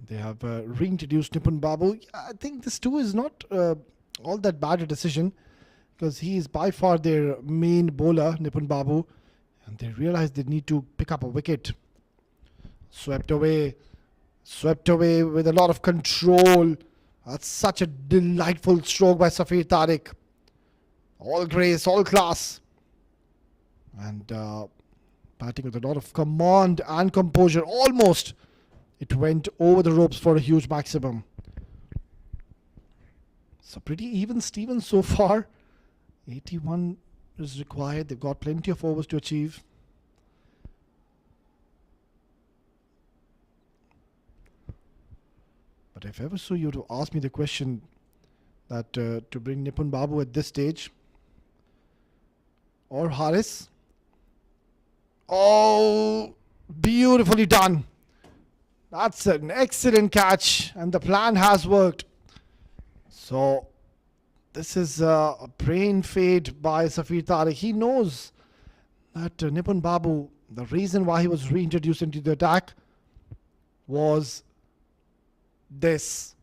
They have reintroduced Nipun Babu. Yeah, I think this too is not all that bad a decision, because he is by far their main bowler, Nipun Babu, and they realize they need to pick up a wicket. Swept away with a lot of control. That's such a delightful stroke by Safir Tariq. All grace, all class. And batting with a lot of command and composure. Almost it went over the ropes for a huge maximum. So pretty even Stevens so far. 81 is required. They've got plenty of overs to achieve. But if ever so you to ask me the question that to bring Nipun Babu at this stage or Haris. Oh, beautifully done. That's an excellent catch, and the plan has worked. So this is a brain fade by Safir Tariq. He knows that Nipun Babu, the reason why he was reintroduced into the attack was this.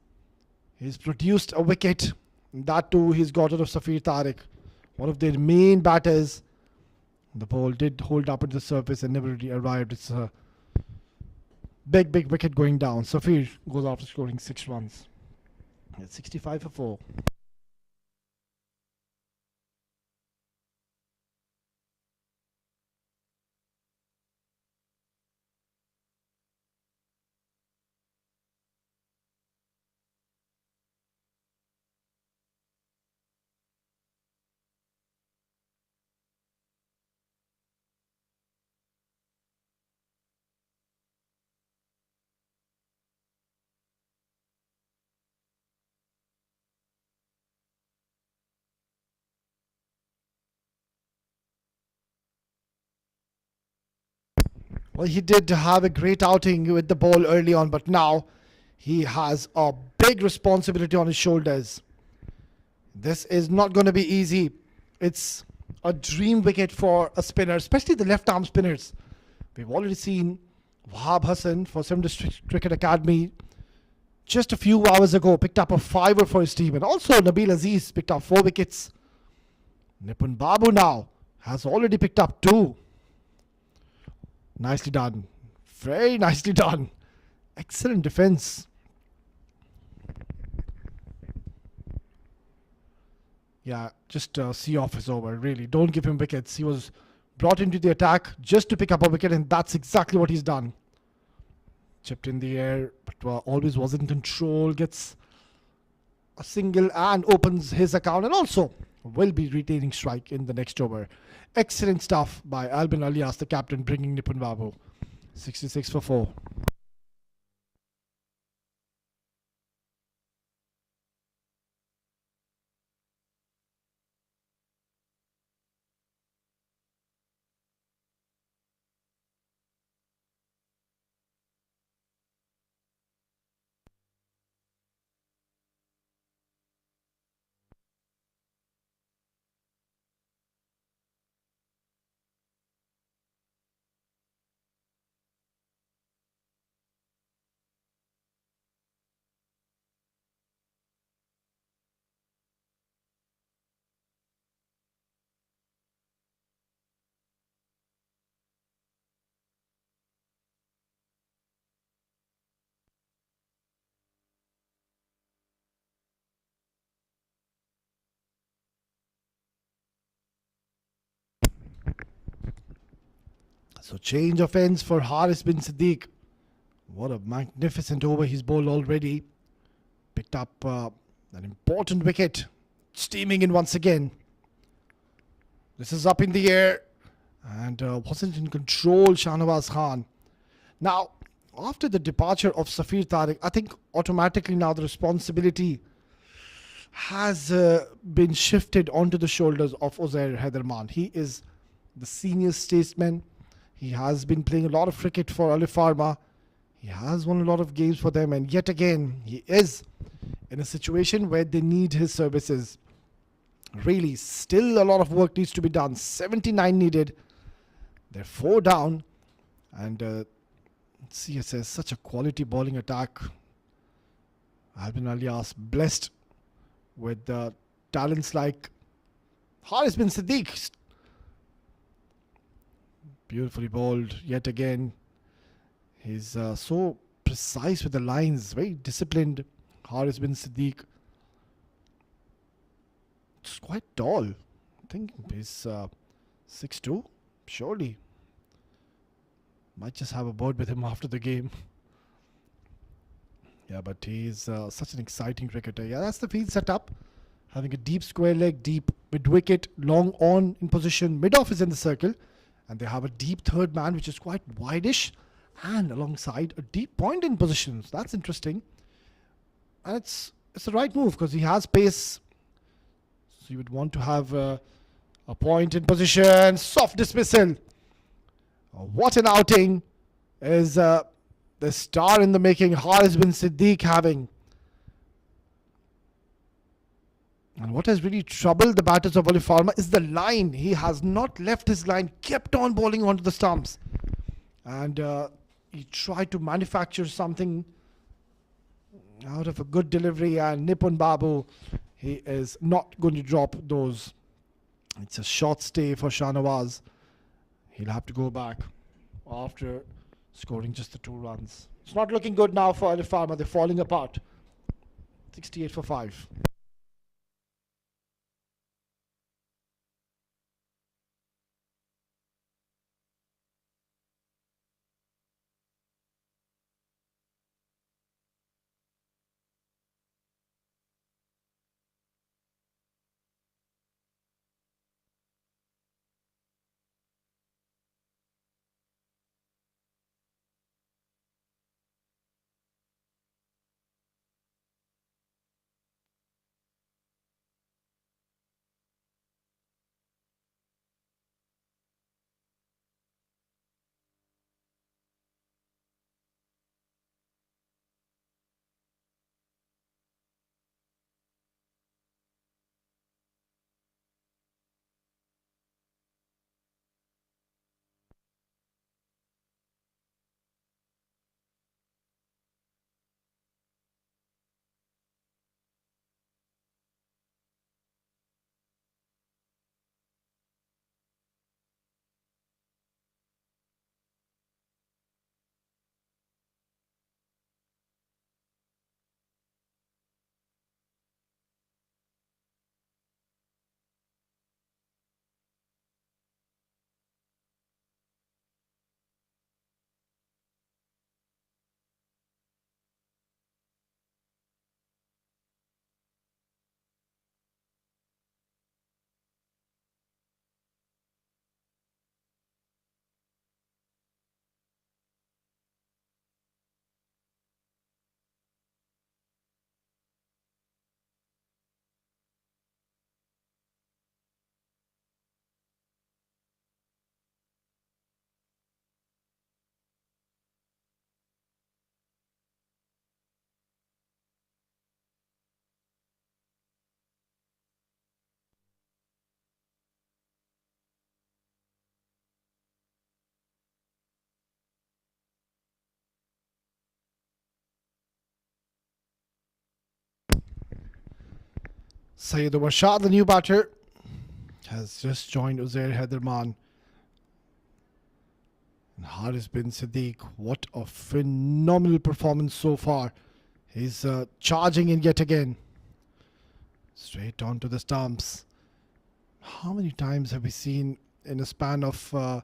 He's produced a wicket. That too he's got out of Safir Tariq, one of their main batters. The ball did hold up at the surface and never really arrived. It's a big wicket going down. Safir goes after scoring 6 runs. It's 65 for 4. Well, he did have a great outing with the ball early on, but now he has a big responsibility on his shoulders. This is not going to be easy. It's a dream wicket for a spinner, especially the left arm spinners. We've already seen Wahab Hassan for Sim District Cricket Academy just a few hours ago picked up a fiver for his team, and also Nabil Aziz picked up 4 wickets. Nipun Babu now has already picked up 2. Nicely done. Very nicely done. Excellent defense. Yeah, just see off is over, really. Don't give him wickets. He was brought into the attack just to pick up a wicket, and that's exactly what he's done. Chipped in the air, but always was in control. Gets a single and opens his account, and also will be retaining strike in the next over. Excellent stuff by Albin Alias, the captain, bringing Nipun Babu. 66 for 4. So change of ends for Haris bin Siddik. What a magnificent over he's bowled already. Picked up an important wicket. Steaming in once again. This is up in the air. And wasn't in control, Shahnawaz Khan. Now, after the departure of Safir Tariq, I think automatically now the responsibility has been shifted onto the shoulders of Uzair Haidarman. He is the senior statesman. He has been playing a lot of cricket for Alif Pharma. He has won a lot of games for them, and yet again, he is in a situation where they need his services. Really, still a lot of work needs to be done. 79 needed. They're 4 down, and CSS, such a quality bowling attack. Albin Alias blessed with talents like Haris bin Siddiq. Beautifully bowled yet again. He's so precise with the lines, very disciplined. Haris bin Siddiq. It's quite tall. I think he's 6'2", surely. Might just have a word with him after the game. Yeah, but he's such an exciting cricketer. Yeah, that's the field setup. Having a deep square leg, deep mid wicket, long on in position, mid off is in the circle, and they have a deep third man which is quite wideish, and alongside a deep point in positions. That's interesting, and it's the right move because he has pace. So you would want to have a point in position. Soft dismissal. What an outing is the star in the making, Haris bin Siddiq, having. And what has really troubled the batters of Alif Pharma is the line. He has not left his line, kept on bowling onto the stumps. And he tried to manufacture something out of a good delivery, and Nipun Babu, he is not going to drop those. It's a short stay for Shahnawaz. He'll have to go back after scoring just the 2 runs. It's not looking good now for Alif Pharma. They're falling apart. 68 for 5. Syed Umar Shah, the new batter, has just joined Uzair Haidarman. And Haris bin Siddik, what a phenomenal performance so far. He's charging in yet again. Straight onto the stumps. How many times have we seen in a span of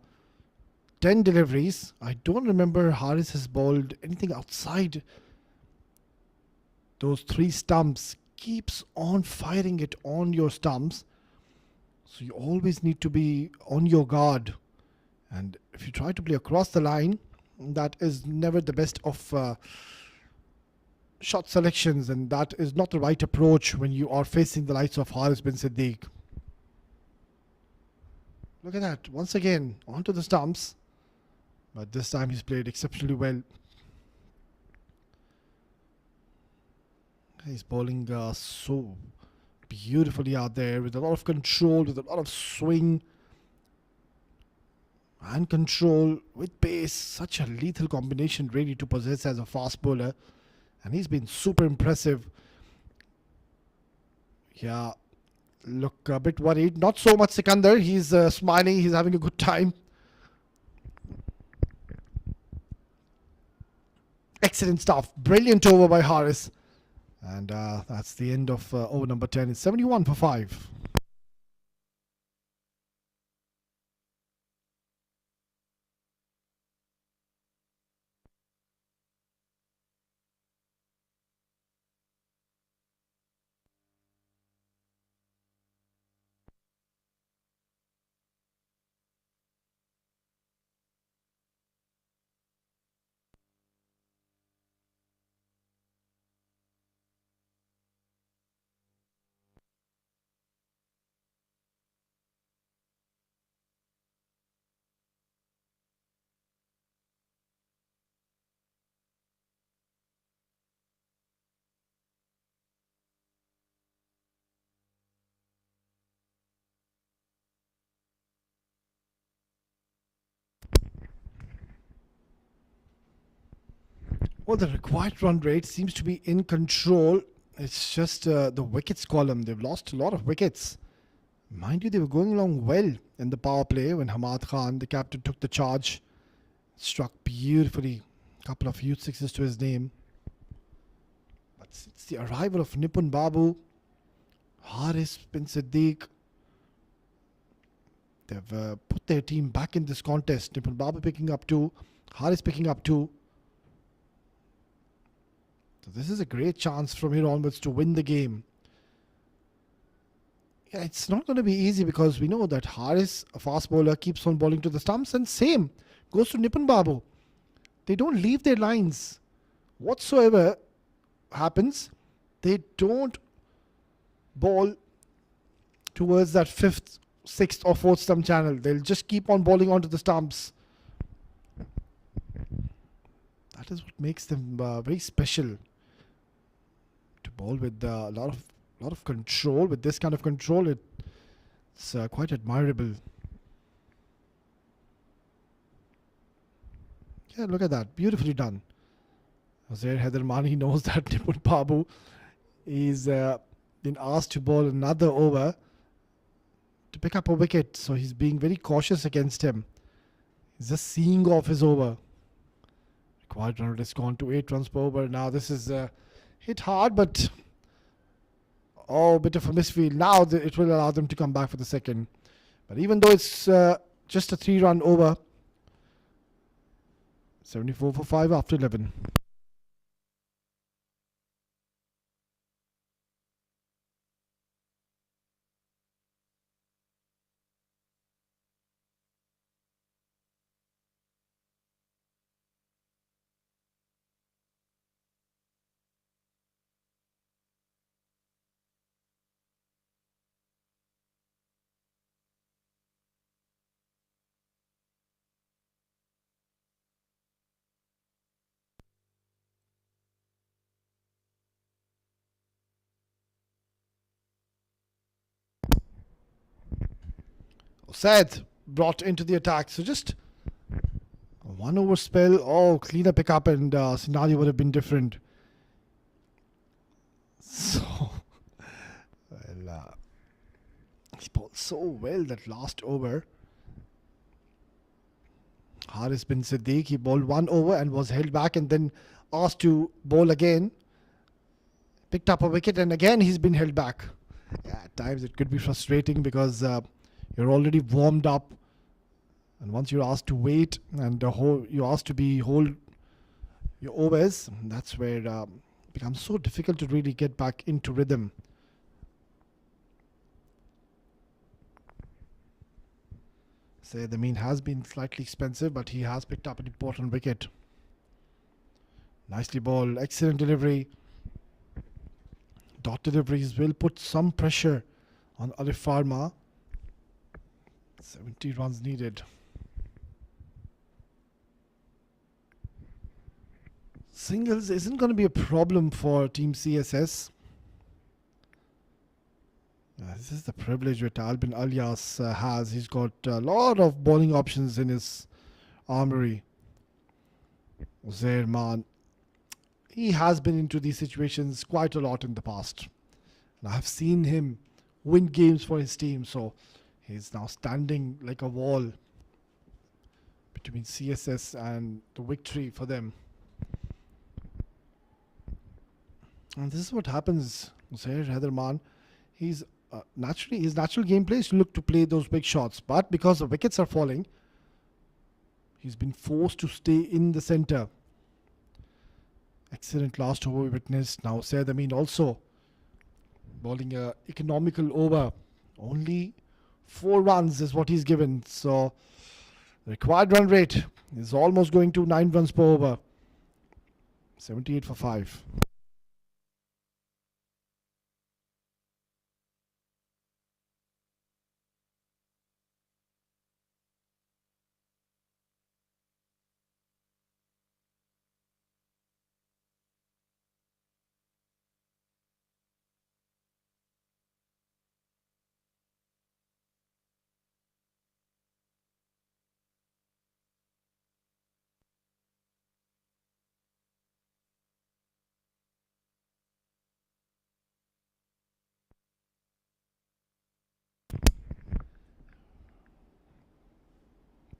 10 deliveries? I don't remember Haris has bowled anything outside those 3 stumps. Keeps on firing it on your stumps. So you always need to be on your guard. And if you try to play across the line, that is never the best of shot selections, and that is not the right approach when you are facing the likes of Haris bin Siddik. Look at that, once again onto the stumps, but this time he's played exceptionally well. He's bowling so beautifully out there with a lot of control, with a lot of swing and control with pace. Such a lethal combination really to possess as a fast bowler, and he's been super impressive. Yeah, look a bit worried. Not so much Sikandar. He's smiling. He's having a good time. Excellent stuff. Brilliant over by Haris. And that's the end of over number 10. It's 71 for 5. Well, the required run rate seems to be in control. It's just the wickets column. They've lost a lot of wickets. Mind you, they were going along well in the power play when Hamad Khan, the captain, took the charge. Struck beautifully. A couple of huge sixes to his name. But since the arrival of Nipun Babu, Haris bin Siddik, they've put their team back in this contest. Nipun Babu picking up 2. Haris picking up 2. So this is a great chance from here onwards to win the game. Yeah, it's not going to be easy because we know that Haris, a fast bowler, keeps on bowling to the stumps, and same goes to Nipun Babu. They don't leave their lines. Whatsoever happens, they don't bowl towards that 5th, 6th or 4th stump channel. They'll just keep on bowling onto the stumps. That is what makes them very special. To bowl with a lot of control. With this kind of control, it's quite admirable. Yeah, look at that. Beautifully done. Uzair Haidarman, he knows that Nipun Babu is been asked to bowl another over to pick up a wicket. So he's being very cautious against him. He's just seeing off his over. Required run rate has gone to 8 runs per over. Now this is hit hard, but a bit of a misfield. Now it will allow them to come back for the second. But even though it's just a 3-run over, 74 for 5 after 11. Said brought into the attack. So just a 1 over spell. Cleaner pickup, and scenario would have been different. So, bowled so well that last over. Haris bin Siddik, he bowled 1 over and was held back and then asked to bowl again. Picked up a wicket and again he's been held back. Yeah, at times it could be frustrating because you're already warmed up, and once you're asked to wait and you're asked to hold your overs, that's where it becomes so difficult to really get back into rhythm. Say the mean has been slightly expensive, but he has picked up an important wicket. Nicely bowled, excellent delivery. Dot deliveries will put some pressure on Alif Pharma. 70 runs needed. Singles isn't going to be a problem for Team CSS. This is the privilege that Albin Alias has. He's got a lot of bowling options in his armory. Uzair Man, he has been into these situations quite a lot in the past. And I have seen him win games for his team. So he's now standing like a wall between CSS and the victory for them. And this is what happens. Uzair Heatherman, he's his natural gameplay is to look to play those big shots, but because the wickets are falling, he's been forced to stay in the center. Excellent last over we witnessed. Now Said Amin also bowling a economical over. Only 4 runs is what he's given. So the required run rate is almost going to 9 runs per over. 78 for 5.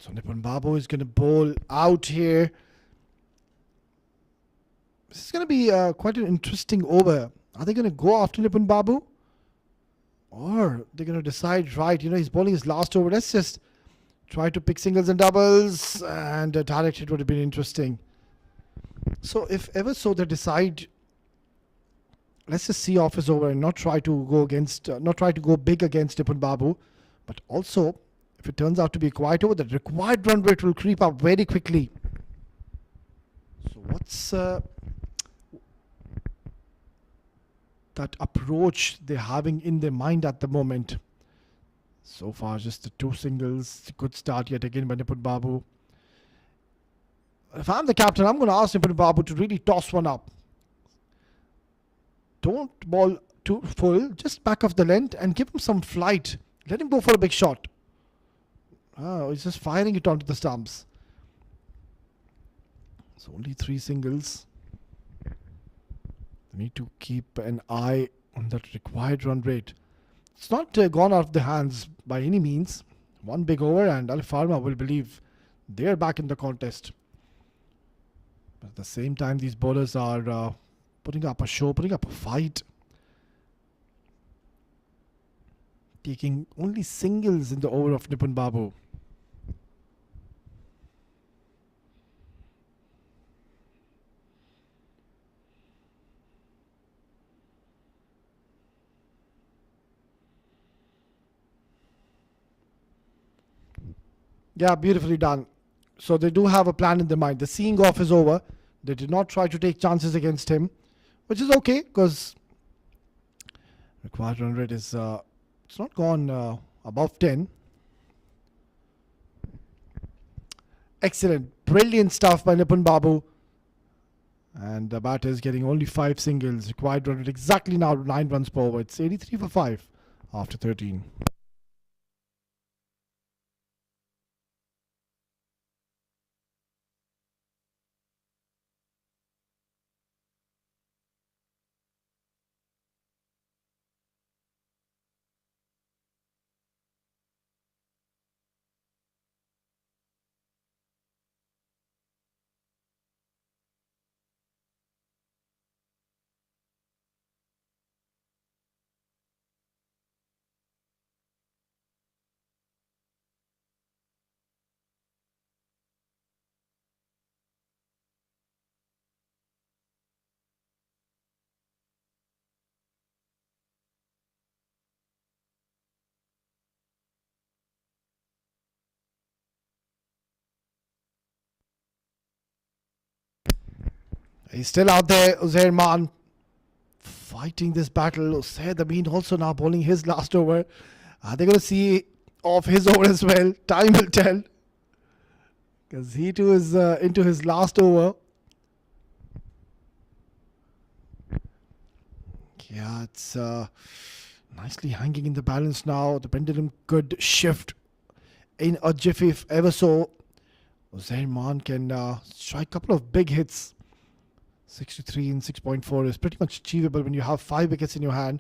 So Nipun Babu is going to bowl out here. This is going to be quite an interesting over. Are they going to go after Nipun Babu? Or they're going to decide, right, he's bowling his last over. Let's just try to pick singles and doubles. And a direct hit would have been interesting. So if ever so they decide, let's just see off his over and not try to go big against Nipun Babu. But also, if it turns out to be a quiet over, the required run rate will creep up very quickly. So what's that approach they're having in their mind at the moment? So far, just the 2 singles. Good start yet again by Nipun Babu. If I'm the captain, I'm going to ask Nipun Babu to really toss one up. Don't bowl too full, just back off the length and give him some flight. Let him go for a big shot. Oh, he's just firing it onto the stumps. So only 3 singles. They need to keep an eye on that required run rate. It's not gone out of the hands by any means. 1 big over and Alifarma will believe they're back in the contest. But at the same time, these bowlers are putting up a show, putting up a fight. Taking only singles in the over of Nipun Babu. Yeah, beautifully done. So they do have a plan in their mind. The seeing off is over. They did not try to take chances against him, which is okay because required run rate is it's not gone above 10. Excellent, brilliant stuff by Nipun Babu. And the batter is getting only 5 singles. Required run rate exactly now 9 runs per over. It's 83 for 5 after 13. He's still out there, Uzair Man, fighting this battle. Uzair Amin also now bowling his last over. Are they going to see off his over as well? Time will tell. Because he too is into his last over. Yeah, it's nicely hanging in the balance now. The pendulum could shift in a jiffy if ever so. Uzair Man can strike a couple of big hits. 63 and 6.4 is pretty much achievable when you have 5 wickets in your hand.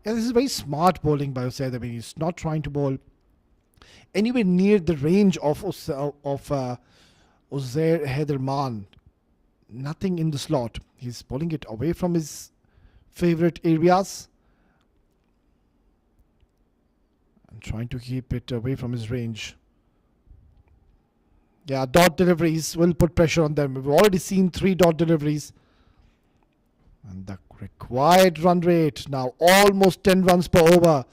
Yeah, this is very smart bowling by Uzair. I mean, he's not trying to bowl anywhere near the range of Uzair Haider Man. Nothing in the slot. He's bowling it away from his favorite areas and trying to keep it away from his range. Yeah, dot deliveries will put pressure on them. We've already seen 3 dot deliveries. And the required run rate now almost 10 runs per over.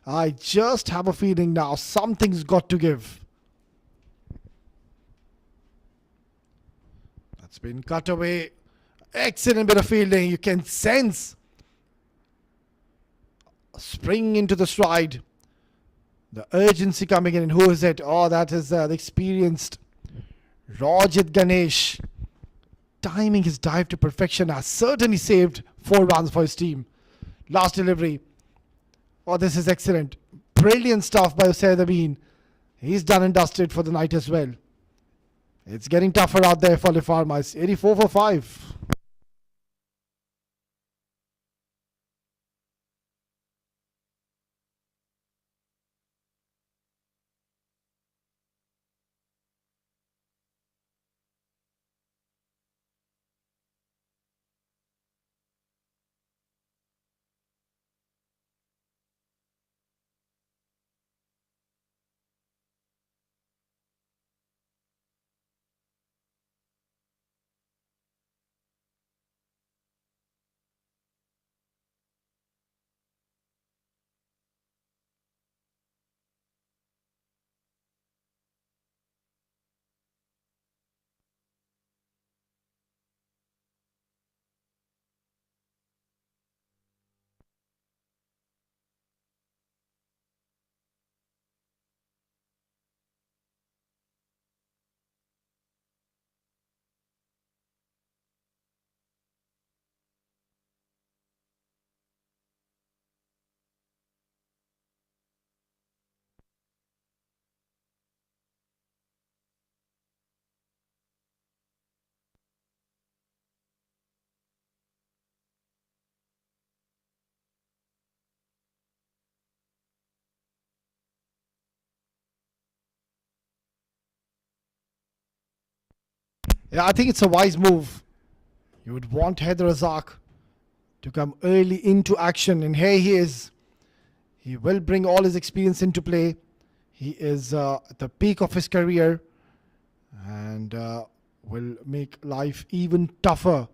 I just have a feeling now something's got to give. That's been cut away. Excellent bit of fielding. You can sense a spring into the stride. The urgency coming in. And who is it? Oh, that is the experienced Rajit Ganesh. Timing his dive to perfection has certainly saved 4 runs for his team. Last delivery. Oh, this is excellent. Brilliant stuff by Uzair Amin. He's done and dusted for the night as well. It's getting tougher out there for Alifarma. It's 84 for 5. Yeah, I think it's a wise move. You would want Haider Razak to come early into action, and here he is. He will bring all his experience into play. He is at the peak of his career and will make life even tougher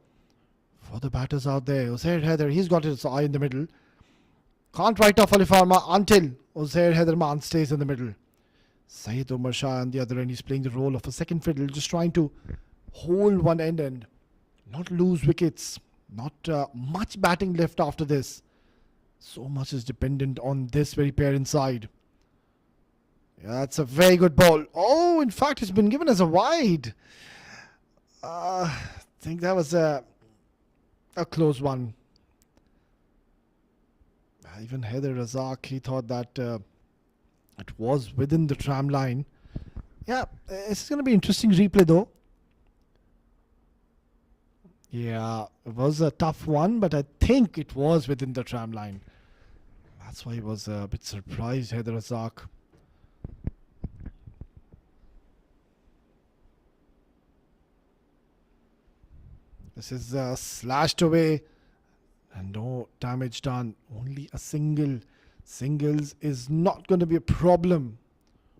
for the batters out there. Uzair Haider, he's got his eye in the middle. Can't write off Alif Pharma until Uzair Haider Man stays in the middle. Syed Umar Shah on the other end, he's playing the role of a second fiddle, just trying to hold one end and not lose wickets. Not much batting left after this. So much is dependent on this very pair inside. Yeah, that's a very good ball. Oh, in fact, it's been given as a wide. I think that was a close one. Even Haider Razak, he thought that it was within the tram line. Yeah, it's going to be interesting replay though. Yeah, it was a tough one, but I think it was within the tram line. That's why he was a bit surprised, Haider Razak. This is slashed away and no damage done. Only a single. Singles is not going to be a problem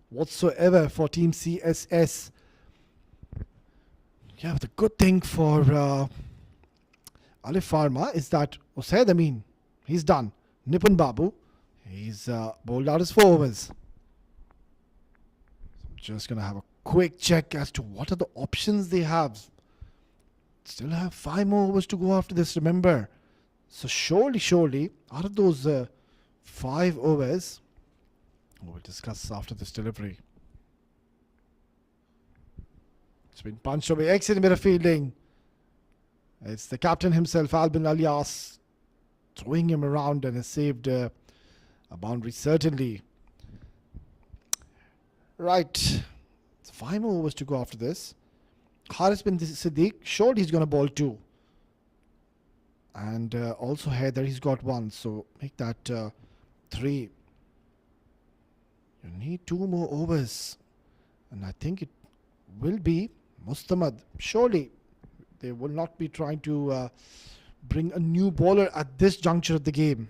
whatsoever for Team CSS. Yeah, but the good thing for Alif Pharma is that Uzair Amin, he's done. Nipun Babu, he's bowled out his 4 overs. I'm just going to have a quick check as to what are the options they have. Still have 5 more overs to go after this, remember. So surely, out of those 5 overs, we'll discuss after this delivery. It's been punched away. Excellent bit of fielding. It's the captain himself, Albin Alias, throwing him around and has saved a boundary, certainly. Right. So 5 more overs to go after this. Haris bin Siddik, surely he's going to bowl 2. And also Heather, he's got 1. So make that 3. You need 2 more overs. And I think it will be Mustamad. Surely they will not be trying to bring a new bowler at this juncture of the game.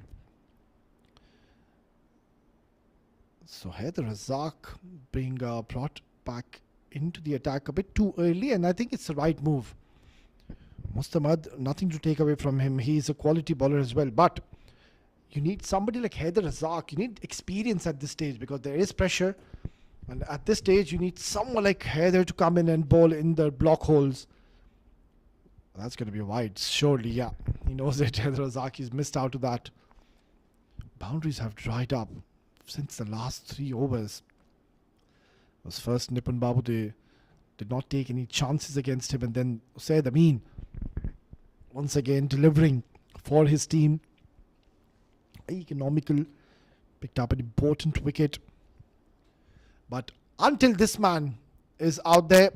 So Heather Razak being brought back into the attack a bit too early, and I think it's the right move. Mustamad, nothing to take away from him. He's a quality bowler as well. But you need somebody like Heather Razak. You need experience at this stage because there is pressure. And at this stage, you need someone like Heather to come in and bowl in the block holes. That's going to be wide, surely, yeah. He knows that Heather Razak has missed out to that. Boundaries have dried up since the last 3 overs. It was first Nipun Babu, they did not take any chances against him. And then Usaid Amin, once again delivering for his team. Economical, picked up an important wicket. But until this man is out there,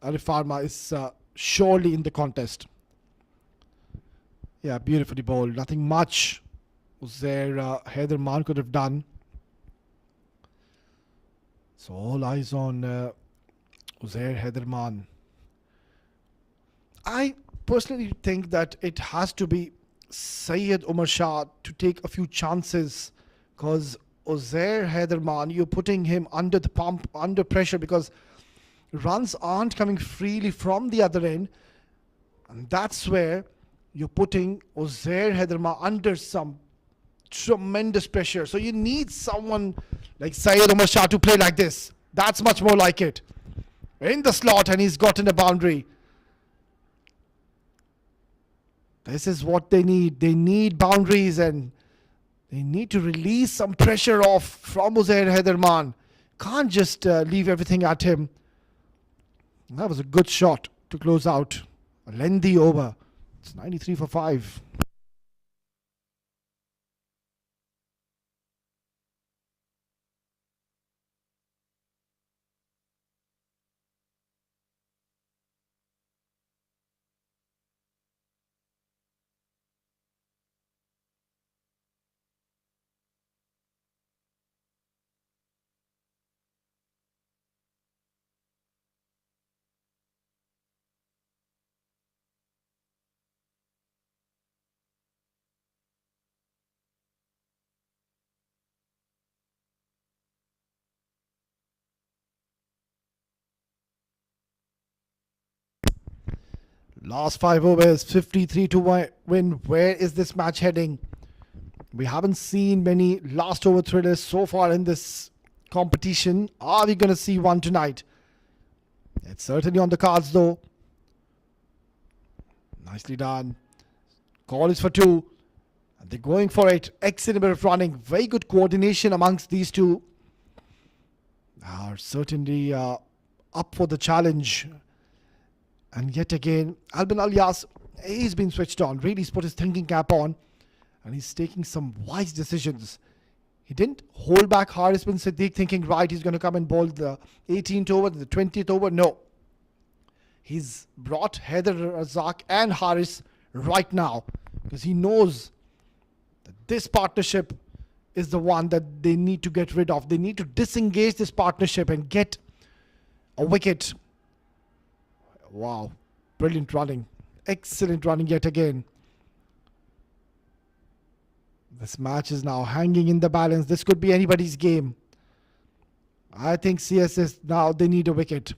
Alifarma is surely in the contest. Yeah, beautifully bowled. Nothing much was there Haider Maan could have done. So all eyes on Uzair Haider Maan. I personally think that it has to be Syed Umar Shah to take a few chances, because Uzair Haider Maan, you're putting him under the pump, under pressure, because runs aren't coming freely from the other end, and that's where you're putting Uzair Haider Maan under some tremendous pressure. So you need someone like Syed Umar Shah to play like this. That's much more like it. In the slot, and he's gotten a boundary. This is what they need. They need boundaries, and they need to release some pressure off from Uzair Haider Maan. Can't just leave everything at him. That was a good shot to close out a lengthy over. It's 93 for 5. Last 5 overs, 53 to win. Where is this match heading? We haven't seen many last over thrillers so far in this competition. Are we going to see one tonight? It's certainly on the cards though. Nicely done. Call is for 2. And they're going for it. Excellent bit of running. Very good coordination amongst these two. Are certainly up for the challenge. And yet again, Albin Alias, he's been switched on. Really, he's put his thinking cap on. And he's taking some wise decisions. He didn't hold back Haris bin Siddik thinking, right, he's going to come and bowl the 18th over, the 20th over. No. He's brought Haider Razak and Haris right now. Because he knows that this partnership is the one that they need to get rid of. They need to disengage this partnership and get a wicket. Wow, brilliant running. Excellent running yet again. This match is now hanging in the balance. This could be anybody's game. I think CSS now, they need a wicket.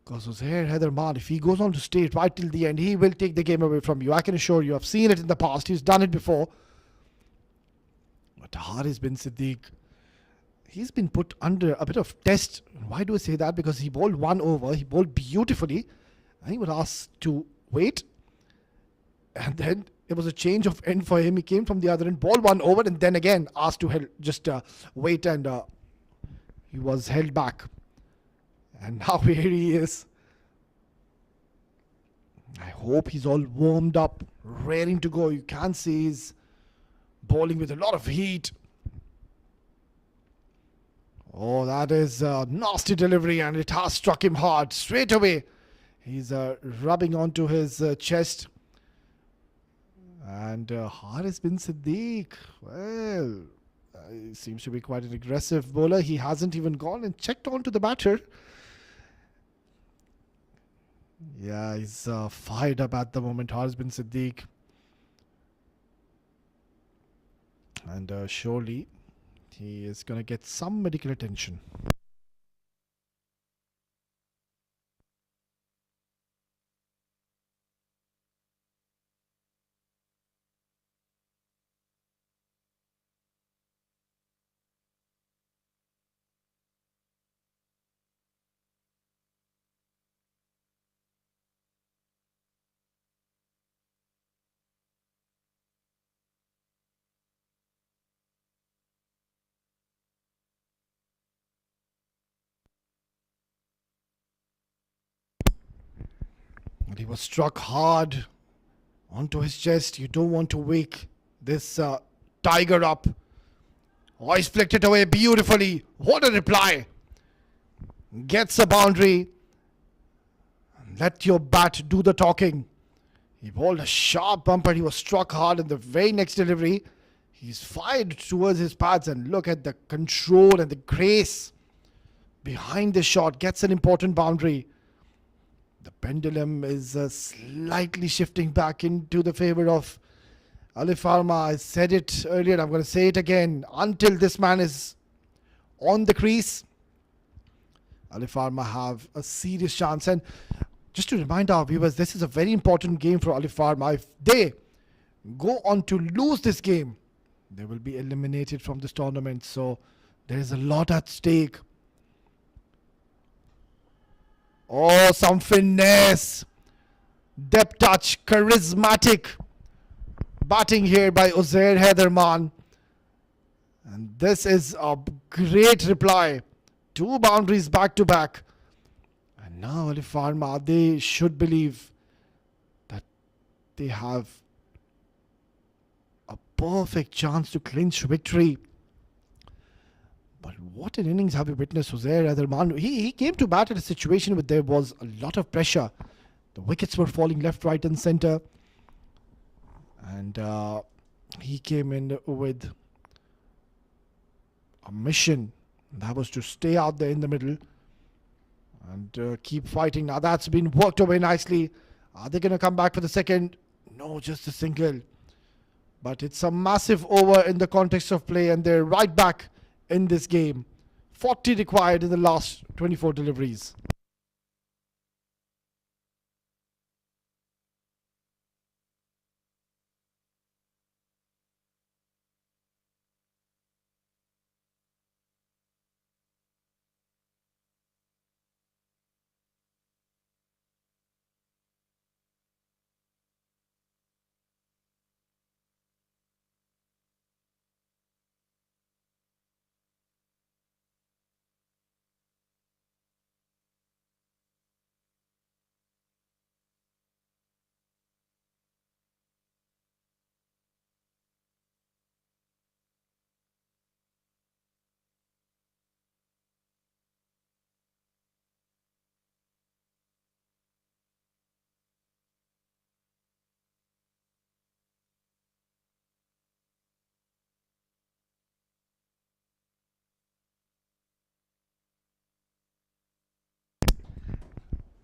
Because Uzair Haider Maan, if he goes on to stay right till the end, he will take the game away from you. I can assure you. I've seen it in the past. He's done it before. But Haris bin Siddik, he's been put under a bit of test. Why do I say that? Because he bowled 1 over, he bowled beautifully, and he was asked to wait. And then it was a change of end for him. He came from the other end, bowled 1 over, and then again asked to just wait, and he was held back. And now here he is. I hope he's all warmed up, raring to go. You can see he's bowling with a lot of heat. Oh, that is a nasty delivery, and it has struck him hard straight away. He's rubbing onto his chest. And Haris bin Siddik, well, he seems to be quite an aggressive bowler. He hasn't even gone and checked onto the batter. Yeah, he's fired up at the moment, Haris bin Siddik. And surely he is going to get some medical attention. And he was struck hard onto his chest. You don't want to wake this tiger up. Oh, he's flicked it away beautifully. What a reply. Gets a boundary. Let your bat do the talking. He bowled a sharp bumper. He was struck hard in the very next delivery. He's fired towards his pads, and look at the control and the grace behind the shot. Gets an important boundary. The pendulum is slightly shifting back into the favor of Alifarma. I said it earlier, I'm going to say it again. Until this man is on the crease, Alifarma have a serious chance. And just to remind our viewers, this is a very important game for Alifarma. If they go on to lose this game, they will be eliminated from this tournament. So there is a lot at stake. Oh, some finesse, depth touch, charismatic batting here by Uzair Haidarman. And this is a great reply. 2 boundaries back to back. And now Alif Pharma, they should believe that they have a perfect chance to clinch victory. But what an innings have we witnessed, Uzair Haidarman. He came to bat at a situation where there was a lot of pressure. The wickets were falling left, right and centre. And he came in with a mission. That was to stay out there in the middle and keep fighting. Now that's been worked away nicely. Are they going to come back for the second? No, just a single. But it's a massive over in the context of play, and they're right back in this game. 40 required in the last 24 deliveries.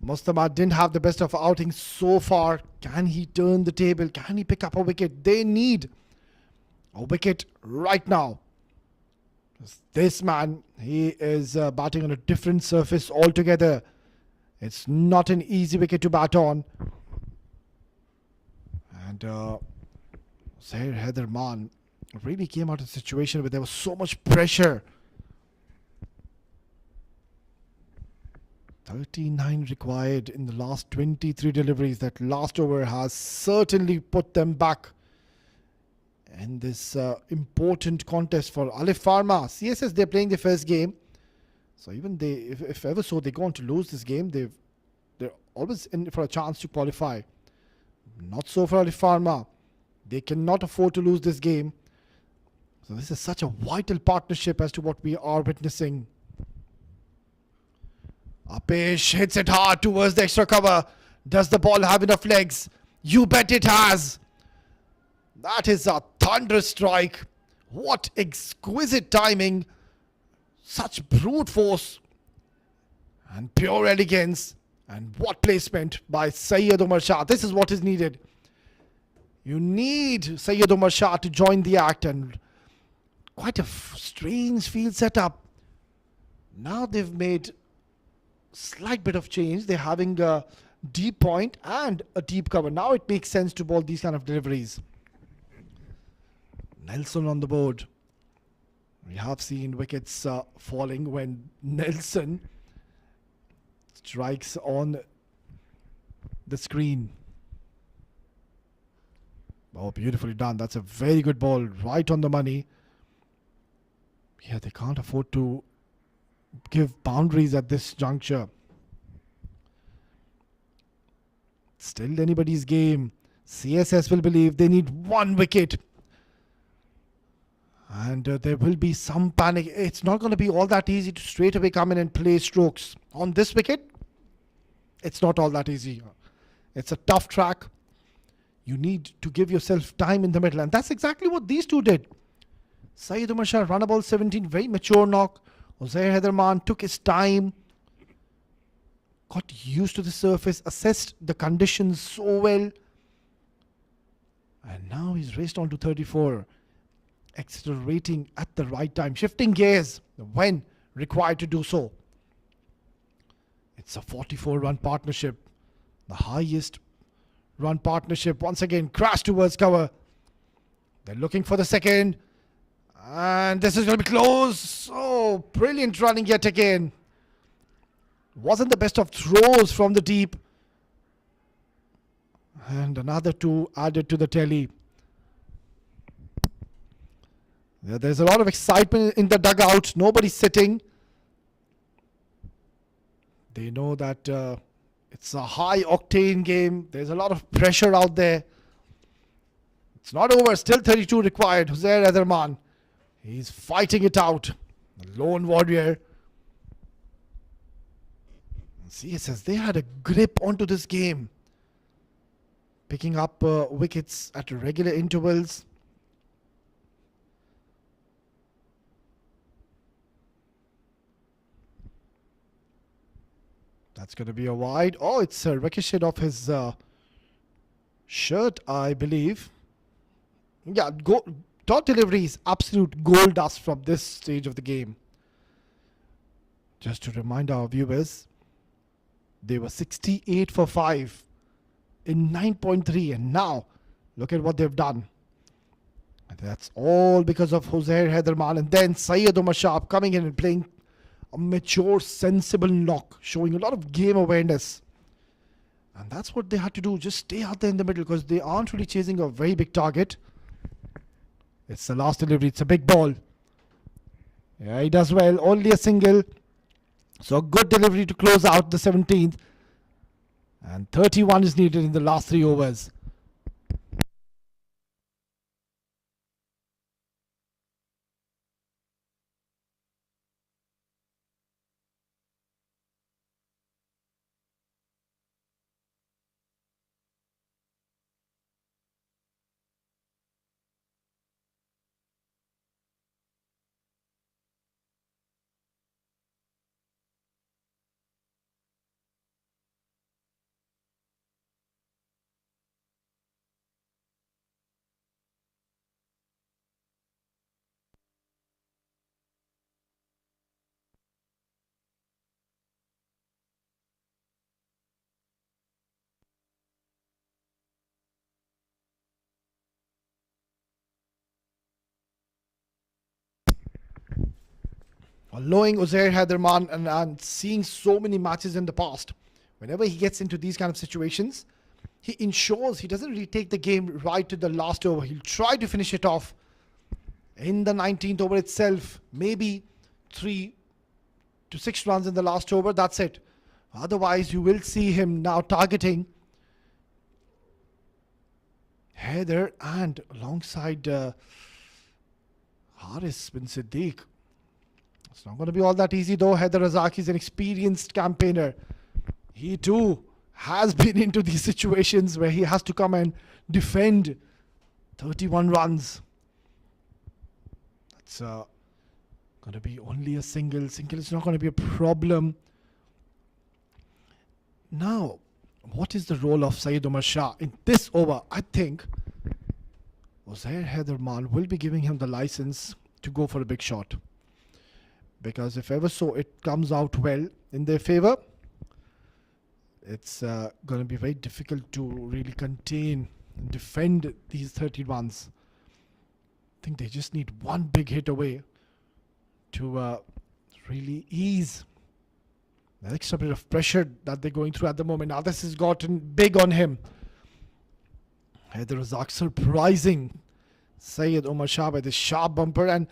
Mustamad didn't have the best of outings so far. Can he turn the table? Can he pick up a wicket? They need a wicket right now. This man, he is batting on a different surface altogether. It's not an easy wicket to bat on. And Uzair Haidarman really came out of a situation where there was so much pressure 39 required in the last 23 deliveries. That last over has certainly put them back in this important contest for Alif Pharma. CSS, they're playing their first game. So even they, if ever so, they're going to lose this game, they're always in for a chance to qualify. Not so for Alif Pharma. They cannot afford to lose this game. So this is such a vital partnership as to what we are witnessing. Apesh hits it hard towards the extra cover. Does the ball have enough legs? You bet it has. That is a thunderous strike. What exquisite timing. Such brute force and pure elegance. And what placement by Syed Umar Shah. This is what is needed. You need Syed Umar Shah to join the act, and quite a strange field setup. Now they've made slight bit of change. They're having a deep point and a deep cover. Now it makes sense to bowl these kind of deliveries. Nelson on the board. We have seen wickets falling when Nelson strikes on the screen. Oh, beautifully done. That's a very good ball, right on the money. Yeah, they can't afford to give boundaries at this juncture. Still anybody's game. CSS will believe they need one wicket. And there will be some panic. It's not going to be all that easy to straight away come in and play strokes. On this wicket, it's not all that easy. It's a tough track. You need to give yourself time in the middle. And that's exactly what these two did. Syed Umar Shah, run ball 17, very mature knock. Uzair Heatherman took his time. Got used to the surface, assessed the conditions so well. And now he's raced on to 34. Accelerating at the right time. Shifting gears when required to do so. It's a 44-run partnership. The highest run partnership. Once again, crash towards cover. They're looking for the second. And this is going to be close. Oh, brilliant running yet again. Wasn't the best of throws from the deep. And another two added to the tally. There's a lot of excitement in the dugout. Nobody's sitting. They know that it's a high-octane game. There's a lot of pressure out there. It's not over. Still 32 required. Uzair Heatherman. He's fighting it out. The lone warrior. CSS, they had a grip onto this game. Picking up wickets at regular intervals. That's going to be a wide. Oh, it's a ricochet off his shirt, I believe. Yeah, dot delivery is absolute gold dust from this stage of the game. Just to remind our viewers, they were 68 for 5 in 9.3, and now look at what they've done. And that's all because of Uzair Heatherman, and then Syed Umar Shah coming in and playing a mature, sensible knock, showing a lot of game awareness. And that's what they had to do, just stay out there in the middle, because they aren't really chasing a very big target. It's the last delivery. It's a big ball. Yeah, he does well. Only a single. So a good delivery to close out the 17th. And 31 is needed in the last 3 overs. Following Uzair Haiderman and seeing so many matches in the past, whenever he gets into these kind of situations, he ensures he doesn't really take the game right to the last over. He'll try to finish it off in the 19th over itself. Maybe 3 to 6 runs in the last over. That's it. Otherwise, you will see him now targeting Haider and alongside Haris bin Siddik. It's not going to be all that easy though. Haider Razak is an experienced campaigner. He too has been into these situations where he has to come and defend 31 runs. That's going to be only a single. Single is not going to be a problem. Now, what is the role of Syed Umar Shah in this over? I think Uzair Haiderman will be giving him the license to go for a big shot. Because if ever so it comes out well in their favor, it's going to be very difficult to really contain and defend these 30 runs. I think they just need one big hit away to really ease the extra bit of pressure that they're going through at the moment. Now this has gotten big on him. Haider Razak surprising Syed Umar Shah by this sharp bumper. And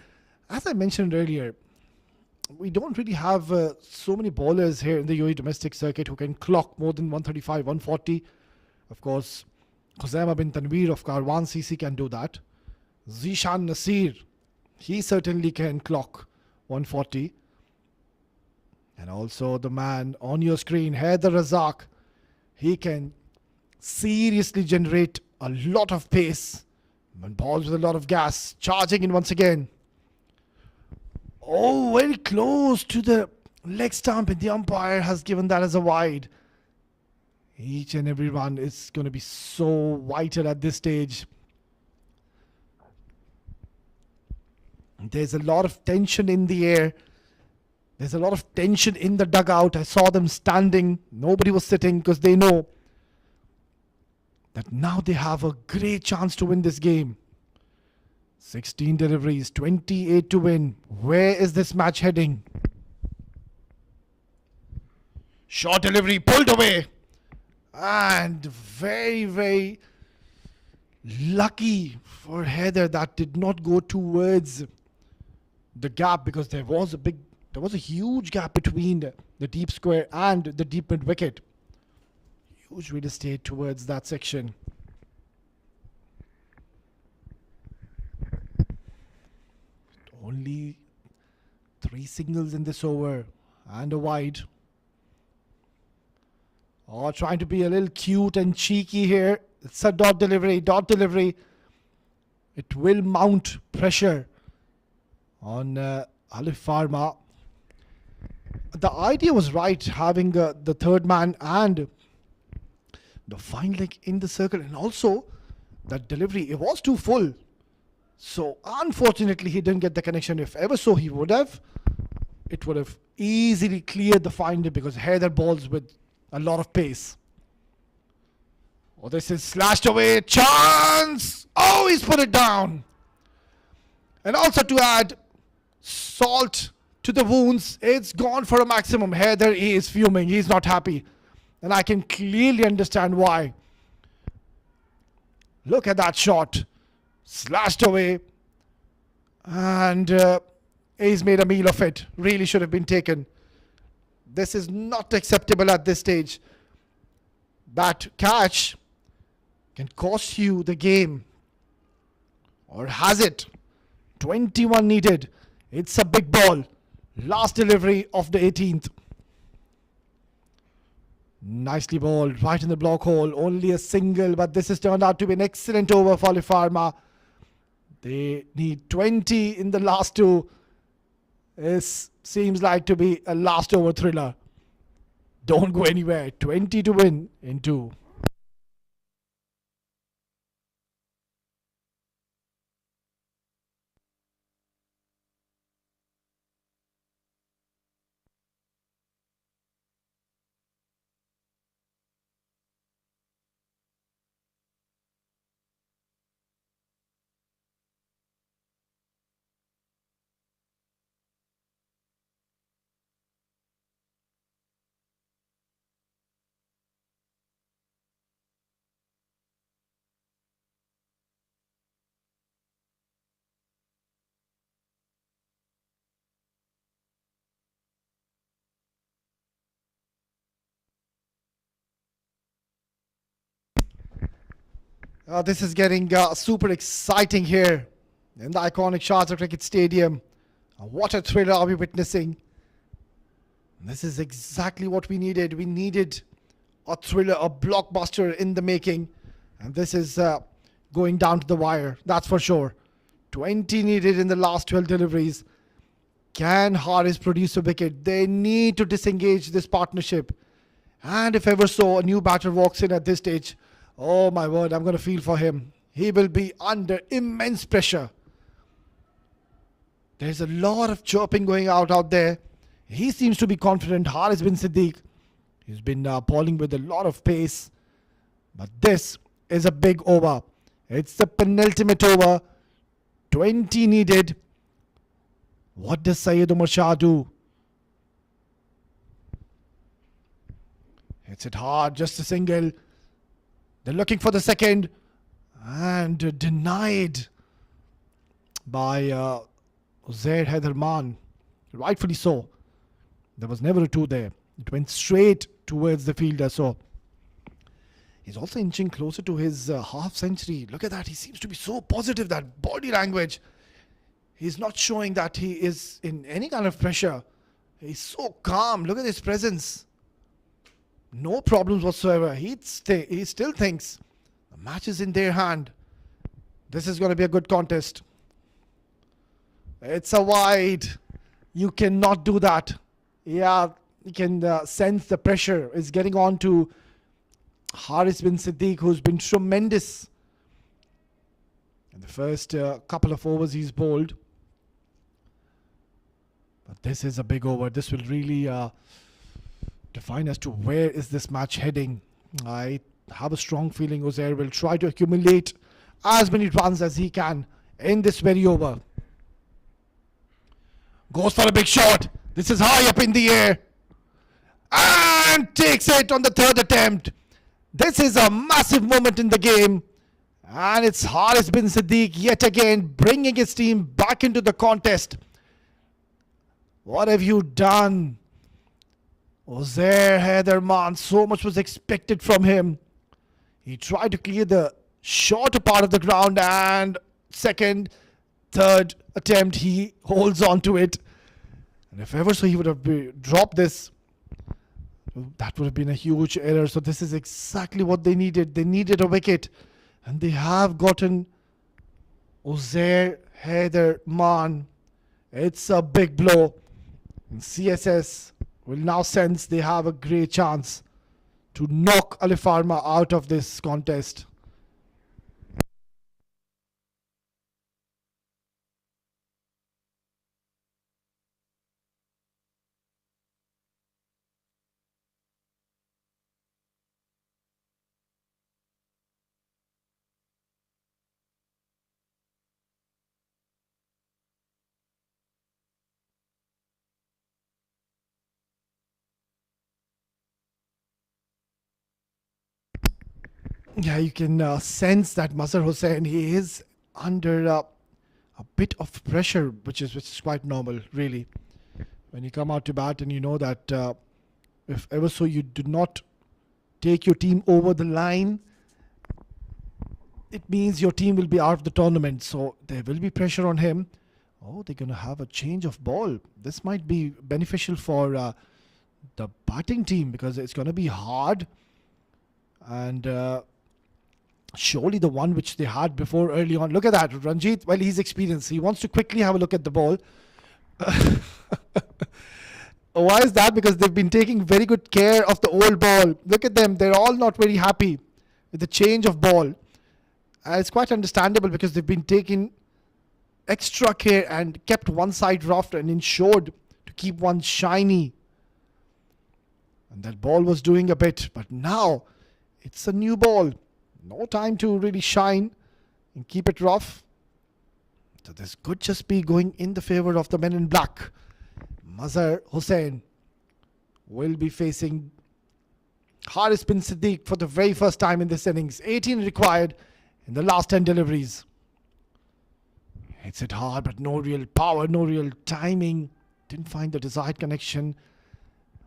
as I mentioned earlier, we don't really have so many bowlers here in the UAE domestic circuit who can clock more than 135, 140. Of course, Khuzaima bin Tanveer of Karwan CC can do that. Zishan Nasir, he certainly can clock 140. And also the man on your screen, Haider Razak, he can seriously generate a lot of pace when balls with a lot of gas, charging in once again. Oh, very close to the leg stump, and the umpire has given that as a wide. Each and every run is going to be so vital at this stage. There's a lot of tension in the air. There's a lot of tension in the dugout. I saw them standing. Nobody was sitting because they know that now they have a great chance to win this game. 16 deliveries, 28 to win. Where is this match heading? Short delivery pulled away. And very, very lucky for Haider that did not go towards the gap, because there was a huge gap between the deep square and the deep mid wicket. Huge real estate towards that section. Only 3 singles in this over and a wide. Oh, trying to be a little cute and cheeky here. It's a dot delivery, It will mount pressure on Alif Pharma. The idea was right, having the third man and the fine leg in the circle, and also that delivery, it was too full. So unfortunately he didn't get the connection. If ever so he would have, it would have easily cleared the fine leg, because Haider balls with a lot of pace. Oh, this is slashed away. Chance! Oh, he's put it down. And also to add salt to the wounds, it's gone for a maximum. Haider is fuming. He's not happy. And I can clearly understand why. Look at that shot. Slashed away. And he's made a meal of it. Really should have been taken. This is not acceptable at this stage. That catch can cost you the game. Or has it? 21 needed. It's a big ball. Last delivery of the 18th. Nicely bowled. Right in the block hole. Only a single, but this has turned out to be an excellent over for Alifarma. They need 20 in the last two. This seems like to be a last over thriller. Don't go anywhere. 20 to win in 2. This is getting super exciting here in the iconic Sharjah Cricket Stadium. What a thriller are we witnessing. This is exactly what we needed. We needed a thriller, a blockbuster in the making. And this is going down to the wire, that's for sure. 20 needed in the last 12 deliveries. Can Haris produce a wicket? They need to disengage this partnership. And if ever so, a new batter walks in at this stage. Oh my word, I'm going to feel for him. He will be under immense pressure. There's a lot of chirping going out there. He seems to be confident. Haris bin Siddik. He's been bowling with a lot of pace. But this is a big over. It's the penultimate over. 20 needed. What does Syed Umar Shah do? Hits it hard, just a single. They're looking for the second. And denied by Uzair Haidarman. Rightfully so. There was never a two there. It went straight towards the fielder. So he's also inching closer to his half century. Look at that. He seems to be so positive. That body language. He's not showing that he is in any kind of pressure. He's so calm. Look at his presence. No problems whatsoever. He still thinks the match is in their hand. This is going to be a good contest. It's a wide. You cannot do that. Yeah, you can sense the pressure is getting on to Haris bin Siddik, who's been tremendous. In the first couple of overs he's bowled. But this is a big over. This will really define as to where is this match heading. I have a strong feeling Uzair will try to accumulate as many runs as he can in this very over. Goes for a big shot. This is high up in the air. And takes it on the third attempt. This is a massive moment in the game. And it's Haris bin Siddik yet again bringing his team back into the contest. What have you done? Uzair Haidarman, so much was expected from him. He tried to clear the shorter part of the ground, and second, third attempt, he holds on to it. And if ever so he would have dropped this, that would have been a huge error. So this is exactly what they needed. They needed a wicket, and they have gotten Uzair Haidarman. It's a big blow. And CSS will now sense they have a great chance to knock Alifarma out of this contest. Yeah, you can sense that Mazhar Hussain, he is under a bit of pressure, which is quite normal, really. When you come out to bat and you know that if ever so you do not take your team over the line, it means your team will be out of the tournament. So there will be pressure on him. Oh, they're going to have a change of ball. This might be beneficial for the batting team because it's going to be hard. And surely the one which they had before early on. Look at that. Ranjit, well, he's experienced. He wants to quickly have a look at the ball. Why is that? Because they've been taking very good care of the old ball. Look at them. They're all not very happy with the change of ball. It's quite understandable because they've been taking extra care and kept one side rough and ensured to keep one shiny. And that ball was doing a bit. But now it's a new ball. No time to really shine and keep it rough. So this could just be going in the favor of the men in black. Mazhar Hussain will be facing Haris bin Siddik for the very first time in this innings. 18 required in the last 10 deliveries. Hits it hard, but no real power, no real timing. Didn't find the desired connection.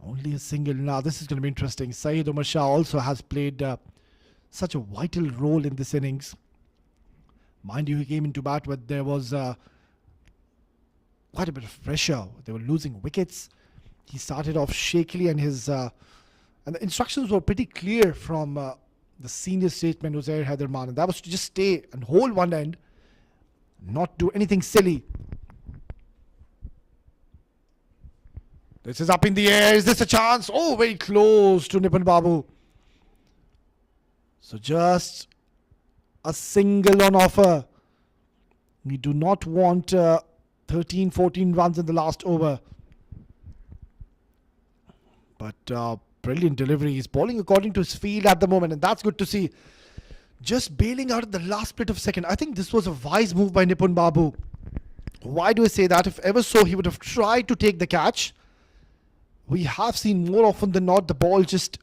Only a single. Now this is going to be interesting. Syed Umar Shah also has played such a vital role in this innings. Mind you, he came into bat, but there was quite a bit of pressure. They were losing wickets. He started off shakily, and and the instructions were pretty clear from the senior statesman Uzair Haidarman, and that was to just stay and hold one end, not do anything silly. This is up in the air. Is this a chance? Oh, very close to Nipun Babu. So just a single on offer. We do not want 13, 14 runs in the last over. But brilliant delivery. He's bowling according to his field at the moment, and that's good to see. Just bailing out at the last split of second. I think this was a wise move by Nipun Babu. Why do I say that? If ever so, he would have tried to take the catch. We have seen more often than not the ball just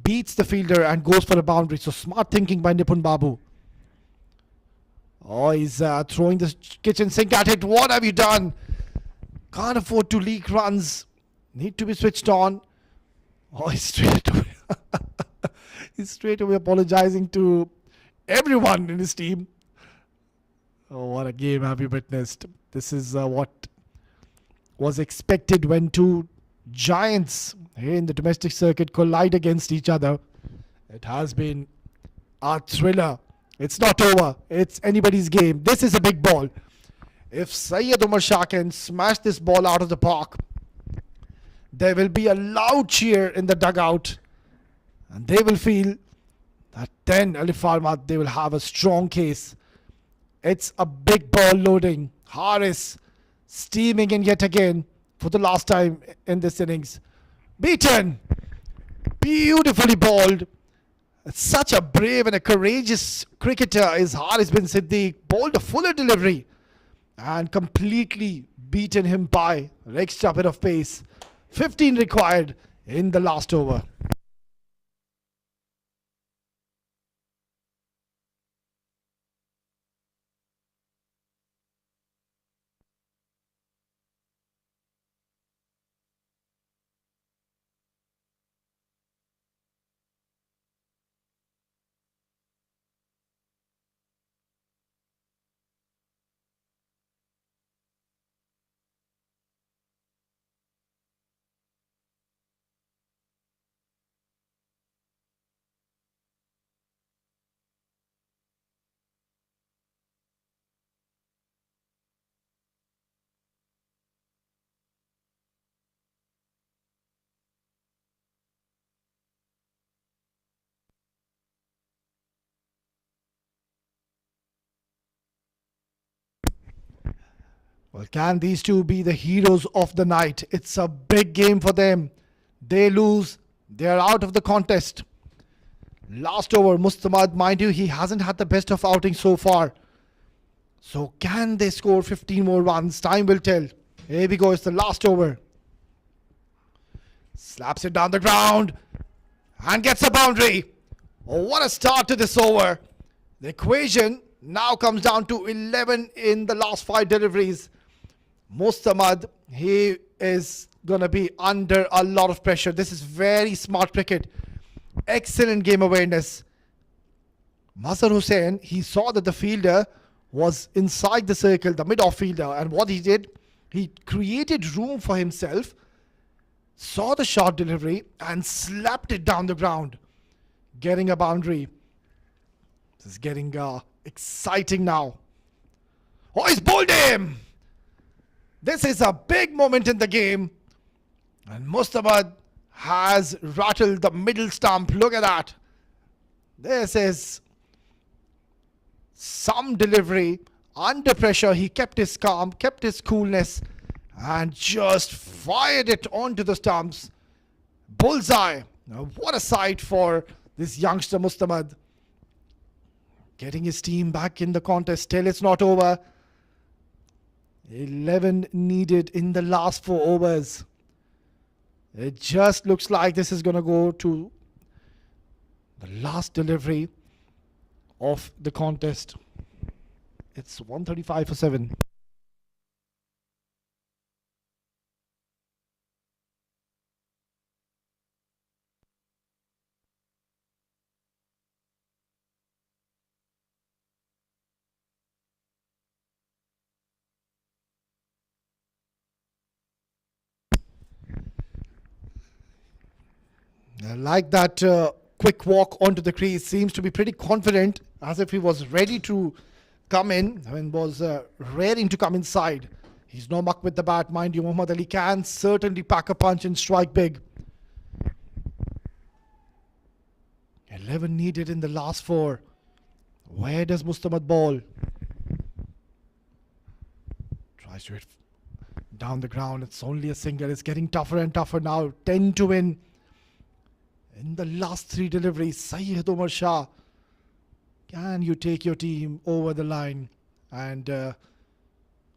beats the fielder and goes for a boundary. So smart thinking by Nipun Babu. Oh, he's throwing the kitchen sink at it. What have you done? Can't afford to leak runs. Need to be switched on. Oh, he's straight away apologizing to everyone in his team. Oh, what a game have you witnessed. This is what was expected when two giants here in the domestic circuit collide against each other. It has been a thriller. It's not over. It's anybody's game. This is a big ball. If Syed Umar Shah can smash this ball out of the park, there will be a loud cheer in the dugout, and they will feel that then Alifarma, they will have a strong case. It's a big ball loading. Haris steaming in yet again for the last time in this innings. Beaten. Beautifully bowled. Such a brave and a courageous cricketer is Haris bin Siddik. Bowled a fuller delivery and completely beaten him by an extra bit of pace. 15 required in the last over. Well, can these two be the heroes of the night? It's a big game for them. They lose, they are out of the contest. Last over, Mustamad, mind you, he hasn't had the best of outing so far. So can they score 15 more runs? Time will tell. Here we go, it's the last over. Slaps it down the ground and gets a boundary. Oh, what a start to this over. The equation now comes down to 11 in the last 5 deliveries. Mustamad, he is going to be under a lot of pressure. This is very smart cricket. Excellent game awareness. Mazhar Hussain, he saw that the fielder was inside the circle, the mid-off fielder, and what he did, he created room for himself, saw the short delivery and slapped it down the ground, getting a boundary. This is getting exciting now. Oh, he's bowled him! This is a big moment in the game. And Mustamad has rattled the middle stump. Look at that. This is some delivery. Under pressure, he kept his calm, kept his coolness, and just fired it onto the stumps. Bullseye. Now, what a sight for this youngster Mustamad. Getting his team back in the contest. Still, it's not over. 11 needed in the last 4 overs. It just looks like this is going to go to the last delivery of the contest. It's 135 for 7. I like that quick walk onto the crease. Seems to be pretty confident, as if he was ready to come in and was raring to come inside. He's no muck with the bat, mind you. Muhammad Ali can certainly pack a punch and strike big. 11 needed in the last 4. Where does Mustamad ball? Tries to hit down the ground. It's only a single. It's getting tougher and tougher now. 10 to win. In the last 3 deliveries, Syed Omar Shah. Can you take your team over the line and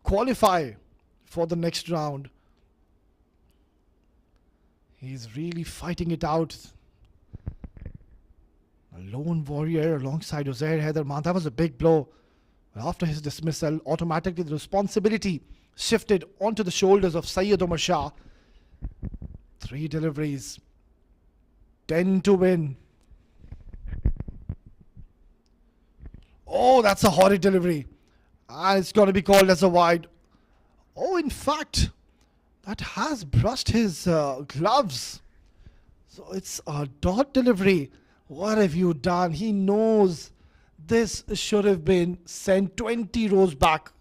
qualify for the next round? He's really fighting it out. A lone warrior alongside Uzair Haidarman. That was a big blow. But after his dismissal, automatically the responsibility shifted onto the shoulders of Syed Omar Shah. 3 deliveries. 10 to win. Oh, that's a horrid delivery. And it's going to be called as a wide. Oh, in fact, that has brushed his gloves. So it's a dot delivery. What have you done? He knows this should have been sent 20 rows back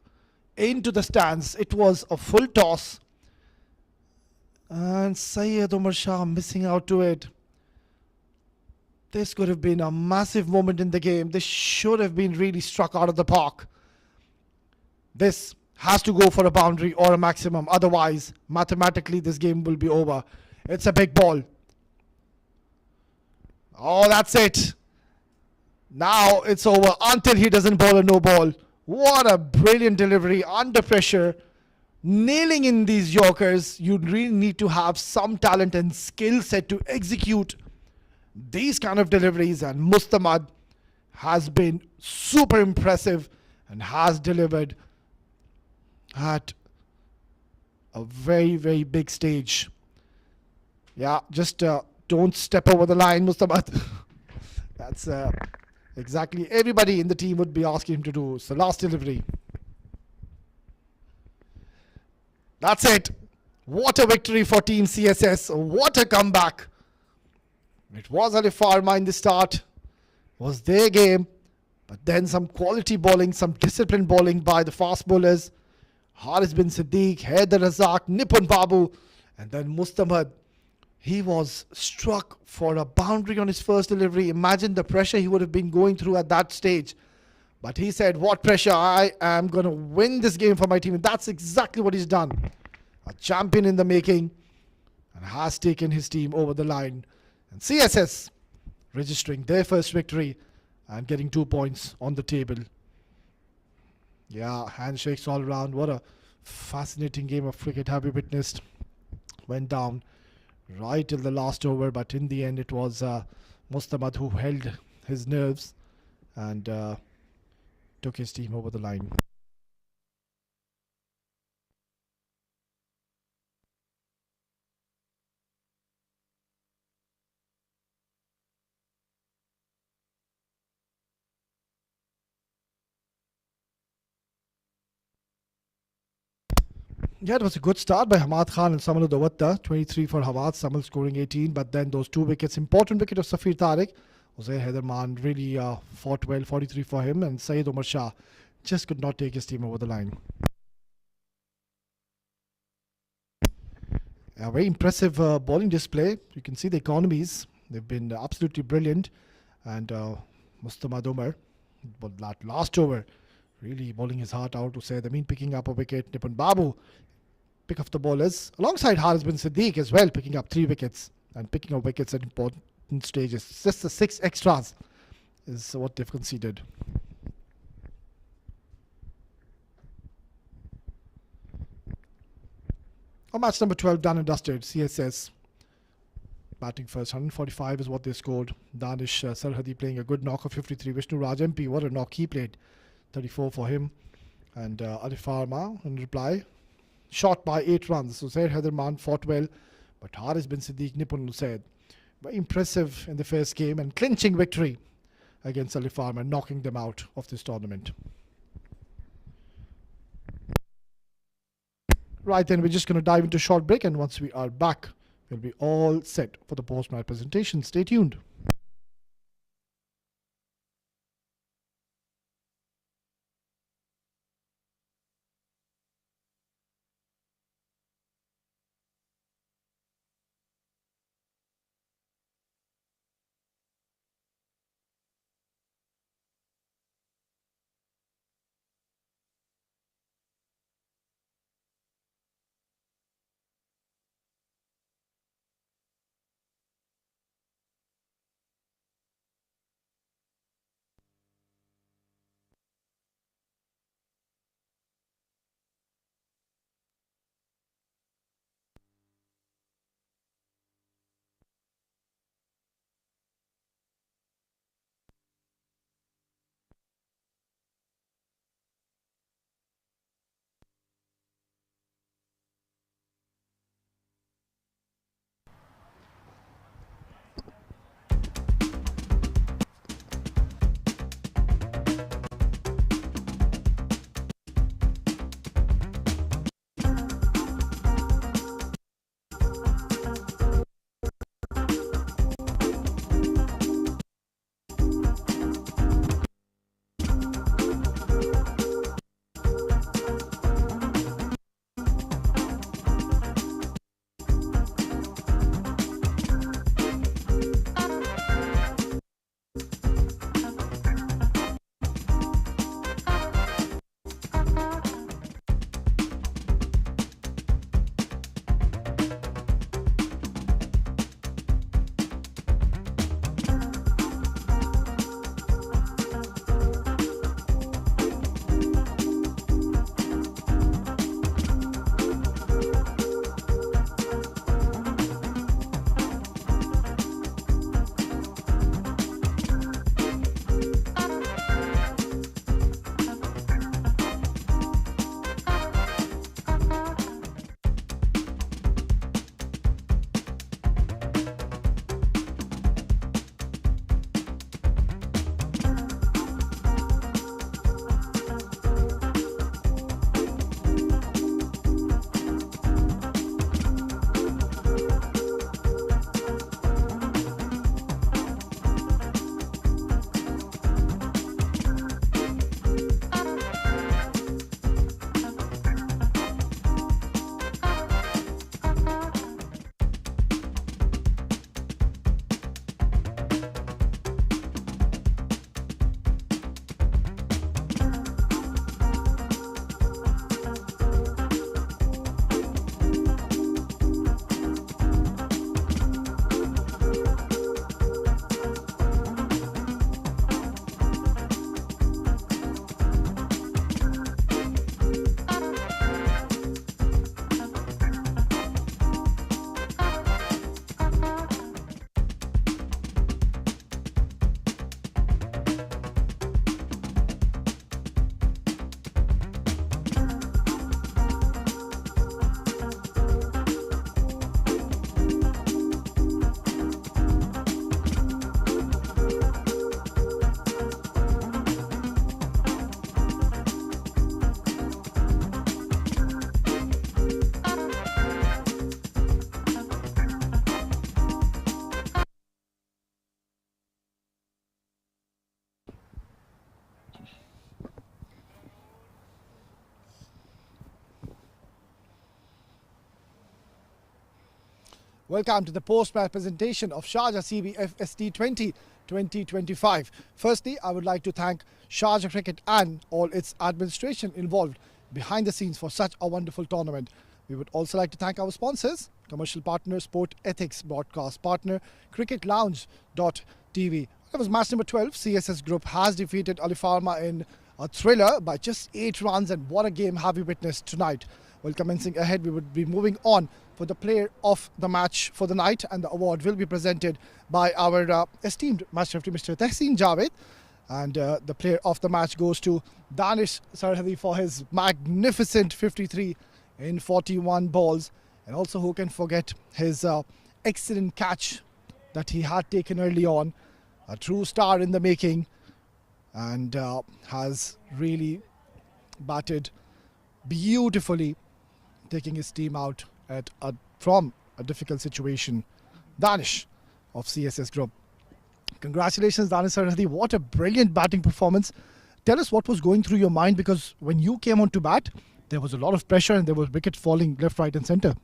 into the stands. It was a full toss. And Syed Omar Shah missing out to it. This could have been a massive moment in the game. This should have been really struck out of the park. This has to go for a boundary or a maximum. Otherwise, mathematically, this game will be over. It's a big ball. Oh, that's it. Now it's over until he doesn't bowl a no ball. What a brilliant delivery under pressure. Nailing in these Yorkers. You really need to have some talent and skill set to execute these kind of deliveries, and Mustamad has been super impressive and has delivered at a very, very big stage. Yeah, just don't step over the line, Mustamad. That's exactly everybody in the team would be asking him to do. So last delivery. That's it. What a victory for Team CSS. What a comeback. It was Alif Pharma in the start. It was their game. But then some quality bowling, some disciplined bowling by the fast bowlers. Haris bin Siddik, Haider Razak, Nipun Babu, and then Mustamad. He was struck for a boundary on his first delivery. Imagine the pressure he would have been going through at that stage. But he said, what pressure? I am going to win this game for my team. And that's exactly what he's done. A champion in the making, and has taken his team over the line. And CSS registering their first victory and getting 2 points on the table. Yeah, handshakes all around. What a fascinating game of cricket have we witnessed. Went down right till the last over, but in the end it was Mustamad who held his nerves and took his team over the line. Yeah, it was a good start by Hamad Khan and Samal Dawatta. 23 for Hamad, Samal scoring 18. But then those 2 wickets, important wicket of Safir Tariq. Uzair Haidarman really fought well, 43 for him. And Syed Omar Shah just could not take his team over the line. A very impressive bowling display. You can see the economies. They've been absolutely brilliant. And Mustamad Umar, but that last over, really bowling his heart out to say, I mean, picking up a wicket. Nipun Babu, pick of the bowlers, alongside Haris bin Siddik as well, picking up 3 wickets and picking up wickets at important stages. Just the 6 extras is what they've conceded. On match number 12, done and dusted. CSS batting first, 145 is what they scored. Danish Sarhadi playing a good knock of 53. Vishnu Raj MP, what a knock he played. 34 for him. And Alifarma in reply, shot by 8 runs. So Uzair Haidarman fought well, but Haris bin Siddik, Nipun said, very impressive in the first game and clinching victory against Alifarma, knocking them out of this tournament. Right, then we're just going to dive into a short break, and once we are back, We'll be all set for the post-match presentation. Stay tuned. Welcome to the post-match presentation of Sharjah CBFS T20 2025. Firstly, I would like to thank Sharjah Cricket and all its administration involved behind the scenes for such a wonderful tournament. We would also like to thank our sponsors, commercial partner, Sport Ethics broadcast partner, cricketlounge.tv. That was match number 12. CSS Group has defeated Alifarma in a thriller by just 8 runs, and what a game have we witnessed tonight. Well, commencing ahead, we would be moving on for the player of the match for the night, and the award will be presented by our esteemed match referee, Mr. Tehseen Javed. And the player of the match goes to Danish Sarhadi for his magnificent 53 in 41 balls. And also, who can forget his excellent catch that he had taken early on. A true star in the making, and has really batted beautifully, taking his team out from a difficult situation. Danish of CSS Group. Congratulations, Danish Sarhadi. What a brilliant batting performance. Tell us what was going through your mind, because when you came on to bat, there was a lot of pressure and there was wicket falling left, right and centre.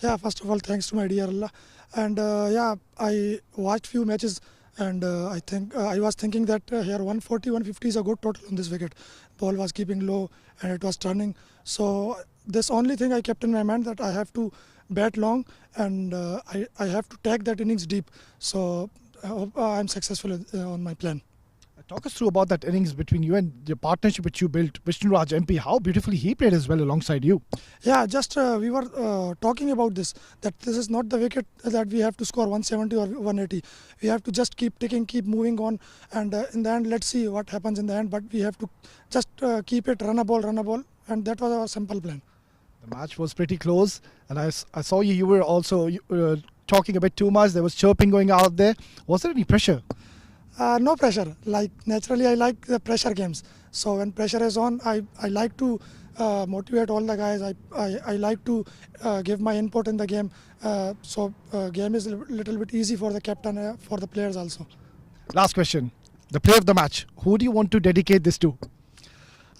Yeah, first of all, thanks to my dear Allah. And yeah, I watched few matches, and I think I was thinking that here 140, 150 is a good total on this wicket. Ball was keeping low and it was turning. So this only thing I kept in my mind, that I have to bat long, and I have to tag that innings deep. So I hope I'm successful on my plan. Talk us through about that innings between you and the partnership which you built, Vishnu Raj MP. How beautifully he played as well alongside you. Yeah, just we were talking about this, that this is not the wicket that we have to score 170 or 180. We have to just keep ticking, keep moving on, and in the end, let's see what happens in the end. But we have to just keep it, run a ball, and that was our simple plan. The match was pretty close, and I saw you were also talking a bit too much. There was chirping going out there. Was there any pressure? No pressure. Like naturally, I like the pressure games. So when pressure is on, I like to motivate all the guys. I like to give my input in the game. So game is a little bit easy for the captain, for the players also. Last question. The player of the match. Who do you want to dedicate this to?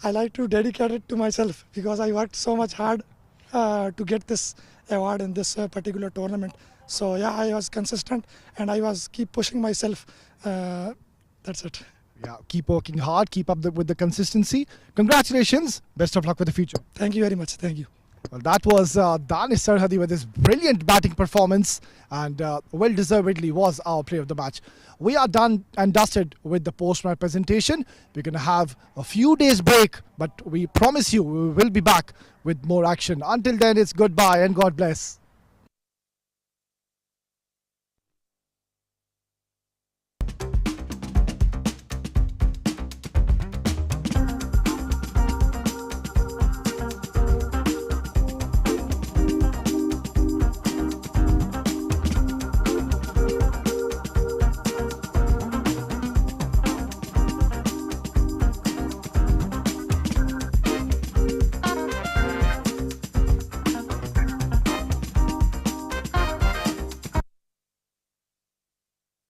I like to dedicate it to myself, because I worked so much hard to get this award in this particular tournament. So yeah, I was consistent and I was keep pushing myself. That's it. Yeah, keep working hard, keep up with the consistency. Congratulations. Best of luck for the future. Thank you very much. Thank you. Well, that was Danish Sarhadi with his brilliant batting performance, and well-deservedly was our player of the match. We are done and dusted with the post-match presentation. We're going to have a few days break, but we promise you we will be back with more action. Until then, it's goodbye and God bless.